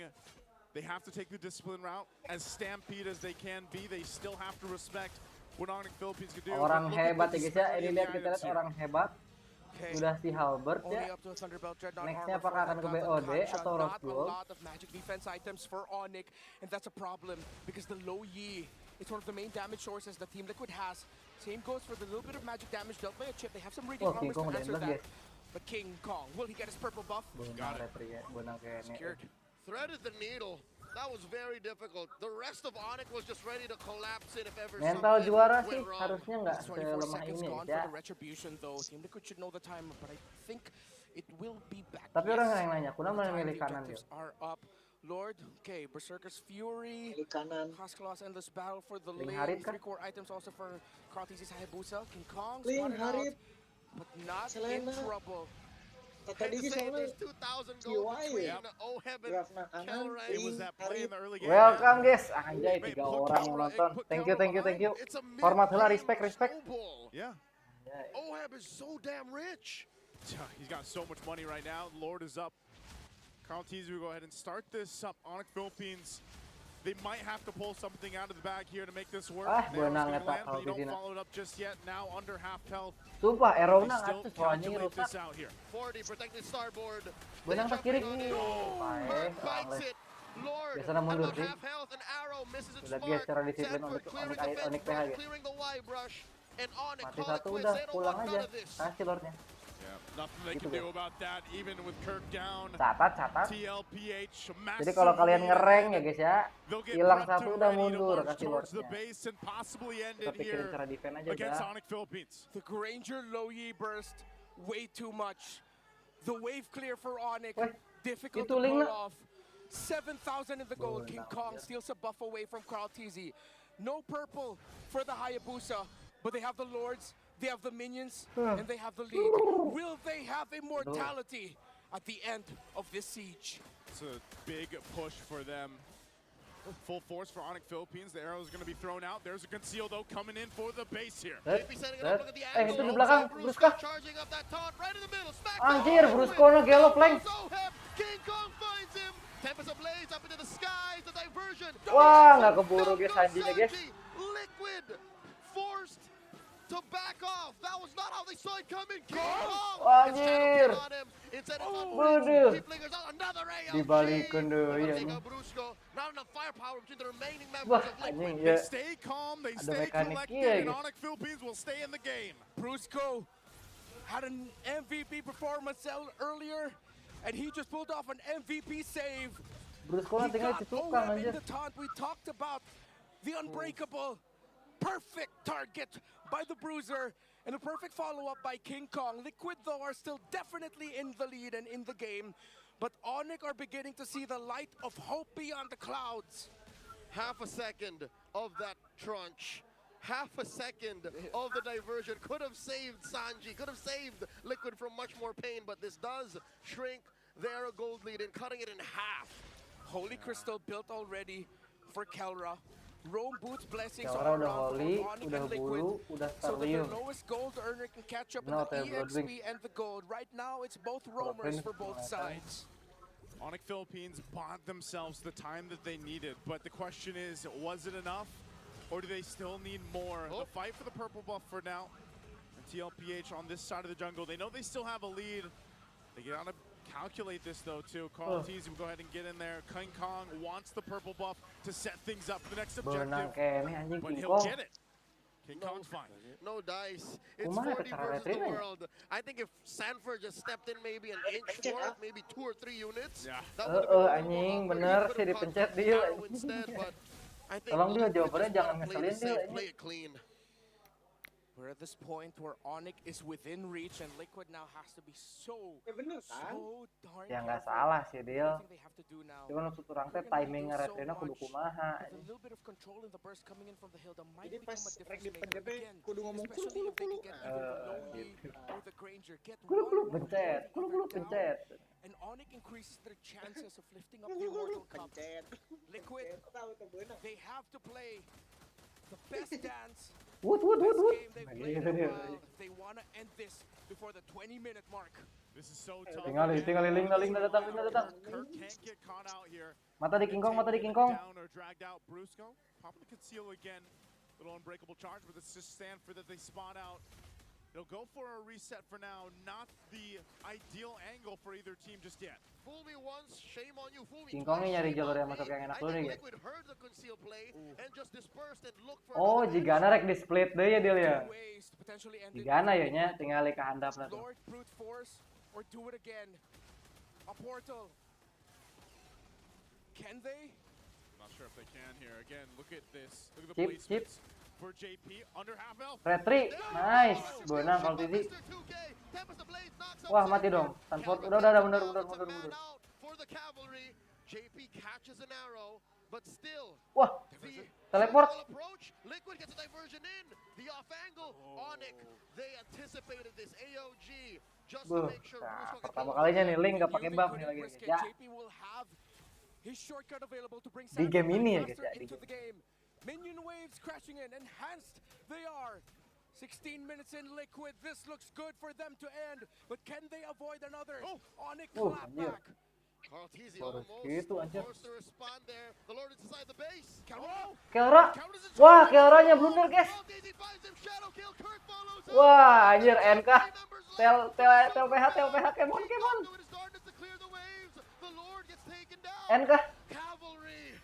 D: they have to take the discipline route. As stampede as they can be, they still have to respect what ONIC Philippines can do.
A: Orang hebat ya guys ya, ini lihat kita lihat orang hebat. Udah si Halbert ya. Nextnya apakah akan ke BOD atau Rose Gold?
G: Not a lot of magic defense items for ONIC, and that's a problem because the low Yi is one of the main damage sources that Team Liquid has. Same goes for the little bit of magic damage dealt by a chip. They have some reading powers to answer that. But King Kong, will he get his purple buff?
D: Got it.
G: Secured.
E: Threaded the needle. That was very difficult. The rest of ONIC was just ready to collapse in if ever
A: Mental
E: something
A: juara
E: went
A: sih
E: wrong.
A: harusnya nggak
G: 24
A: selemah
G: seconds
A: ini
G: gone
A: ya.
G: for the retribution though. Team Liquid should know the time, but I think it will be back.
A: Tapi orang yang nanya, kuna mana milih kanan dia?
G: Are up. Lord, okay, Berserker's Fury, Claws Endless Battle for the lane, 3 core items also for Kratis's Hayabusa, King Kong, spotted out, but not in trouble.
B: Tadi soalnya
E: 2,000 gold between OHEB and Kelra.
D: It was that play in the early game.
A: Welcome guys, anjay 3 orang yang nonton. Thank you. Hormat lah, respect.
D: Yeah.
E: OHEB is so damn rich.
D: He's got so much money right now. Lord is up. Carl Tees will go ahead and start this up. ONIC Philippines, they might have to pull something out of the bag here to make this work.
A: Benang
D: Land,
A: eta
D: but you
A: kalau
D: don't
A: di
D: follow it up just yet. Now under half health.
A: Sumpah, Erona
D: They still
A: ngatus soalnya
D: calculate
A: rusak.
D: this out here.
E: 40 protected starboard.
A: Benang ke kiri nih.
E: Bird bites it. Lord,
A: biasanya mundur
E: about
A: sih.
E: half health, and Arrow misses its
A: Udah
E: mark.
A: guys, secara disiplin
E: Sanford
A: untuk
E: clearing
A: ONIC
E: the fence,
A: PH guys.
E: clearing the Y brush, and ONIC
A: Mati
E: call it
A: satu
E: quits.
A: udah,
E: They don't
A: pulang
E: want
A: aja.
E: none of this.
A: Kasih Lordnya.
D: Nothing they can do about that, even with Kirk down.
A: Catat.
D: TLPH,
A: Jadi kalau kalian ngereng ya guys ya, hilang satu udah mundur kasih
D: towards the
A: Lordnya.
D: base and possibly end
A: Kita
D: it
A: pikirin
D: here
A: cara defense aja
D: against
A: udah.
D: ONIC Philippines.
G: The Granger low Yi burst, way too much. The wave clear for ONIC, difficult
A: itu
G: to
A: link
G: pull
A: na.
G: off. 7,000 in the gold. King Kong steals a buff away from Kraltizi. No purple for the Hayabusa, but they have the Lords, they have the minions, and they have the lead. Will they have immortality at the end of this siege?
D: It's a big push for them. Full force for ONIC Philippines. The arrow is going to be thrown out. There's a conceal though coming in for the base here.
A: Itu di belakang, Bruska.
E: Charging up that taunt right in the middle. Smack
A: Anjir, Bruskono gelo flank.
E: King Kong finds him. Tempest ablaze up into the skies. The diversion.
A: Wah, nggak keburu guys anjingnya guys.
E: Liquid forced to back off. That was not how they saw it coming. King Kong.
A: Anjir.
E: Instead of
A: Waduh.
E: he flickers out another ALG.
A: Dibalikin deh ya.
E: Not enough firepower between the remaining
A: Wah,
E: members of Liquid.
A: anjing
D: They
A: ya.
D: stay calm, they
A: Ada
D: stay
A: mekaniknya
D: collected, and
A: gitu.
D: ONIC Philippines will stay in the game.
G: Brusco had an MVP performance earlier, and he just pulled off an MVP save.
A: Bruskono tinggal di tukang
G: in
A: anjir.
G: the taunt. We talked about the unbreakable, perfect target by the Bruiser, and a perfect follow-up by King Kong. Liquid, though, are still definitely in the lead and in the game, but ONIC are beginning to see the light of hope beyond the clouds.
E: Half a second of that trunch, half a second of the diversion could have saved Sanji, could have saved Liquid from much more pain, but this does shrink their gold lead and cutting it in half.
G: Holy Crystal built already for Kelra. Rome Boots blessings
A: Kelra
G: all
A: udah
G: around
A: holy,
G: for ONIC
A: udah
G: and Liquid,
A: bulu, udah
G: so that the
A: Starlium.
G: lowest gold earner can catch up in
A: No,
G: the
A: Tail
G: EXP and the gold. Right now, it's both roamers for both sides.
D: ONIC Philippines bought themselves the time that they needed, but the question is, was it enough? Or do they still need more? The fight for the purple buff for now. And TLPH on this side of the jungle, they know they still have a lead. They gotta calculate this though too. Carl Tees will go ahead and get in there. King Kong wants the purple buff to set things up for the next objective. But he'll get it. King Kong's fine.
E: No dice. It's 40 versus the world. I think if Sanford just stepped in maybe an inch more, maybe 2 or 3 units.
D: Yeah.
A: Anjing bener sih dipencet dia. Tolong dia jawabannya jangan ngeselin dia.
G: We're at this point where ONIC is within reach and Liquid now has to be so darn
A: Ya nggak
G: careful.
A: salah sih Dil.
G: Everything they have to do now.
A: Cuman maksud orang teh
G: They're gonna
A: timing
G: do so
A: retrina kudu
G: much,
A: kumaha.
G: but a little bit of control in the burst coming in from the hill that might
B: Jadi
G: become
B: pas
G: a
B: rek
G: difference
B: dipencet
G: maker again.
B: kudu ngomong
G: Especially if they can get either the Loki
A: gitu.
G: or the Granger, get
A: Kulu
G: one
A: kulu
G: or
A: pencet,
G: the
A: kulu
G: other
A: kulu
G: down,
A: pencet.
G: and ONIC increases their chances of lifting up the Immortal Cup.
B: pencet.
G: Liquid,
B: Tahu tuh bener.
G: they have to play the best dance,
A: Wood.
G: best game they've played in a while if they want to end this before the 20-minute mark.
D: This is so tough.
A: Tinggal link datang.
D: Kirk can't get caught out here.
A: Mata di King Kong.
D: Down or dragged out. Brusco popping the conceal again. Little unbreakable charge, but it's just Stanford that they spot out. They'll go for a reset for now. Not the ideal angle for either team just yet.
E: Fool me once, shame on you. Fool me
A: King
E: twice,
A: Kongnya nyari
E: shame
A: jalur
E: on
A: yang masuk
E: me.
A: yang enak
E: I
A: dulu
E: think
A: nih, guys.
E: Liquid heard the conceal play and just dispersed and looked for
A: Oh,
E: another
A: jigana rek di split deui ya Dil ya.
G: Two ways to potentially end it.
A: Jigana ya nya tinggal ke handapna tuh.
G: Lord brute force or do it again. A portal. Can they?
D: Not sure if they can here. Again, look at this. Look at the
A: Chip.
D: placements for JP under half health.
A: Retri, nice. Benang kalau Titi. Wah, mati dong. Stanford udah mundur.
E: For the cavalry, JP catches an arrow, but still
A: Wah,
E: the
A: teleport.
E: approach. Liquid gets a diversion in the off angle. ONIC, they anticipated this AOG just to make sure
A: Nah,
E: Brusco can
A: pertama
E: kill
A: kalinya
E: him.
A: nih Link gak pakai buff nih lagi. Ya,
G: JP will have his shortcut available to bring
A: di game ini ya
G: faster
A: guys ya.
G: into the game. Minion waves crashing in, enhanced they are. 16 minutes in Liquid, this looks good for them to end, but can they avoid another ONIC
A: anjir.
G: clapback?
E: Carl Teasy
A: Baru
E: almost
A: segitu, anjir.
E: forced to respond there. The Lord is inside the base.
A: Kelra. Wah, Kelranya blunder guys.
E: Carl Teasy finds him. Shadow kill. Kirk follows up.
A: Wah, anjir NK. TLPH Kemon.
E: To his darkness to clear the waves. The Lord gets taken down.
A: NK.
E: Cavalry.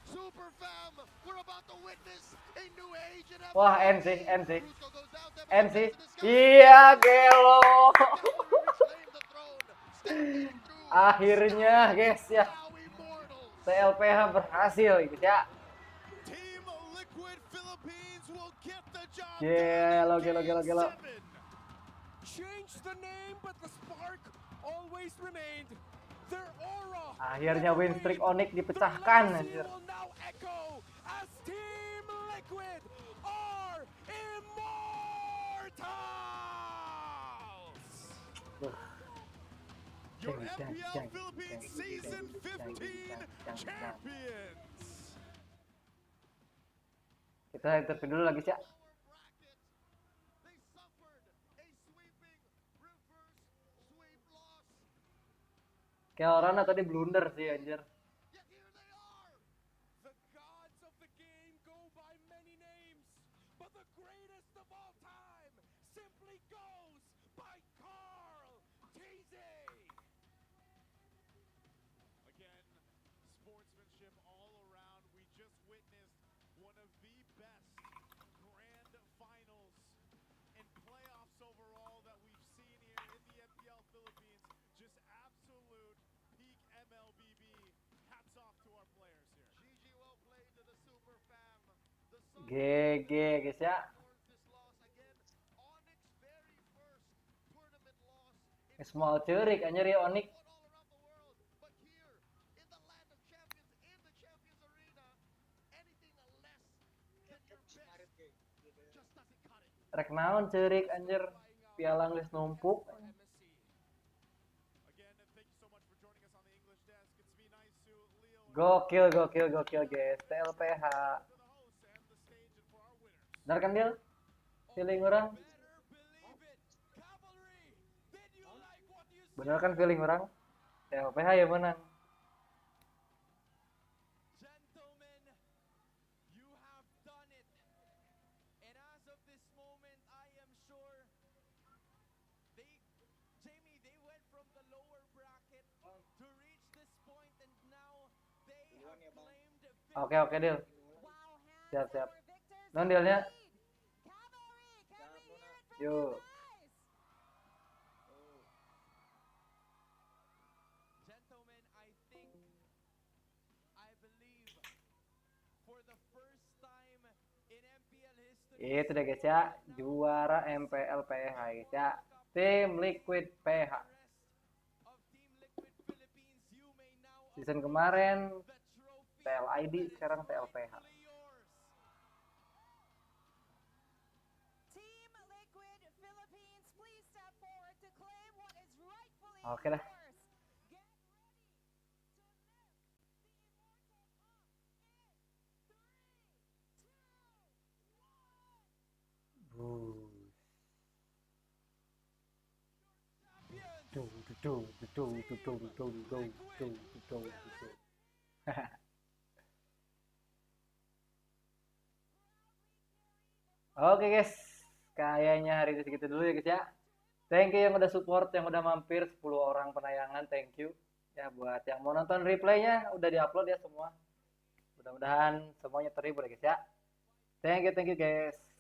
E: Super fam. We're about to witness a new age in
A: Wah,
E: MPL.
A: NC.
E: Brusco goes down,
A: NC.
E: Devin to the sky.
A: Iya, gelo.
E: Cavalry reclaim the throne. Stepping through.
A: Akhirnya guys ya.
E: Now immortals.
A: TLPH berhasil gitu ya.
D: Team Liquid Philippines will get the job
A: Gelo.
D: done.
G: Change the name, but the spark always remained. Their aura.
A: Akhirnya win streak ONIC dipecahkan anjir.
G: Will now echo as Team Liquid are immortals.
D: Your MPL Philippines Season 15 champions.
A: Kita interview dulu lagi ya.
E: They suffered a sweeping reverse sweep loss.
A: Kelrana tadi blunder sih anjir.
E: Yet here they are.
G: The gods of the game go by many names, but the greatest of all time simply goes by Carl Teasy.
D: Again, sportsmanship all around. We just witnessed one of the best grand finals and playoffs overall that we've seen here in the MPL Philippines. Just absolute peak MLBB. Hats off to our players here.
E: GG well played to the super fam. The Sun
A: GG guys ya.
E: mourns this loss again. ONIC's very first tournament loss in
A: Small cerik anjir ya ONIC.
E: all around the world. But here in the land of champions, in the champions arena, anything less than your best just doesn't cut it.
A: Rek naon cerik anjir. Piala geus numpuk.
D: Again, thank you so much for joining us on the English desk. It's me, nice to Leo,
A: Gokil guys. TLPH.
D: for the host and the stage and for our winners.
A: Benar kan Dil? Feeling orang? Bener kan feeling orang? TLPH ya menang.
L: Gentlemen, you have done it. And as of this moment, I am sure they went from the lower bracket to reach this point, and now they have claimed victory.
A: Oke Dil. Siap. Non Dilnya. Yuk.
L: Gentlemen, I believe, for the first time in MPL history,
A: Itu deh guys ya, juara MPL PH guys ya, tim Liquid PH. Season kemarin TLID, sekarang TLPH. Oke dah. Oke guys, kayaknya hari ini segitu dulu ya guys ya. Thank you yang udah support, yang udah mampir 10 orang penayangan, thank you. Ya buat yang mau nonton replaynya udah diupload ya semua. Mudah-mudahan semuanya terhibur ya guys ya. Thank you guys.